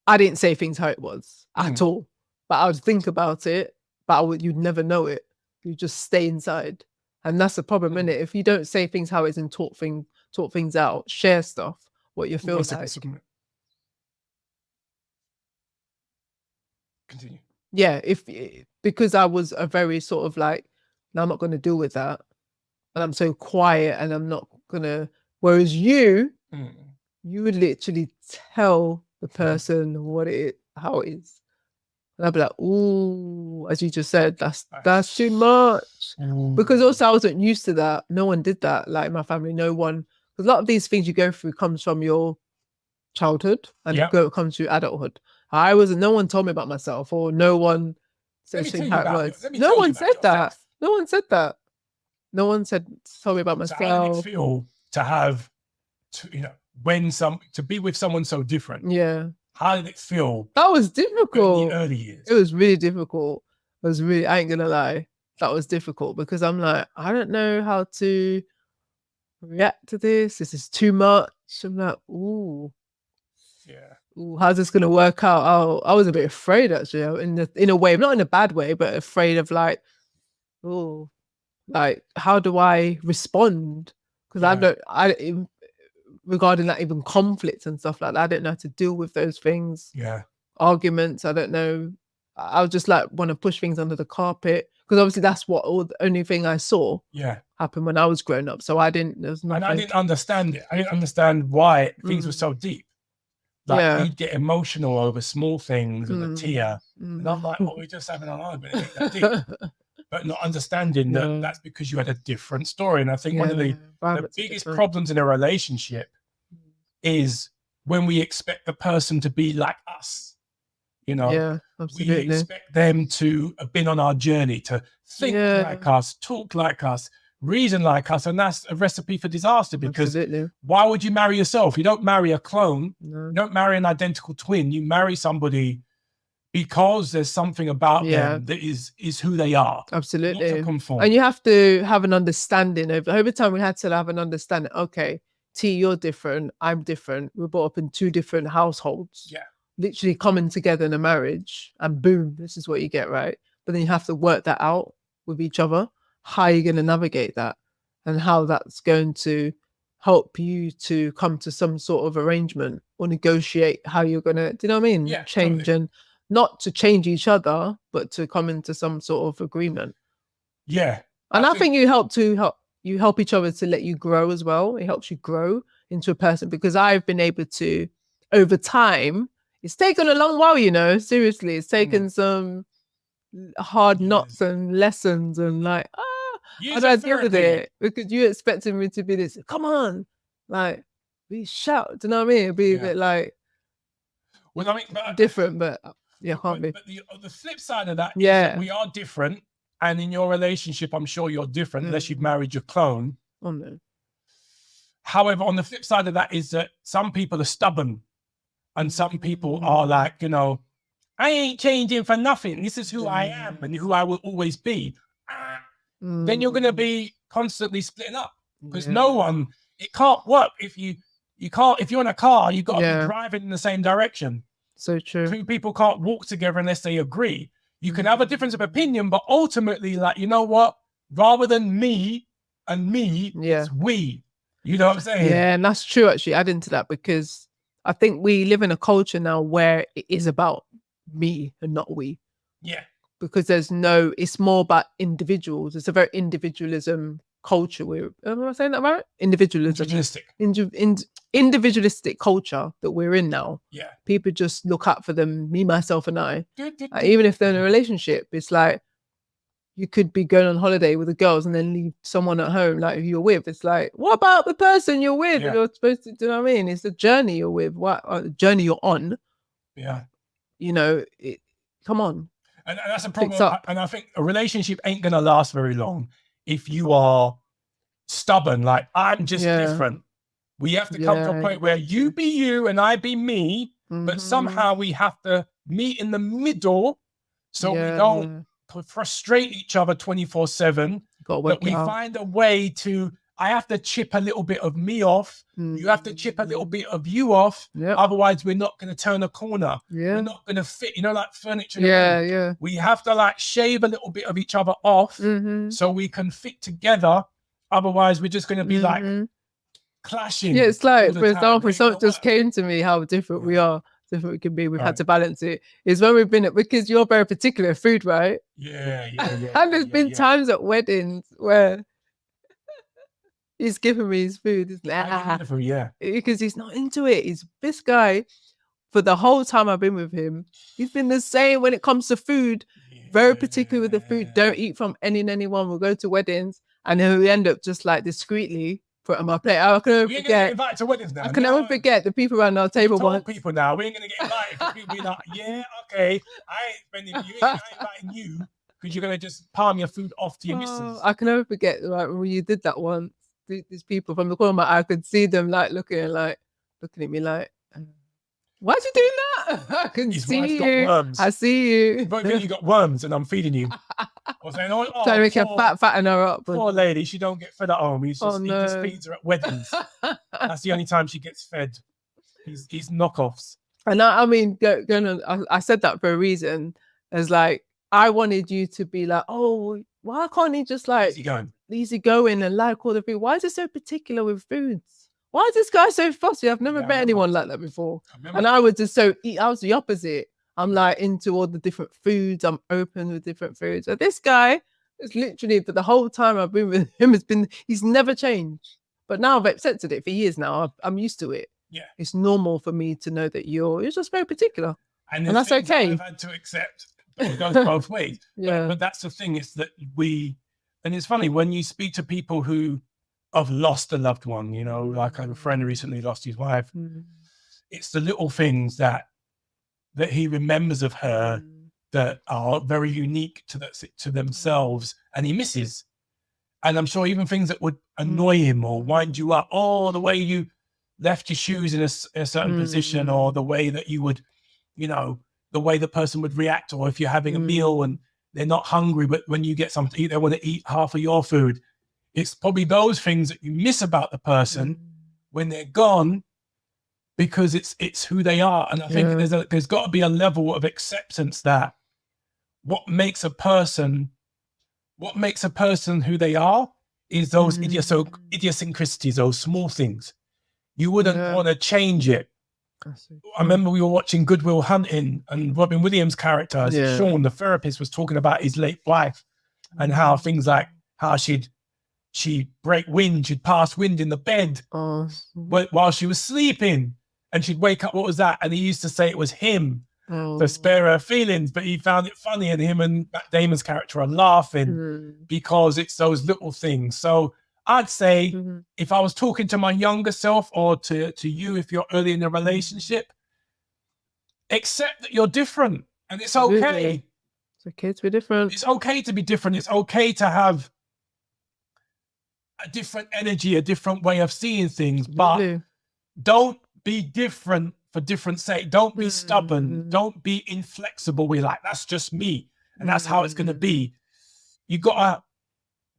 I didn't say things how it was at all. But I would think about it, but you'd never know it. You just stay inside. And that's the problem, isn't it? If you don't say things how it is and talk things out, share stuff, what you feel like. Continue. Yeah, because I was a very sort of like, no, I'm not going to deal with that. And I'm so quiet and I'm not going to. Whereas you would literally tell the person how it is. And I'd be like, ooh, as you just said, that's too much. Because also I wasn't used to that. No one did that. Like my family, no one. Because a lot of these things you go through comes from your childhood and comes through adulthood. No one told me about myself, or no one said how it was. No one said that. No one said that. No one told me about myself. So how did it feel to have, to be with someone so different? Yeah. How did it feel? That was difficult. In the early years. It was really difficult. I ain't gonna lie. That was difficult because I'm like, I don't know how to react to this. This is too much. I'm like, ooh. Yeah. Ooh, how's this gonna work out? Oh, I was a bit afraid actually, in a way, not in a bad way, but afraid of like, oh, like how do I respond? Because regarding that, even conflicts and stuff like that, I don't know how to deal with those things. Yeah. Arguments, I don't know. I was just like want to push things under the carpet because obviously that's the only thing I saw happen when I was growing up. So I didn't understand it. I didn't understand why things were so deep. Like we'd get emotional over small things with a tear. And I'm like, we're just having an argument. It ain't that deep. But not understanding that that's because you had a different story. And I think one of the biggest problems in a relationship is when we expect the person to be like us. We expect them to have been on our journey, to think like us, talk like us, reason like us, and that's a recipe for disaster. Because why would you marry yourself? You don't marry a clone. You don't marry an identical twin. You marry somebody because there's something about them that is who they are. Absolutely. Not to conform. And you have to have an understanding. Over time, we had to have an understanding. Okay, T, you're different. I'm different. We're brought up in two different households. Yeah. Literally coming together in a marriage, and boom, this is what you get, right? But then you have to work that out with each other. How are you going to navigate that? And how that's going to help you to come to some sort of arrangement or negotiate how you're going to, do you know what I mean? Yeah, change totally. And not to change each other, but to come into some sort of agreement. Yeah. And I think you help each other to let you grow as well. It helps you grow into a person because I've been able to, over time, it's taken a long while, seriously. It's taken some hard knocks and lessons and like, how do I deal with it? Because you expecting me to be this, come on, like, be shout, do you know what I mean? Be a bit like, well, I mean, different, but can't be. But the flip side of that is that we are different. And in your relationship, I'm sure you're different unless you've married your clone. Oh, no. However, on the flip side of that is that some people are stubborn. And some people are like, I ain't changing for nothing. This is who I am and who I will always be. Then you're going to be constantly splitting up because it can't work. If you're in a car, you've got to be driving in the same direction. So true. Two people can't walk together unless they agree. You can have a difference of opinion, but ultimately, like, you know what? Rather than me and me, it's we. You know what I'm saying? Yeah, and that's true, actually, adding to that, because I think we live in a culture now where it is about me and not we. Yeah. Because it's more about individuals. It's a very individualism culture. Am I saying that right? Individualism. Individualistic culture that we're in now. Yeah. People just look out for them, me, myself, and I. Even if they're in a relationship, it's like, you could be going on holiday with the girls and then leave someone at home, like who you're with. It's like, what about the person you're with? Yeah. You're supposed to, do you know what I mean? It's the journey you're with, what journey you're on. Yeah. You know, come on. And that's a Picks problem. up. And I think a relationship ain't going to last very long if you are stubborn. Like, I'm just different. We have to come to a point where you be you and I be me, but somehow we have to meet in the middle so we don't frustrate each other 24/7. But we find a way to, I have to chip a little bit of me off. You have to chip a little bit of you off. Otherwise, we're not going to turn a corner. We're not going to fit, like furniture. We have to like shave a little bit of each other off so we can fit together. Otherwise, we're just going to be like clashing. Yeah, it's like, for example, something just came to me how different we are. Different we can be. We've had to balance it. Is when we've been because you're very particular with food, right? Yeah. And there's been times at weddings where he's giving me his food. It's like, because he's not into it. He's this guy. For the whole time I've been with him, he's been the same when it comes to food. Very particular with the food. Don't eat from anyone. We'll go to weddings and then we end up just like discreetly put on my plate. I can never forget. Invited to weddings now. I can never forget the people around our table. People now, we ain't gonna get invited because people be like, yeah, okay, I ain't spending you. I ain't inviting you because you're gonna just palm your food off to your missus. I can never forget, like when you did that once. These people from the corner of my eye, I could see them like looking at me like, why'd you do that? I can see you. Worms. I see you. But you got worms and I'm feeding you. Or saying, trying to make her fatten her up. Poor lady, she don't get fed at home. He just feeds her at weddings. That's the only time she gets fed. He's knockoffs. And I mean, going on, I said that for a reason. As like, I wanted you to be like, oh, why can't he just like easy going and like all the food? Why is he so particular with foods? Why is this guy so fussy? I've never met anyone like that before. And I was just I was the opposite. I'm like into all the different foods. I'm open with different foods. So this guy is literally, for the whole time I've been with him, he's never changed. But now I've accepted it for years now. I'm used to it. Yeah. It's normal for me to know that you're just very particular. And that's okay. I've had to accept. It goes both ways. But that's the thing, is that and it's funny when you speak to people who have lost a loved one, like I have a friend who recently lost his wife. It's the little things that he remembers of her that are very unique to themselves and he misses. And I'm sure even things that would annoy him or wind you up, the way you left your shoes in a certain position, or the way that you would, the way the person would react, or if you're having a meal and they're not hungry, but when you get something to eat, they want to eat half of your food. It's probably those things that you miss about the person when they're gone, because it's who they are. And I think there's got to be a level of acceptance that what makes a person who they are is those idiosyncrasies, those small things. You wouldn't want to change it. I remember we were watching Good Will Hunting, and Robin Williams' character, Sean, the therapist, was talking about his late wife and how things like how she'd break wind, she'd pass wind in the bed while she was sleeping, and she'd wake up, what was that? And he used to say it was him to spare her feelings, but he found it funny, and him and Matt Damon's character are laughing because it's those little things. So I'd say if I was talking to my younger self, or to you if you're early in a relationship, accept that you're different, and it's okay. It's okay to be different. It's okay to be different. It's okay to have a different energy, a different way of seeing things, but don't be different for different sake. Don't be stubborn. Don't be inflexible. We're like, that's just me, and that's how it's going to be. You got to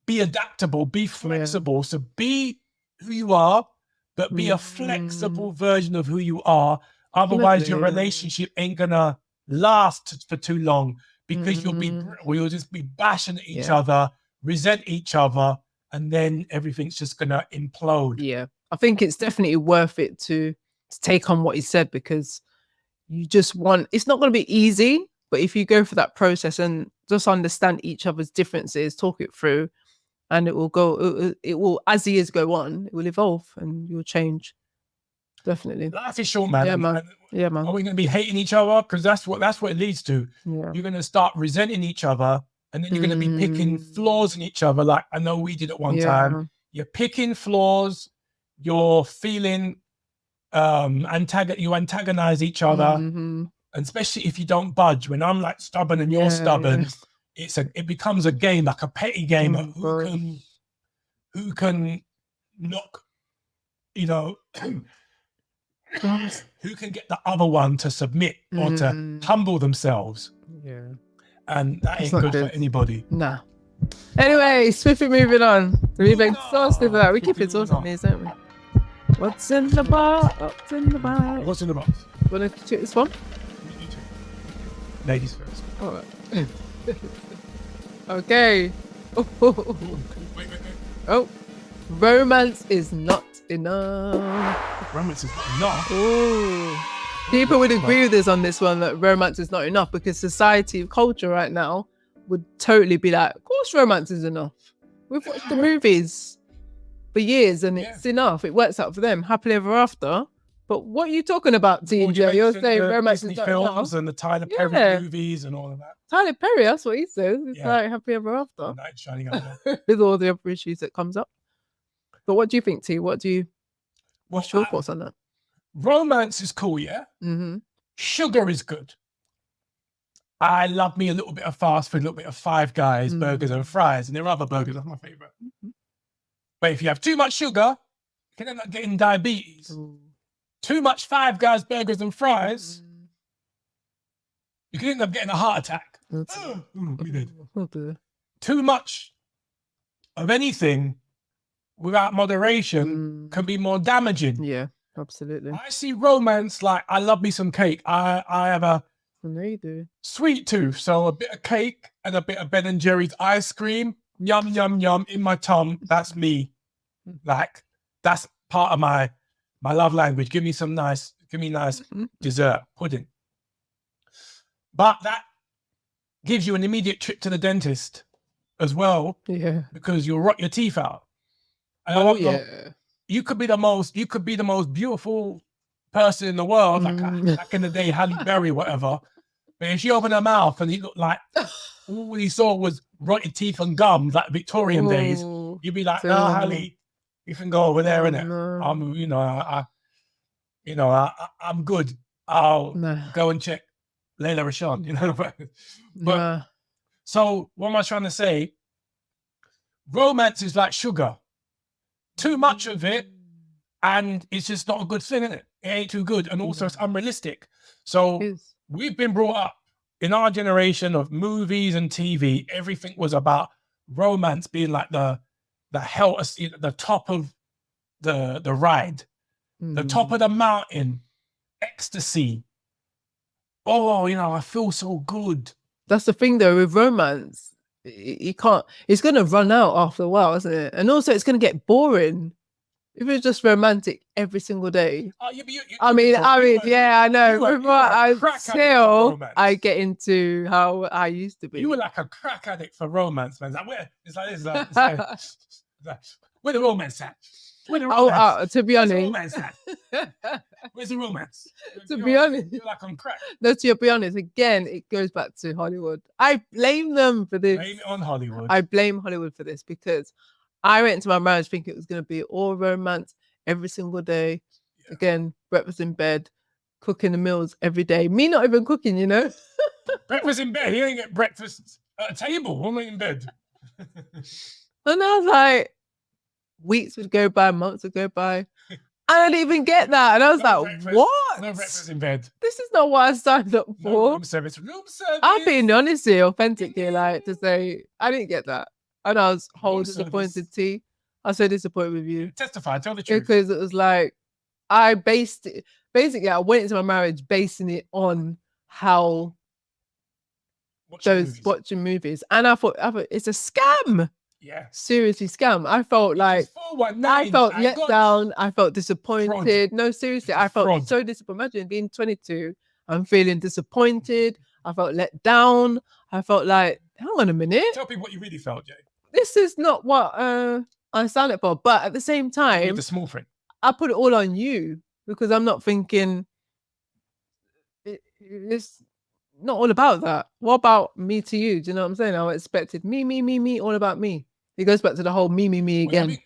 be adaptable, be flexible. So be who you are, but be a flexible version of who you are. Otherwise, your relationship ain't going to last for too long, because we'll just be bashing at each other, resent each other, and then everything's just going to implode. Yeah. I think it's definitely worth it to take on what he said, because you just it's not going to be easy, but if you go through that process and just understand each other's differences, talk it through, and it will, as the years go on, it will evolve and you'll change. Definitely. Life is short, man. Yeah, man. Yeah, man. Are we going to be hating each other? Because that's what it leads to. Yeah. You're going to start resenting each other, and then you're going to be picking flaws in each other. Like I know we did at one time. You're picking flaws. You're feeling you antagonize each other, and especially if you don't budge. When I'm like stubborn and you're stubborn, it becomes a game, like a petty game of who can knock, you know, who can get the other one to submit or to humble themselves. Yeah. And that ain't good for anybody. Nah. Anyway, swiftly moving on. We've exhausted that. We keep exhausting these, don't we? What's in the box? What's in the box? What's in the box? Wanna check this one? Ladies first. All right. Okay. Wait. Oh, romance is not enough. Romance is not enough. Ooh. People would agree with us on this one, that romance is not enough, because society, culture right now would totally be like, of course romance is enough. We've watched the movies for years and it's enough. It works out for them. Happily ever after. But what are you talking about, TJ? You're saying romance Disney is not films enough. And the Tyler Perry movies and all of that. Tyler Perry, that's what he says. It's like happy ever after. Night shining out with all the other issues that comes up. But what do you think, T? What's your thoughts on that? Romance is cool, yeah? Mm-hmm. Sugar is good. I love me a little bit of fast food, a little bit of Five Guys, burgers and fries, and there are other burgers. That's my favorite. But if you have too much sugar, you can end up getting diabetes. Ooh. Too much Five Guys, burgers and fries, you can end up getting a heart attack. We did. Too much of anything without moderation can be more damaging. Yeah, absolutely. I see romance like I love me some cake. I have a sweet tooth, so a bit of cake and a bit of Ben and Jerry's ice cream, yum yum yum in my tongue. That's me. Like that's part of my love language. Give me nice dessert, pudding. But that gives you an immediate trip to the dentist as well. Yeah. Because you'll rot your teeth out. And you could be the most beautiful person in the world, like back in the day, Halle Berry, whatever. But if she opened her mouth and he looked like all he saw was rotted teeth and gums, like Victorian days, you'd be like, no, Halle, you can go over there, innit? I'm good. I'll go and check Layla Rashawn, But so what am I trying to say? Romance is like sugar. Too much of it, and it's just not a good thing, isn't it? It ain't too good, and also it's unrealistic. So we've been brought up in our generation of movies and TV. Everything was about romance being like the top of the ride, the top of the mountain, ecstasy. Oh, I feel so good. That's the thing though with romance. You can't, it's going to run out after a while, isn't it? And also it's going to get boring if it's just romantic every single day. I mean, yeah, I know. Until I get into how I used to be. You were like a crack addict for romance, man. It's like this. Where the romance at? To be honest. Where's the romance? To be honest, you're like on crack. No, to be honest, again, it goes back to Hollywood. I blame them for this. Blame it on Hollywood. I blame Hollywood for this because I went into my marriage thinking it was going to be all romance every single day. Yeah. Again, breakfast in bed, cooking the meals every day. Me not even cooking, Breakfast in bed. You ain't get breakfast at a table. Only in bed. And I was like, weeks would go by, months would go by. I didn't even get that. And I was what? No breakfast in bed. This is not what I signed up for. No room service. I'm being honest here, authentically, to say, I didn't get that. And I was disappointed, T. I was so disappointed with you. Testify, tell the truth. Because it was like, I based it, basically, I went into my marriage basing it on how watching movies. And I thought it's a scam. Yeah. Seriously, scam. I felt like I felt let down. I felt disappointed. No, seriously, I felt so disappointed. Imagine being 22, I'm feeling disappointed. I felt let down. I felt like, hang on a minute. Tell people what you really felt, Jay. This is not what I signed up for. But at the same time, the small print. I put it all on you because I'm not thinking it's not all about that. What about me to you? Do you know what I'm saying? I expected me, all about me. It goes back to the whole me again.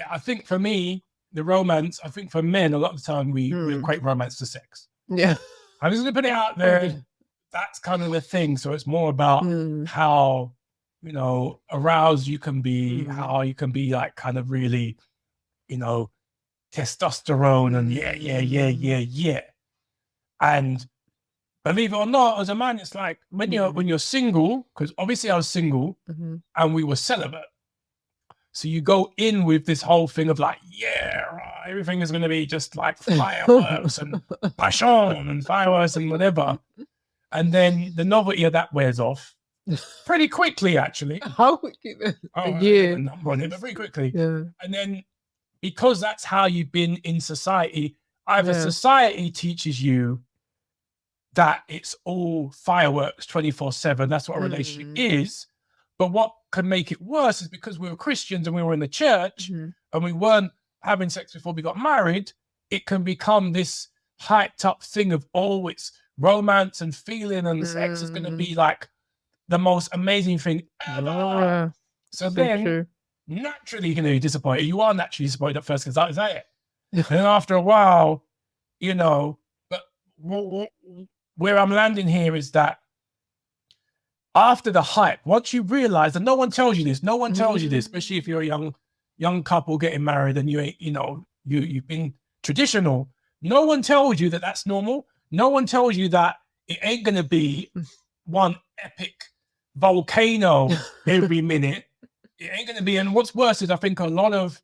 I think for me, the romance, I think for men, a lot of the time we equate romance to sex. Yeah. I'm just going to put it out there. That's kind of the thing. So it's more about how, you know, aroused you can be, how you can be like kind of really, you know, testosterone and yeah. And believe it or not, as a man, it's like when you're single, because obviously I was single and we were celibate. So you go in with this whole thing of like, everything is going to be just like fireworks and passion and fireworks and whatever. And then the novelty of that wears off pretty quickly, actually. How quickly? Yeah. Number on it, but pretty quickly. Yeah. And then because that's how you've been in society, either society teaches you that it's all fireworks 24/7. That's what a relationship is. But what can make it worse is because we were Christians and we were in the church and we weren't having sex before we got married, it can become this hyped up thing of, oh, it's romance and feeling and sex is going to be like the most amazing thing ever. So then naturally you're going to be disappointed. You are naturally disappointed at first because is that it? And then after a while, you know, but where I'm landing here is that after the hype, once you realize, and no one tells you this, especially if you're a young couple getting married and you ain't, you know, you've been traditional. No one tells you that that's normal. No one tells you that it ain't going to be one epic volcano every minute. It ain't going to be. And what's worse is I think a lot of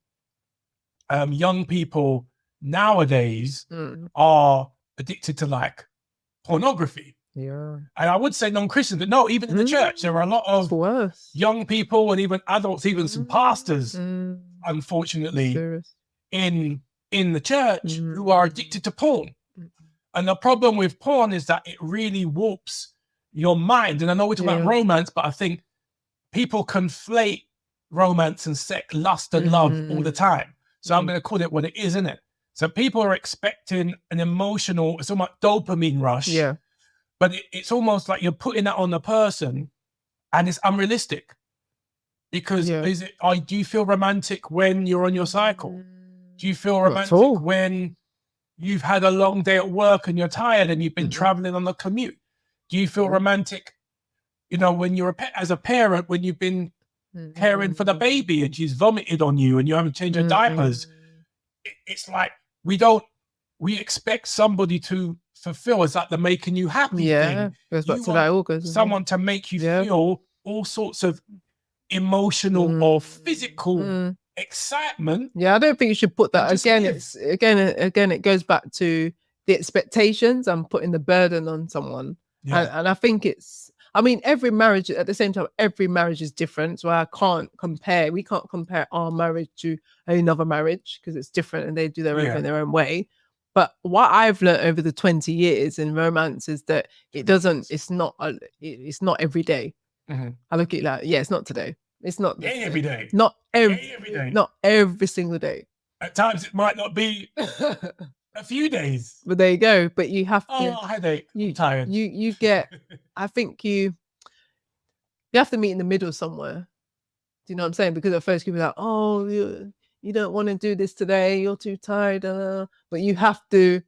young people nowadays are addicted to like pornography. Yeah. And I would say non-Christians, but no, even in the church, there are a lot of young people and even adults, even some pastors, unfortunately, in the church who are addicted to porn. And the problem with porn is that it really warps your mind. And I know we're talking about romance, but I think people conflate romance and sex, lust and love all the time. So I'm going to call it what it is, isn't it? So people are expecting an emotional, it's almost dopamine rush. Yeah. But it's almost like you're putting that on the person and it's unrealistic. Because do you feel romantic when you're on your cycle? Do you feel romantic when you've had a long day at work and you're tired and you've been traveling on the commute? Do you feel romantic, you know, when you're as a parent, when you've been caring for the baby and she's vomited on you and you haven't changed her diapers? It's like we expect somebody to fulfill. Is that the making you happy thing? Goes back to that August. Someone to make you feel all sorts of emotional or physical excitement. Yeah, I don't think you should put that again. It's again, it goes back to the expectations and putting the burden on someone. And I think I mean, every marriage at the same time, every marriage is different. So we can't compare our marriage to another marriage because it's different and they do their own thing their own way. But what I've learned over the 20 years in romance is that it's not every day. I look at it like, it's not today. It's not every day. Not every day. Not every single day. At times it might not be a few days. But there you go. But you have to. Oh, headache. I'm tired. You get. I think you have to meet in the middle somewhere. Do you know what I'm saying? Because at first people are like, oh, you don't want to do this today. You're too tired. But you have to.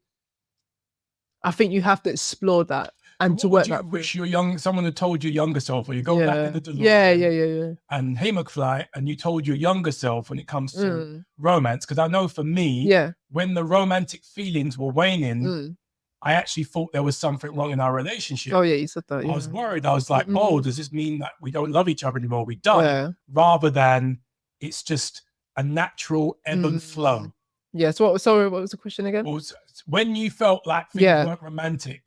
I think you have to explore that and to work that. Wish someone had told your younger self, or you go back in the DeLorean. Yeah. And hey, McFly, and you told your younger self when it comes to romance, because I know for me, when the romantic feelings were waning, I actually thought there was something wrong in our relationship. Oh yeah, you said that. I was worried. I was like, oh, does this mean that we don't love each other anymore? We don't. Rather than it's just a natural ebb and flow. Yeah. So what was the question again? When you felt like things weren't romantic,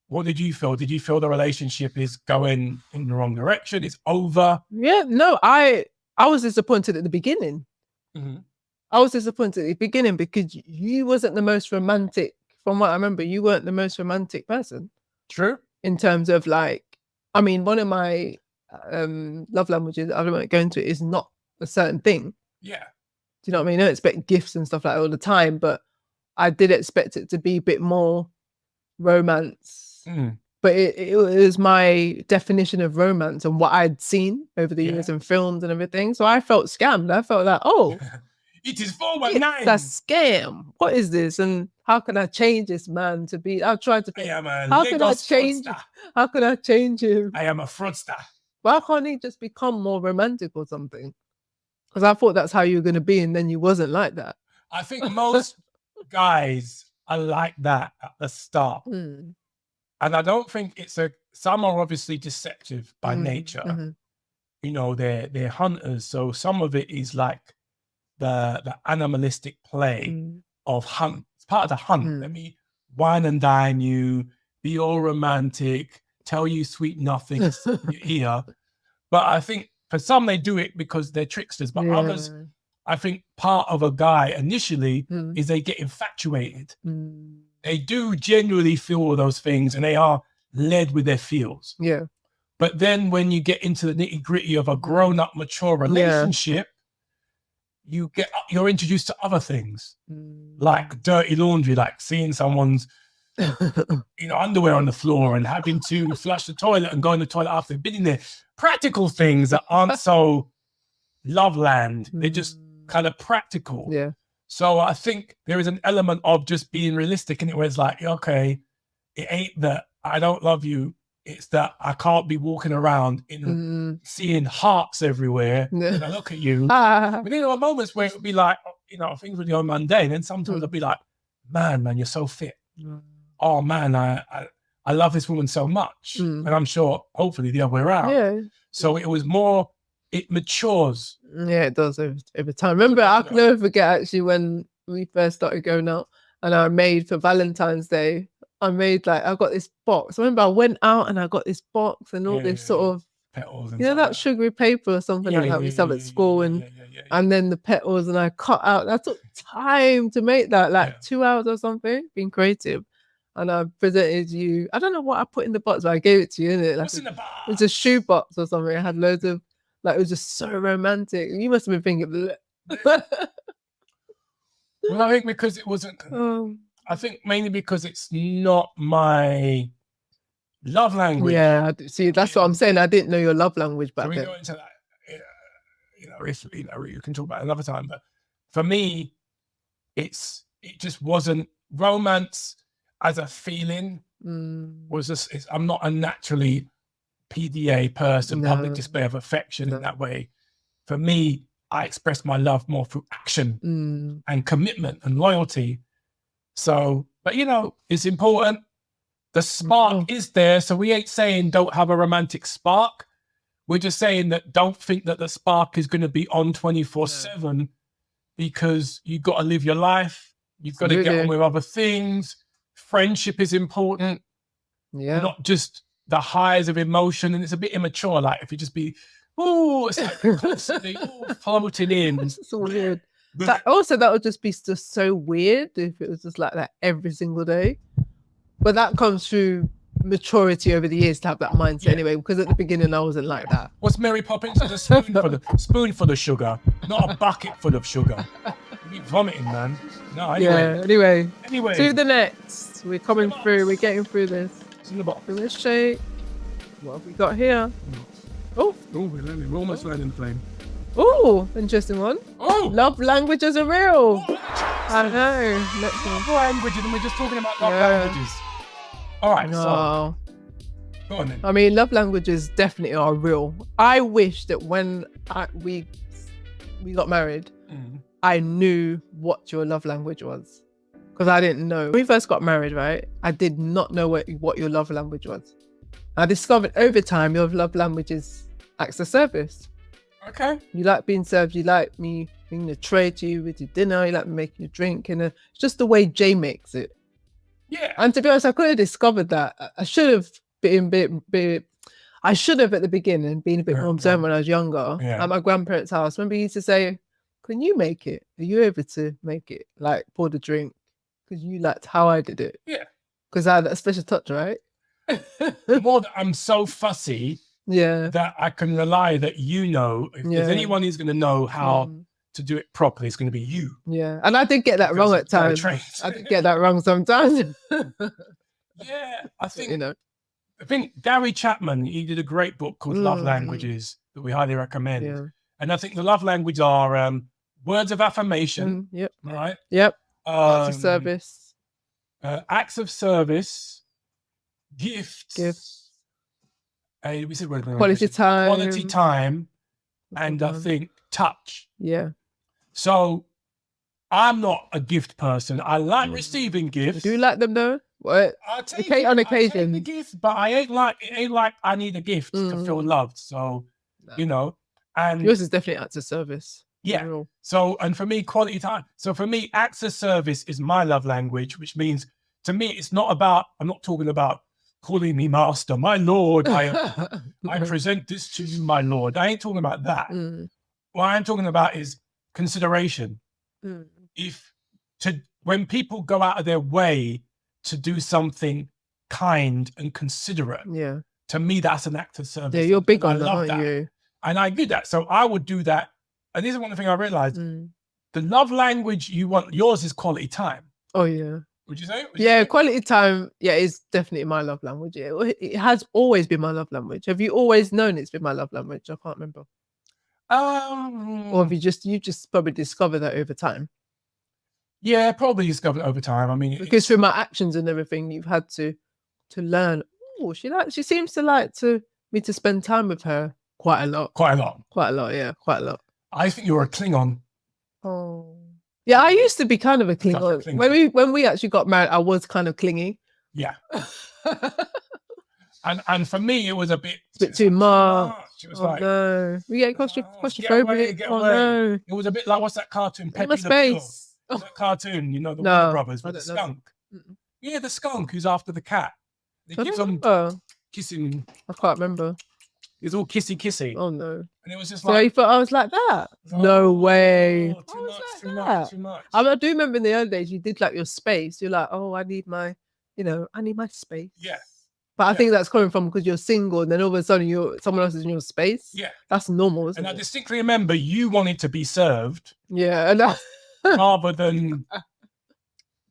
what did you feel? Did you feel the relationship is going in the wrong direction? It's over? Yeah. No, I was disappointed at the beginning. I was disappointed at the beginning because you wasn't the most romantic. From what I remember, you weren't the most romantic person. True. In terms of like, I mean, one of my love languages, I don't go into it, is not a certain thing. Yeah. Do you know what I mean? I don't expect gifts and stuff like that all the time, but I did expect it to be a bit more romance but it was my definition of romance and what I'd seen over the Yeah. years in films and everything. So I felt scammed. I felt like, oh, It is 419. that's scam. What is this? And how can I change this man to be? I'll try to I think. am a How can I Lagos change? fraudster. How can I change him? I am a fraudster. Why can't he just become more romantic or something? Because I thought that's how you were going to be, and then you wasn't like that. I think most guys are like that at the start. Mm. And I don't think some are obviously deceptive by nature. Mm-hmm. You know, they're hunters. So some of it is like the animalistic play of hunt. It's part of the hunt. Let me wine and dine you, be all romantic, tell you sweet nothings in your ear. But I think for some, they do it because they're tricksters. But others, I think part of a guy initially is they get infatuated. They do genuinely feel all those things and they are led with their feels. Yeah. But then when you get into the nitty gritty of a grown up, mature relationship, you're introduced to other things like dirty laundry, like seeing someone's underwear on the floor and having to flush the toilet and go in the toilet after they've been in there. Practical things that aren't so love land. They're just kind of practical. Yeah. So I think there is an element of just being realistic in it where it's like, okay, it ain't that I don't love you. It's that I can't be walking around seeing hearts everywhere when I look at you. But there are moments where it would be like, things would go mundane. And sometimes I'd be like, man, you're so fit. Oh man, I love this woman so much. And I'm sure, hopefully, the other way around. Yeah. So it was more, it matures. Yeah, it does over time. Remember, I'll never forget actually when we first started going out and I made for Valentine's Day, I got this box. I remember I went out and I got this box and all this sort of petals and that sugary paper or something like that we used to have at school and then the petals, and I cut out. That took time to make that, 2 hours or something, being creative. And I presented you. I don't know what I put in the box, but I gave it to you, innit? Like What's in the box? It was a shoe box or something. It had loads of it was just so romantic. You must have been thinking. Well, I think because it wasn't. I think mainly because it's not my love language. Yeah, see, that's what I'm saying. I didn't know your love language back then. So we go into that. You can talk about it another time. But for me, it just wasn't romance as a feeling. Was just I'm not a naturally PDA person, public display of affection in that way. For me, I express my love more through action and commitment and loyalty. So, but it's important. The spark is there. So we ain't saying don't have a romantic spark. We're just saying that don't think that the spark is going to be on 24/7 because you've got to live your life. You've got to get on with other things. Friendship is important. Yeah. Not just the highs of emotion. And it's a bit immature. Like if you just be, it's like constantly floating in. It's so weird. That would just be just so weird if it was just like that every single day. But that comes through maturity over the years to have that mindset anyway, because at the beginning I wasn't like that. What's Mary Poppins? A spoonful of sugar, not a bucket full of sugar. You'd be vomiting, man. No, anyway. Anyway. To the next. We're coming through. We're getting through this. It's in the box. Let's shake. What have we got here? We're almost landing the plane. Oh, interesting one. Oh, love languages are real. I know. Next one. Love languages, and we're just talking about love languages. All right. So, go on then. I mean, love languages definitely are real. I wish that when we got married, I knew what your love language was, because I didn't know. When we first got married, right? I did not know what your love language was. I discovered over time your love language is acts of service. Okay. You like being served. You like me bringing the tray to you with your dinner. You like me making you drink. And it's just the way Jay makes it. Yeah. And to be honest, I could have discovered that. I should have I should have at the beginning been a bit more observant when I was younger. Yeah. At my grandparents' house. Remember, he used to say, "Can you make it? Are you able to make it? Like pour the drink? Because you liked how I did it." Yeah. Because I had that special touch, right? More that I'm so fussy. Yeah. That I can rely that if there's anyone who's going to know how to do it properly, it's going to be you. Yeah. And I did get that wrong at times. I did get that wrong sometimes. Yeah. I think, I think Gary Chapman, he did a great book called Love Mm. Languages that we highly recommend. Yeah. And I think the love language are words of affirmation. Yep. All right. Yep. Acts of service. Acts of service, gifts. We said words of Quality affirmation. time. Quality time. And I one. think touch. Yeah. So I'm not a gift person. I like receiving gifts. Do you like them though? What? I take Okay, it, on I occasion. take the gift, but it ain't like I need a gift to feel loved. So, you know, and yours is definitely acts of service. yeah. So, and for me, quality time. So for me, acts of service is my love language, which means to me, it's not about, I'm not talking about calling me master, my Lord. I present this to you, my Lord. I ain't talking about that. What I'm talking about is consideration. When people go out of their way to do something kind and considerate, to me, that's an act of service. Yeah, you're big on that, aren't you? And I do that. So I would do that. And this is one thing I realized. The love language you want, yours is quality time. Oh, yeah. Would you say? Quality time, is definitely my love language. It has always been my love language. Have you always known it's been my love language? I can't remember. Or have you just probably discovered that over time? Yeah, probably discovered over time. I mean, because through my actions and everything, you've had to learn. Oh, she seems to like me to spend time with her quite a lot. Quite a lot. Yeah, quite a lot. I think you're a Klingon. Oh, yeah. I used to be kind of a Klingon. When we actually got married, I was kind of clingy. Yeah. and for me, it was a bit too much. It was like, no, we get claustrophobic. No, it was a bit like, what's that cartoon? Pepe Le Pew. That cartoon, you know, the Warner Brothers with the skunk. Yeah, the skunk who's after the cat. He keeps on kissing. I can't remember. It's all kissy. Oh no! And it was just like, so you thought I was like that? No way! Too much. I do remember in the early days you did like your space. You're like, oh, I need my space. Yeah. But I think that's coming from because you're single, and then all of a sudden someone else is in your space. Yeah, that's normal, isn't it? And I distinctly remember you wanted to be served. Yeah, and rather than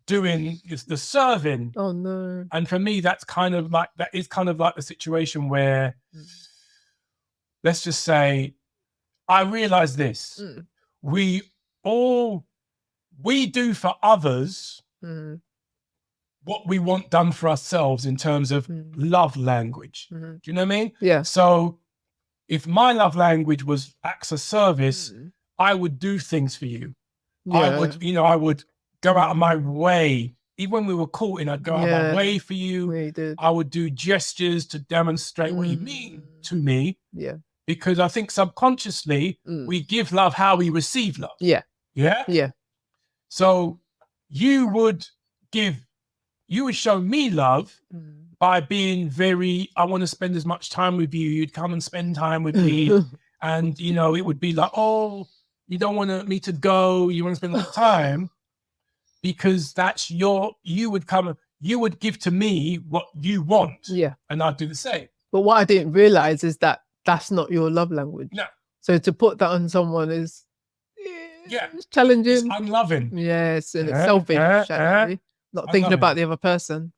doing the serving. Oh no! And for me, that is kind of like the situation where, let's just say, I realize this: we do for others what we want done for ourselves in terms of love language. Do you know what I mean? Yeah. So if my love language was acts of service, I would do things for you. Yeah. I would go out of my way. Even when we were courting, I'd go out of my way for you. Yeah, you did. I would do gestures to demonstrate what you mean to me. Yeah. Because I think subconsciously we give love how we receive love. Yeah. Yeah? Yeah. So you would show me love by being I want to spend as much time with you. You'd come and spend time with me. And, it would be like, oh, you don't want me to go. You want to spend a lot of time because that's you would give to me what you want. Yeah. And I'd do the same. But what I didn't realize is that that's not your love language. No. So to put that on someone is it's challenging. It's unloving. Yes. And it's selfish, actually. Not thinking about the other person.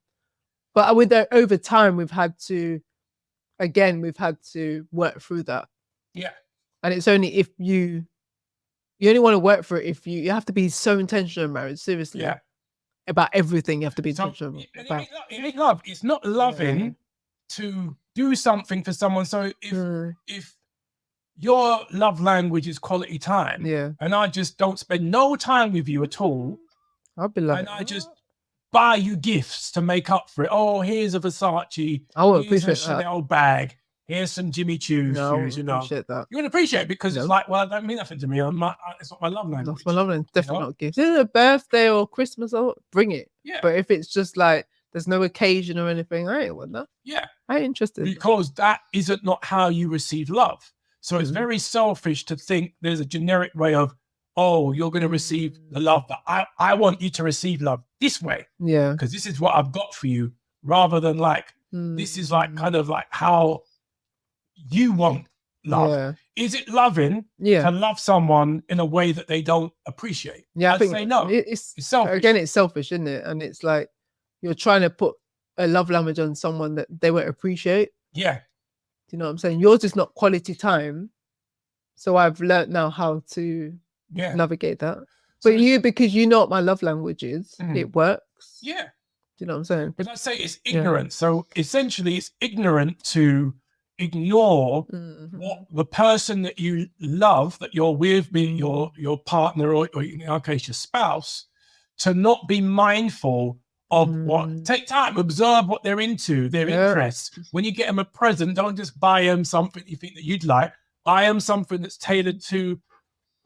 But over time, we've had to work through that. Yeah. And it's only if you only want to work for it if you have to be so intentional in marriage, seriously. Yeah. About everything you have to be intentional about. It ain't love. It's not loving to do something for someone. So if your love language is quality time, and I just don't spend no time with you at all, I'll be like, and I just buy you gifts to make up for it. Oh, here's a Versace. I won't here's appreciate a Chanel bag. Here's some Jimmy Choo's shoes. Appreciate that. You wouldn't appreciate it because it's like, well, I don't mean nothing to me. It's not my love language. That's my love language. Definitely not gifts. If it's a birthday or Christmas, bring it. Yeah. But if it's just like there's no occasion or anything, I ain't want that. Yeah. I ain't interested. Because that isn't not how you receive love. So it's very selfish to think there's a generic way of, oh, you're going to receive the love that I want you to receive love this way. Yeah. Because this is what I've got for you, rather than like, this is like kind of like how you want love. Yeah. Is it loving to love someone in a way that they don't appreciate? Yeah, I'd say no. It's selfish. Again, it's selfish, isn't it? And it's like you're trying to put a love language on someone that they won't appreciate. Yeah. Do you know what I'm saying? Yours is not quality time. So I've learned now how to navigate that. So But because you know what my love language is, it works. Yeah. Do you know what I'm saying? But I say it's ignorant. So essentially it's ignorant to ignore what the person that you love, that you're with, be your partner, or in our case, your spouse, to not be mindful of what, take time, observe what they're into, their interests. When you get them a present, don't just buy them something you think that you'd like. Buy them something that's tailored to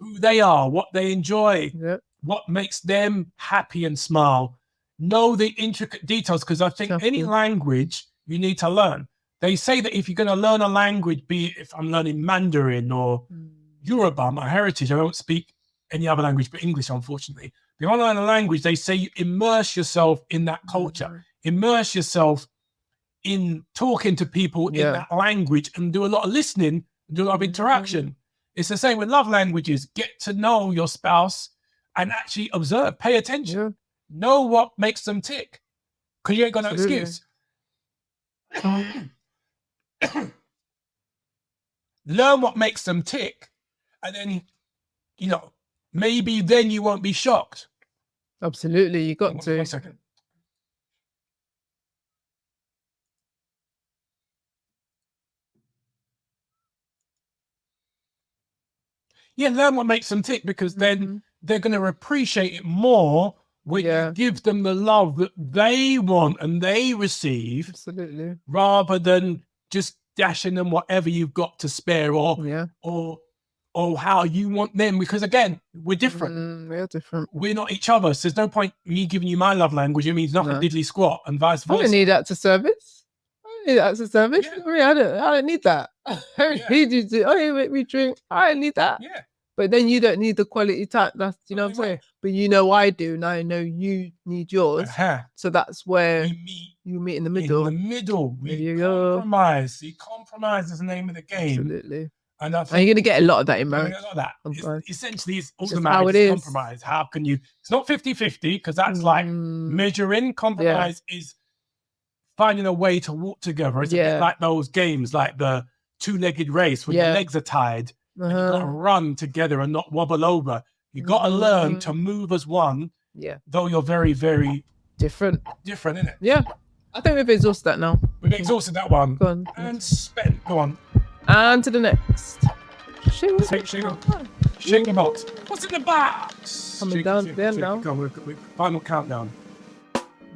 who they are, what they enjoy, what makes them happy and smile. Know the intricate details, because I think any language you need to learn. They say that if you're going to learn a language, be it if I'm learning Mandarin or Yoruba, my heritage, I don't speak any other language but English, unfortunately. If you want to learn a language, they say you immerse yourself in that culture, immerse yourself in talking to people in that language, and do a lot of listening, and do a lot of interaction. It's the same with love languages. Get to know your spouse and actually observe, pay attention, know what makes them tick, because you ain't got no excuse. Learn what makes them tick, and then, you know, maybe then you won't be shocked. Absolutely, you got to. 1 second. Yeah, learn what makes them tick, because then they're going to appreciate it more when you give them the love that they want and they receive. Absolutely. Rather than just dashing them whatever you've got to spare, or how you want them, because again, we're different. We're different. We're not each other. So there's no point me giving you my love language. It means nothing, diddly squat, and vice versa. I don't need that to service. I don't need that to service. Yeah. I mean, I don't need that. I don't need you to, oh, you make me drink. I don't need that. Yeah. But then you don't need the quality time. That's, you know what I'm saying? But you know I do, and I know you need yours. So that's where you meet in the middle. In the middle. We compromise. See, compromise is the name of the game. Absolutely. And you're going to get a lot of that in marriage. Essentially, it's all the marriage is compromise. How can you, it's not 50-50, because that's like measuring. Compromise is finding a way to walk together. It's a bit like those games, like the two-legged race, when your legs are tied. And you got to run together and not wobble over. You got to learn to move as one. Yeah. Though you're very, very different. Different, isn't it? Yeah. I think we've exhausted that now. We've exhausted that one. Go on. And spent. Go on. And to the next. Shake the box. What's in the box? Coming down there now. Go on, final countdown.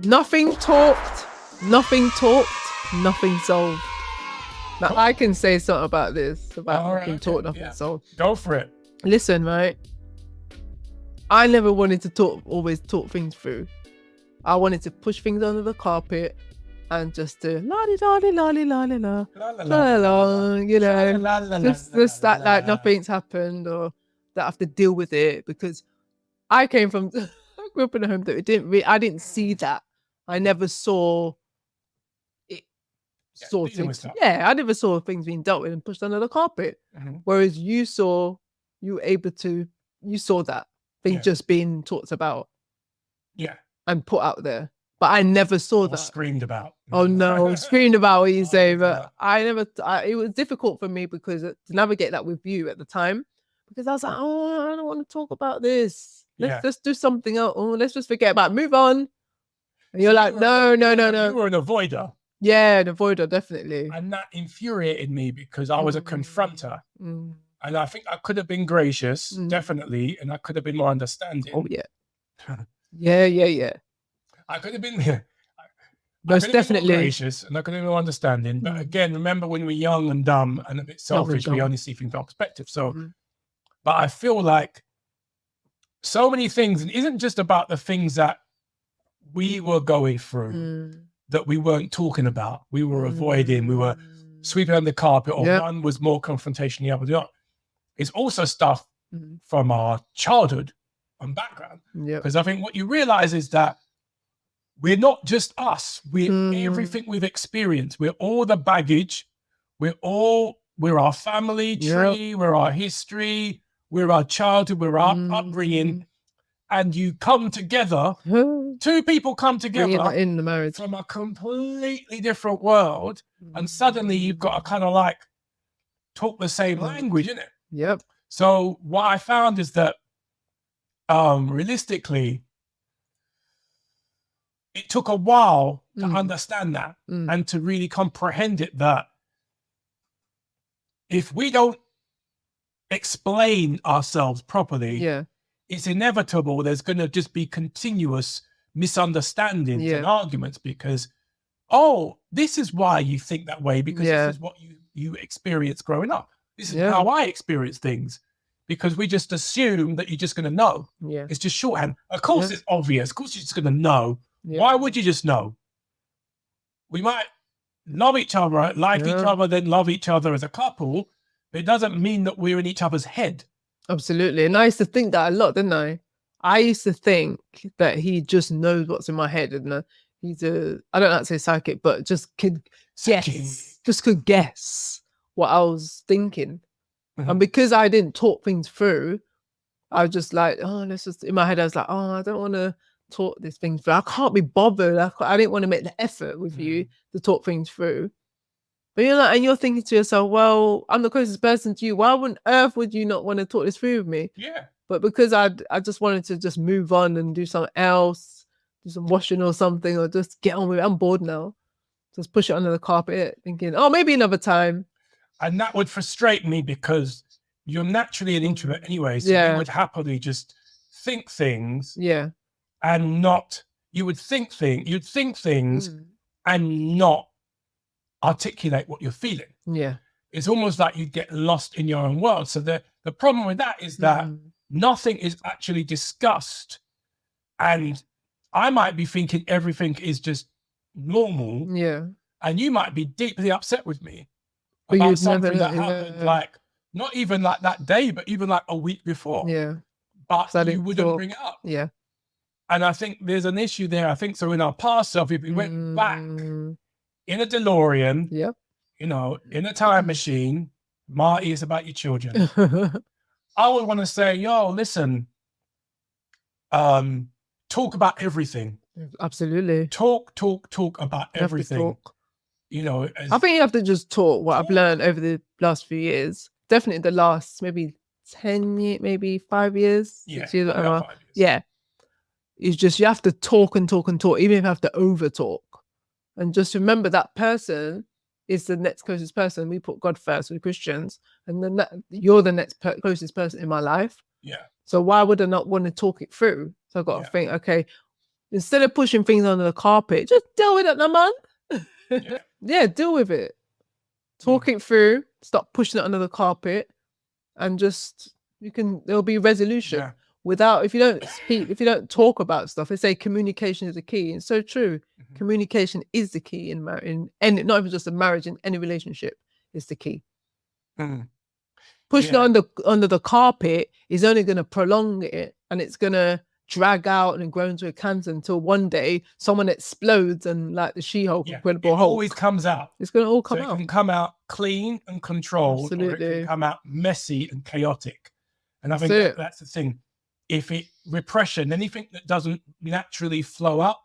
Nothing talked, nothing solved. Now, I can say something about this, about nothing talked, nothing solved. Go for it. Listen, right? I never wanted to always talk things through. I wanted to push things under the carpet and just do la-di-da-di-la-di-la-di-la, la-la-la, you know, just that like nothing's happened, or that I have to deal with it, because I grew up in a home that I didn't see that. I never saw things. I never saw things being dealt with and pushed under the carpet. Whereas you saw that things just being talked about. Yeah. And put out there. But I never saw that. Screamed about. Oh no, screamed about what you say. But it was difficult for me because to navigate that with you at the time. Because I was like, oh, I don't want to talk about this. Let's just do something else. Oh, let's just forget about it. Move on. And you're like, no. You were an avoider. Yeah, an avoider, definitely. And that infuriated me because I was a confronter. And I think I could have been gracious, definitely, and I could have been more understanding. Oh, yeah. Yeah. I could have been most definitely more gracious, and I could have been more understanding. But again, remember when we're young and dumb and a bit selfish, we only see things from our perspective. So, but I feel like so many things, and it isn't just about the things that we were going through that we weren't talking about. We were avoiding, we were sweeping under the carpet, or one was more confrontation, the other was not. It's also stuff from our childhood and background. Because I think what you realize is that we're not just us. We're everything we've experienced. We're all the baggage. We're our family tree. We're our history. We're our childhood. We're our upbringing. And you come together two people come bringing together that in the marriage from a completely different world, and suddenly you've got to kind of like talk the same language, isn't it? Yep. So what I found is that realistically, it took a while to understand that and to really comprehend it, that if we don't explain ourselves properly, it's inevitable there's going to just be continuous misunderstandings and arguments because, oh, this is why you think that way, because this is what you experienced growing up. This is how I experience things, because we just assume that you're just going to know. It's just shorthand. Of course it's obvious. Of course you're just going to know. Why would you just know? We might love each other, like each other, then love each other as a couple, but it doesn't mean that we're in each other's head. Absolutely. And I used to think that a lot, didn't I? I used to think that he just knows what's in my head, and he's I don't like to say psychic, but just could guess what I was thinking. And because I didn't talk things through, I was just like, oh, let's just, in my head, I was like, oh, I don't want to talk this thing through. I can't be bothered. I didn't want to make the effort with you to talk things through. But you're like, and you're thinking to yourself, well, I'm the closest person to you. Why on earth would you not want to talk this through with me? Yeah. But because I just wanted to just move on and do something else, do some washing or something, or just get on with it. I'm bored now. Just push it under the carpet, thinking, oh, maybe another time. And that would frustrate me because you're naturally an introvert anyway. So you would happily just think things. Yeah. And not, you'd think things and not articulate what you're feeling. Yeah. It's almost like you get lost in your own world. So the problem with that is that nothing is actually discussed. And I might be thinking everything is just normal. Yeah. And you might be deeply upset with me about something that happened, like, not even like that day, but even like a week before. Yeah. But you wouldn't bring it up. Yeah. And I think there's an issue there. I think so in our past self, if we went back in a DeLorean, you know, in a time machine, Marty, is about your children. I would want to say, yo, listen, talk about everything. Absolutely. Talk about everything. You know, I think you have to just talk. What I've learned over the last few years, definitely the last maybe 10 years, maybe 5 years, 6 years, whatever. 5 years. Yeah. It's just, you have to talk and talk and talk, even if you have to over talk. And just remember that person is the next closest person. We put God first, we're Christians. And then you're the next closest person in my life. Yeah. So why would I not want to talk it through? So I've got to think, okay, instead of pushing things under the carpet, just deal with it, man. Yeah, deal with it. Talk it through. Stop pushing it under the carpet. And just, there'll be resolution. Yeah. Without, if you don't speak, if you don't talk about stuff, they say communication is the key. And it's so true. Communication is the key in marriage, and not even just a marriage, in any relationship is the key. Pushing it under the carpet is only going to prolong it, and it's going to drag out and grow into a cancer until one day someone explodes, and like the She-Hulk, Incredible Hulk, always comes out. It's going to all come out. It can come out clean and controlled, or it can come out messy and chaotic. And I think that's the thing. If repression, anything that doesn't naturally flow up,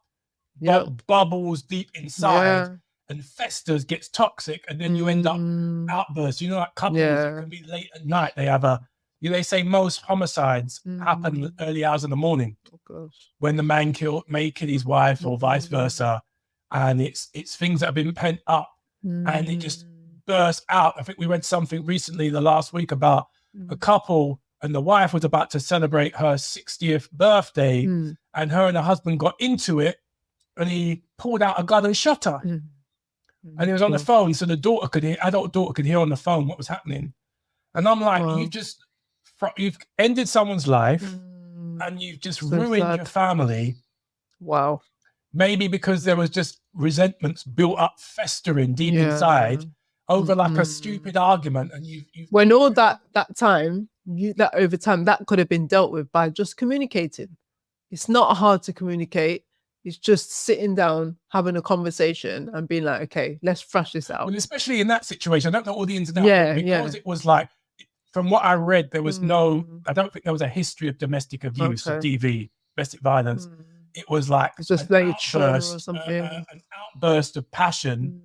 bubbles deep inside and festers, gets toxic, and then you end up outbursts. You know, like couples, it can be late at night. They have they say most homicides happen early hours in the morning. Oh, gosh. When the man may kill his wife or vice versa. And it's things that have been pent up and it just bursts out. I think we read something recently the last week about a couple, and the wife was about to celebrate her 60th birthday, and her and her husband got into it, and he pulled out a gun and shot her. And he was on the phone, so the adult daughter could hear on the phone what was happening. And I'm like, you've ended someone's life, and you've just ruined your family. Wow. Maybe because there was just resentments built up, festering deep inside over like a stupid argument, and you when all that time. That over time, that could have been dealt with by just communicating. It's not hard to communicate. It's just sitting down, having a conversation and being like, okay, let's thrash this out. Well, especially in that situation, I don't know all the ins and outs, because it was like, from what I read, there was I don't think there was a history of domestic abuse, of DV, domestic violence. it was like It's just like trauma or something. an outburst of passion.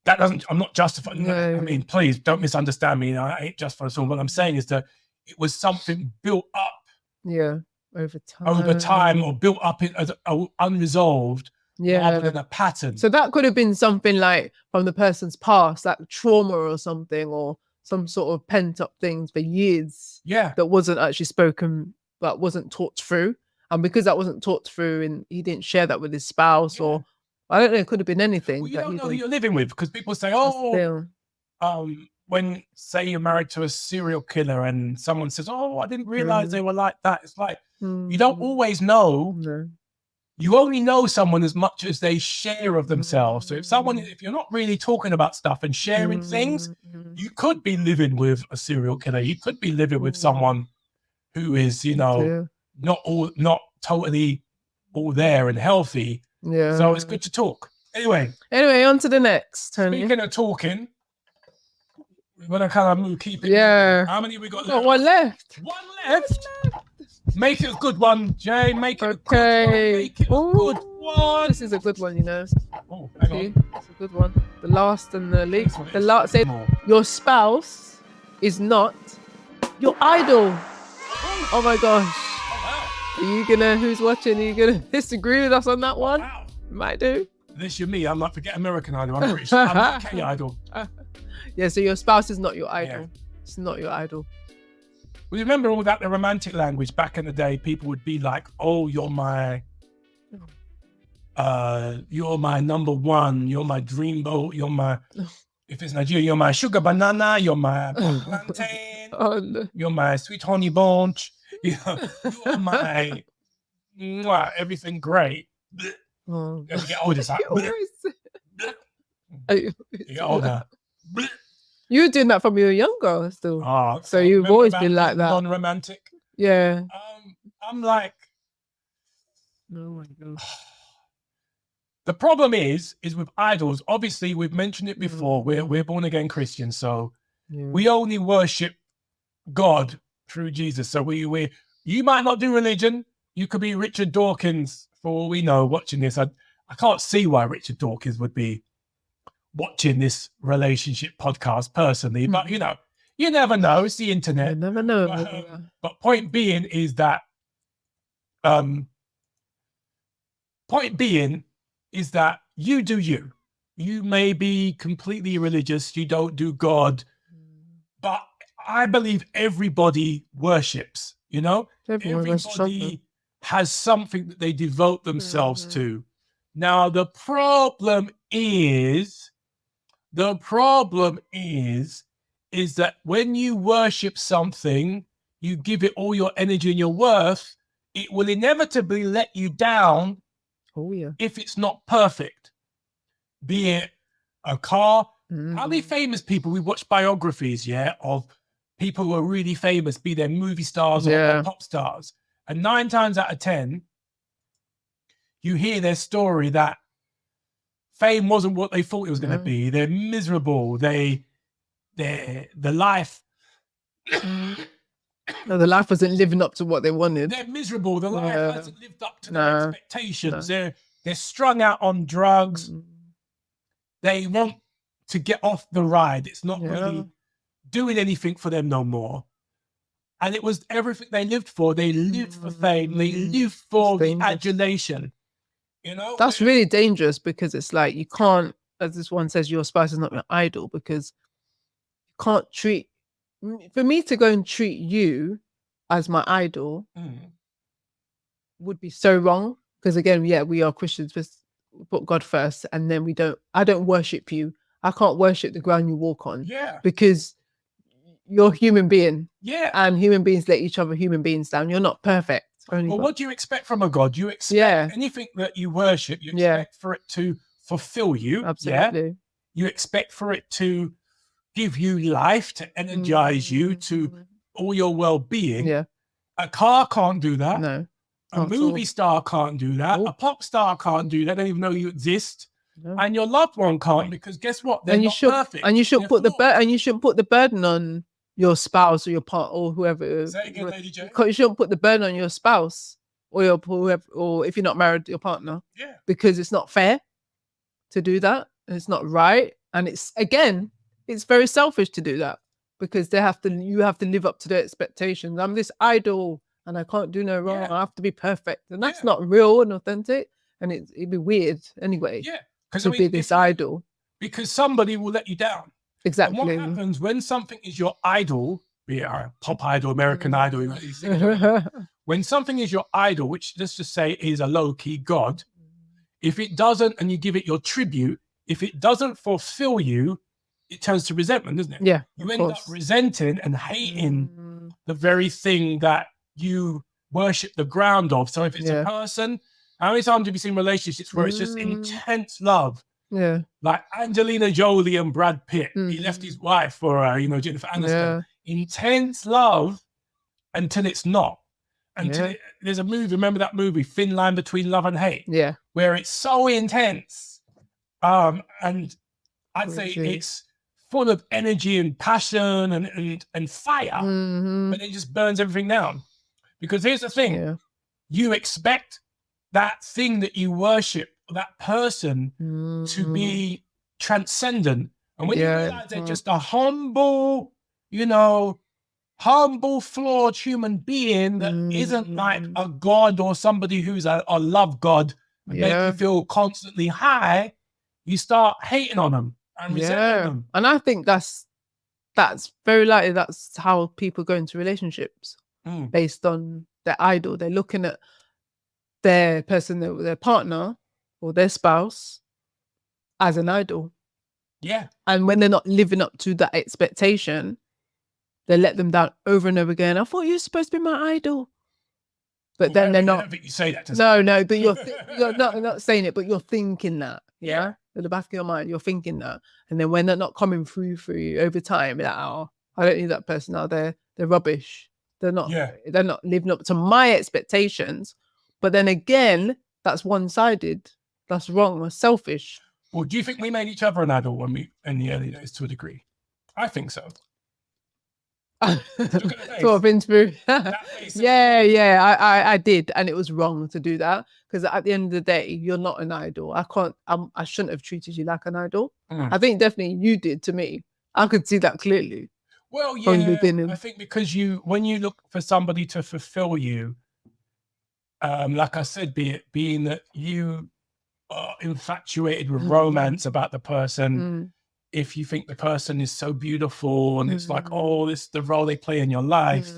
That doesn't, I'm not justifying. Yeah. I mean, please don't misunderstand me. I ain't just for the song. What I'm saying is that it was something built up. Yeah. Over time, or built up as unresolved, rather than a pattern. So that could have been something like from the person's past, like trauma or something, or some sort of pent up things for years. Yeah. That wasn't actually spoken, that wasn't talked through. And because that wasn't talked through and he didn't share that with his spouse, or I don't know, it could have been anything. Well, you don't know who you're living with, because people say, oh, when say you're married to a serial killer and someone says, oh, I didn't realize they were like that. It's like, you don't always know. No. You only know someone as much as they share of themselves. So if you're not really talking about stuff and sharing things, you could be living with a serial killer. You could be living with someone who is, not totally all there and healthy. Yeah. So it's good to talk. Anyway, on to the next, Tony. Speaking of talking, we're gonna kind of keep it. Yeah. How many we got Got left? one left. One left. Make it a good one, Jay. Make it a good Okay. one. Make it a good one. This is a good one, Oh, hang on. It's a good one. The last and the least. The last. Say, your spouse is not your idol. Oh my gosh. Oh, Are you gonna? Who's watching? Are you gonna disagree with us on that one? wow. Might do. This you're me. I'm like, forget American Idol. I'm British. I'm K Idol. Yeah. So your spouse is not your idol. It's not your idol. Well, you remember all that, the romantic language back in the day? People would be like, "Oh, you're my number one. You're my dreamboat. You're my, if it's Nigeria, you're my sugar banana. You're my plantain. Oh, no. You're my sweet honey bunch. You're my everything great." Oh. As you get older, it's like, you get older. You were doing that from you were younger still. Oh, so you've always been like that. Non-romantic. Yeah. I'm like, oh my god. The problem is with idols. Obviously, we've mentioned it before. We're born again Christians, so we only worship God through Jesus. So you might not do religion. You could be Richard Dawkins, for all we know, watching this. I can't see why Richard Dawkins would be watching this relationship podcast personally, but you never know. It's the internet. You never know. But point being is that you do you. You may be completely religious. You don't do God, but I believe everybody worships. Everybody has something that they devote themselves to. Now the problem is that when you worship something, you give it all your energy and your worth, it will inevitably let you down. Oh yeah. If it's not perfect. Be it a car. How many famous people, we watch biographies, of people who are really famous, be they movie stars or pop stars. And 9 times out of 10, you hear their story that fame wasn't what they thought it was going to be. They're miserable. The life. No, the life wasn't living up to what they wanted. They're miserable. The life hasn't lived up to their expectations. They're strung out on drugs. They want to get off the ride. It's not really doing anything for them no more. And it was everything they lived for. They lived for fame. They lived for the adulation. That's really dangerous, because it's like you can't, as this one says, your spouse is not your idol, because you can't treat. For me to go and treat you as my idol would be so wrong. Because again, we are Christians, we put God first, and then I don't worship you. I can't worship the ground you walk on. Yeah. Because you're a human being. Yeah. And human beings let each other human beings down. You're not perfect. Well, what do you expect from a God? You expect anything that you worship, you expect for it to fulfill you. Absolutely. Yeah? You expect for it to give you life, to energize you, to all your well-being. Yeah. A car can't do that. No. A movie star can't do that. A pop star can't do that. They don't even know you exist. No. And your loved one can't, because guess what? They're not perfect. And you shouldn't put the burden on your spouse or your partner or whoever. Say it again, Lady J. You shouldn't put the burden on your spouse or your whoever, or if you're not married, your partner. Yeah. Because it's not fair to do that, and it's not right, and it's very selfish to do that because you have to live up to their expectations. I'm this idol, and I can't do no wrong. I have to be perfect, and that's not real and authentic, and it'd be weird anyway. Yeah, because to be this idol, because somebody will let you down. Exactly. And what happens when something is your idol, be it a pop idol, American Idol, when something is your idol, which let's just say is a low-key god, if it doesn't, and you give it your tribute, if it doesn't fulfill you, it turns to resentment, doesn't it? Yeah. You end up resenting and hating the very thing that you worship the ground of. So if it's a person, how many times have you seen relationships where it's just intense love? Yeah. Like Angelina Jolie and Brad Pitt. He left his wife for, Jennifer Aniston. Yeah. Intense love until it's not. Until there's a movie, remember that movie, Thin Line Between Love and Hate? Yeah. Where it's so intense. And I'd say it's full of energy and passion and fire, but it just burns everything down. Because here's the thing, you expect that thing that you worship, that person, to be transcendent. And when you realize they're just a humble, flawed human being that isn't like a god or somebody who's a love god and make you feel constantly high, you start hating on them and resenting them. And I think that's very likely that's how people go into relationships based on their idol. They're looking at their person, their partner or their spouse as an idol. Yeah. And when they're not living up to that expectation, they let them down over and over again. I thought you were supposed to be my idol. But then they're not. I don't think you say that to No, but you're not saying it, but you're thinking that. Yeah. In the back of your mind, you're thinking that. And then when they're not coming through for you over time, you're like, oh, I don't need that person now. They're rubbish. They're not living up to my expectations. But then again, that's one-sided. That's wrong. That's selfish. Well, do you think we made each other an idol in the early days to a degree? I think so. Sort of been through. I did, and it was wrong to do that because at the end of the day, you're not an idol. I shouldn't have treated you like an idol. I think definitely you did to me. I could see that clearly. Well, yeah, I think because when you look for somebody to fulfill you, like I said, being that you are infatuated with romance about the person. If you think the person is so beautiful and it's like, oh, this is the role they play in your life,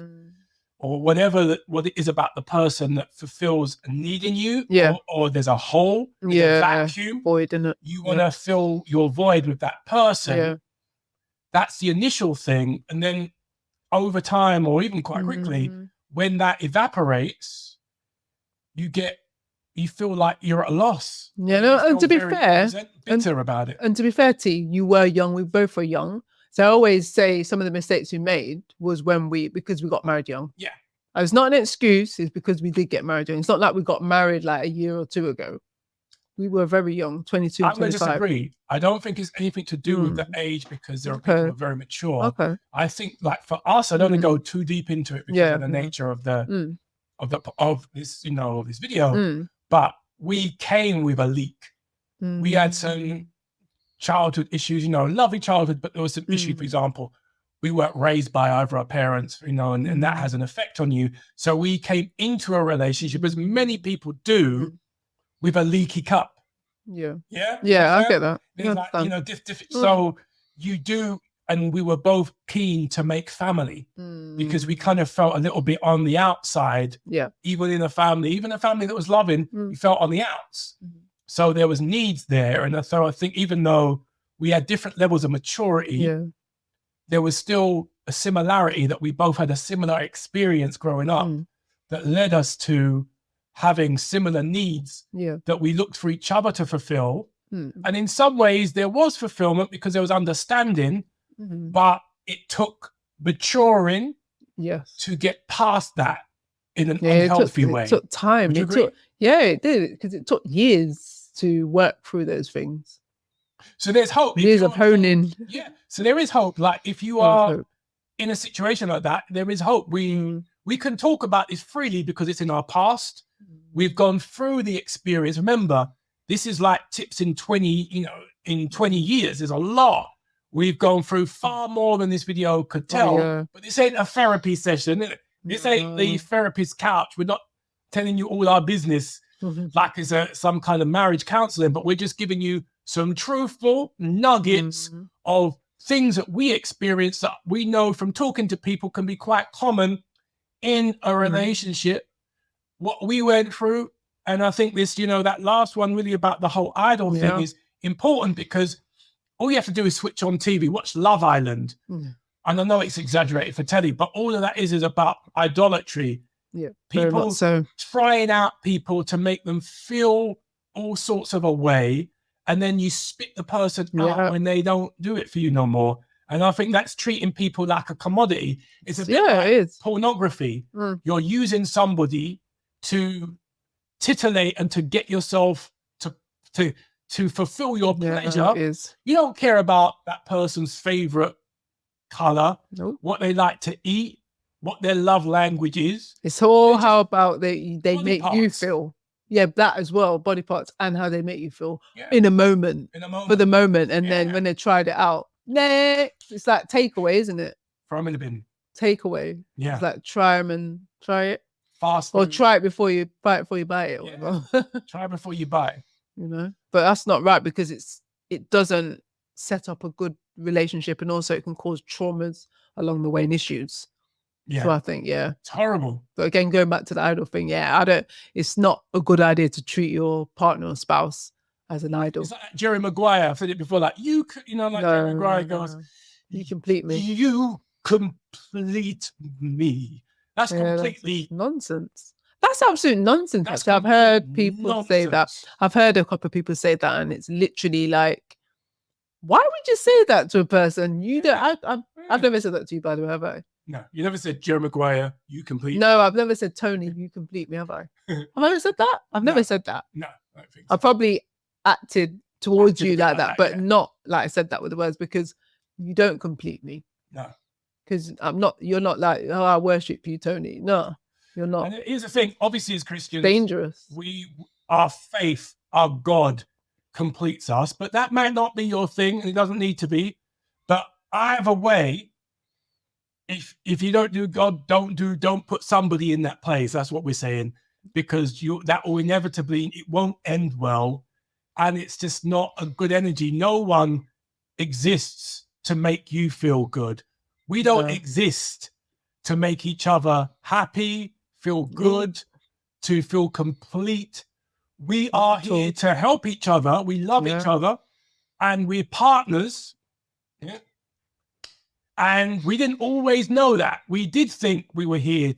or whatever what it is about the person that fulfills a need in you, or there's a hole, a vacuum, void in it. You want to fill your void with that person. Yeah. That's the initial thing. And then over time, or even quite quickly, when that evaporates, you feel like you're at a loss. And to be fair, bitter about it. And to be fair, T, you were young. We both were young. So I always say some of the mistakes we made was because we got married young. Yeah. It's not an excuse. It's because we did get married young. It's not like we got married like a year or two ago. We were very young, 22, I'm 25. going to disagree. I don't think it's anything to do with the age because there are people who are very mature. Okay. I think like for us, I don't want to go too deep into it because of the nature of of this, this video. But we came with a leak. We had some childhood issues, lovely childhood, but there was some issues, for example, we weren't raised by either our parents, and that has an effect on you. So we came into a relationship, as many people do, with a leaky cup. Yeah. Yeah? Yeah, I get that. So you do, and we were both keen to make family because we kind of felt a little bit on the outside. Yeah. Even a family that was loving, we felt on the outs. So there was needs there. And so I think even though we had different levels of maturity, there was still a similarity that we both had a similar experience growing up that led us to having similar needs that we looked for each other to fulfill. And in some ways there was fulfillment because there was understanding, but it took maturing to get past that in an unhealthy way. It took time. It did, because it took years to work through those things. So there's hope. Years of honing. Yeah. So there is hope. Like if you are in a situation like that, there is hope. We can talk about this freely because it's in our past, We've gone through the experience. Remember, this is like tips in 20 years. There's a lot. We've gone through far more than this video could tell. But this ain't a therapy session. This ain't the therapist's couch. We're not telling you all our business like it's some kind of marriage counseling, but we're just giving you some truthful nuggets of things that we experience that we know from talking to people can be quite common in a relationship, what we went through. And I think this, that last one really about the whole idol thing is important, because all you have to do is switch on TV, watch Love Island. And I know it's exaggerated for telly, but all of that is about idolatry. Yeah, people trying out people to make them feel all sorts of a way, and then you spit the person out when they don't do it for you no more. And I think that's treating people like a commodity. It's a bit like pornography. You're using somebody to titillate and to get yourself to fulfill your pleasure. You don't care about that person's favorite color, what they like to eat, what their love language is. It's all how about they make you feel. Yeah, that as well, body parts, and how they make you feel in a moment, for the moment. And then when they tried it out, next, it's like takeaway, isn't it? Throw them in the bin. Takeaway. Yeah. It's like try them and try it. Fast. Or try it before you buy it. Or whatever. Try before you buy. But that's not right, because it doesn't set up a good relationship, and also it can cause traumas along the way and issues. So I think, it's horrible. But again, going back to the idol thing, it's not a good idea to treat your partner or spouse as an idol. It's like Jerry Maguire. I've said it before, like Jerry Maguire goes, you complete me. You complete me. That's completely nonsense. That's absolute nonsense. Actually, I've heard people say that. I've heard a couple of people say that, and it's literally like, why would you say that to a person? You don't. I've never said that to you, by the way, have I? No, you never said Jerry Maguire, you complete. No, I've never said Tony, you complete me, have I? Have I ever said that? I've never said that. No, I don't think so. I probably acted towards you like that, but not like I said that with the words, because you don't complete me. No. Because you're not like, oh, I worship you, Tony. No, you're not. And here's the thing, obviously as Christians, dangerous. Our faith, our God completes us, but that might not be your thing, and it doesn't need to be. But I have a way. If you don't do God, don't put somebody in that place. That's what we're saying, because that will inevitably, it won't end well, and it's just not a good energy. No one exists to make you feel good. We don't exist to make each other happy, feel good, to feel complete. We are here to help each other. We love each other, and we're partners. Yeah. And we didn't always know that. We did think we were here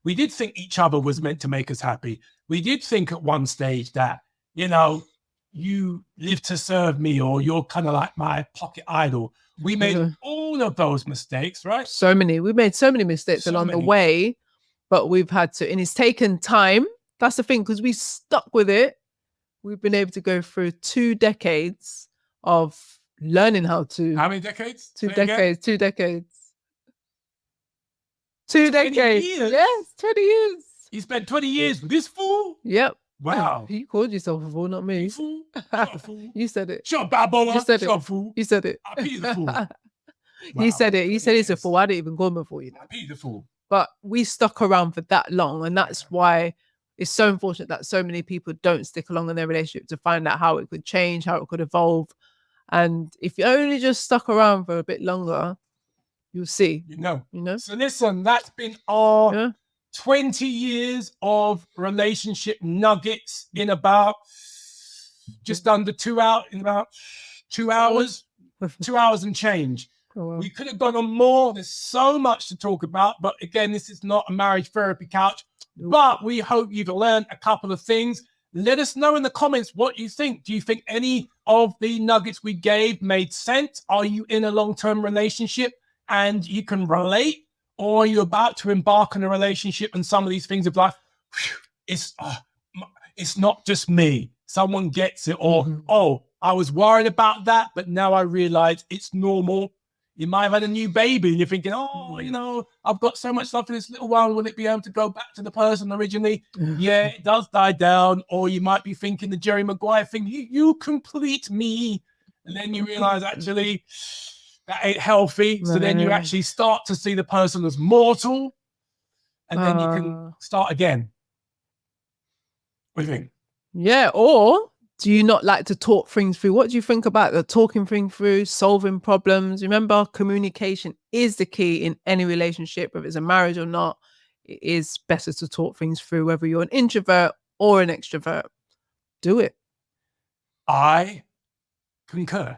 we did think each other was meant to make us happy. We did think at one stage that, you live to serve me, or you're kind of like my pocket idol. We made all of those mistakes, right? We made so many mistakes along the way, but we've had to, and it's taken time. That's the thing, because we stuck with it. We've been able to go through 2 decades of learning how to. How many decades? 2 decades. 2 decades. 2 decades. Years. Yes, 20 years. You spent 20 years with this fool? Yep. Wow. You called yourself a fool, not me. You fool. Shut fool. You said it. Shut Balboa. You said Shut it. fool. You said it. I be the fool. Wow. He said it. He said he's a fool. I didn't even call him a fool. I be the fool. But we stuck around for that long, and that's why it's so unfortunate that so many people don't stick along in their relationship to find out how it could change, how it could evolve. And if you only just stuck around for a bit longer, you'll see. You know. So listen, that's been our 20 years of relationship nuggets in about just under 2 hours, in about 2 hours, 2 hours and change. Oh, wow. We could have gone on more. There's so much to talk about. But again, this is not a marriage therapy couch. Nope. But we hope you've learned a couple of things. Let us know in the comments what you think. Do you think any of the nuggets we gave made sense? Are you in a long-term relationship and you can relate? Or are you about to embark on a relationship and some of these things are like, it's not just me. Someone gets it. Or, I was worried about that, but now I realize it's normal. You might have had a new baby and you're thinking, oh, you know, I've got so much love for this little one. Will it be able to go back to the person originally? Yeah, it does die down. Or you might be thinking the Jerry Maguire thing, you complete me. And then you realize actually that ain't healthy. So then you actually start to see the person as mortal. And then you can start again. What do you think? Yeah, or do you not like to talk things through? What do you think about the talking things through, solving problems? Remember, communication is the key in any relationship, whether it's a marriage or not. It is better to talk things through, whether you're an introvert or an extrovert. Do it. I concur.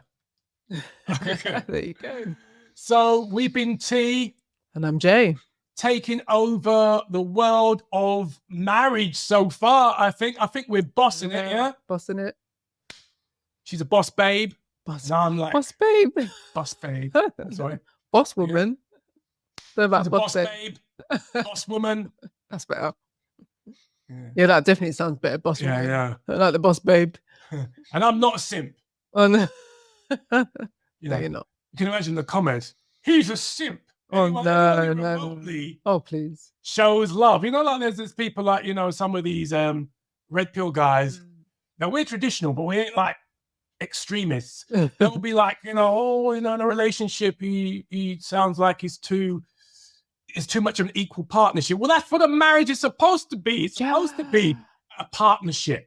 There you go. So we've been T. And I'm Jay. Taking over the world of marriage so far. I think we're bossing it, yeah? Bossing it. She's a boss babe. Boss, I'm like boss babe. Boss babe. Sorry. Boss woman. Yeah. She's a boss babe. Boss woman. That's better. Yeah, that definitely sounds better. Boss woman. Yeah. I like the boss babe. And I'm not a simp. Oh, no. No, you're not. You can imagine the comments. He's a simp. Oh, no. Oh, please. Shows love. You know, like there's people like, you know, some of these red pill guys. Now, we're traditional, but we ain't like extremists. They'll be like, you know, oh, you know, in a relationship, he sounds like it's too much of an equal partnership. Well, that's what a marriage is supposed to be. It's supposed to be a partnership.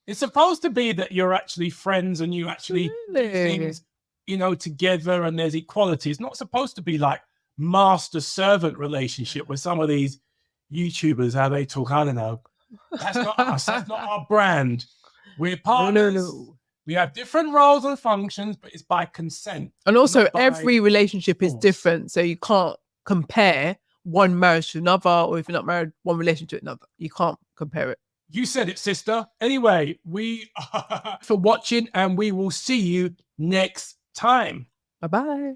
It's supposed to be that you're actually friends and you actually do things, you know, together and there's equality. It's not supposed to be like master-servant relationship with some of these YouTubers, how they talk. I don't know. That's not us. That's not our brand. We're partners. No. We have different roles and functions, but it's by consent. And also, every relationship is different. So you can't compare one marriage to another, or if you're not married, one relationship to another. You can't compare it. You said it, sister. Anyway, we are for watching and we will see you next time. Bye-bye.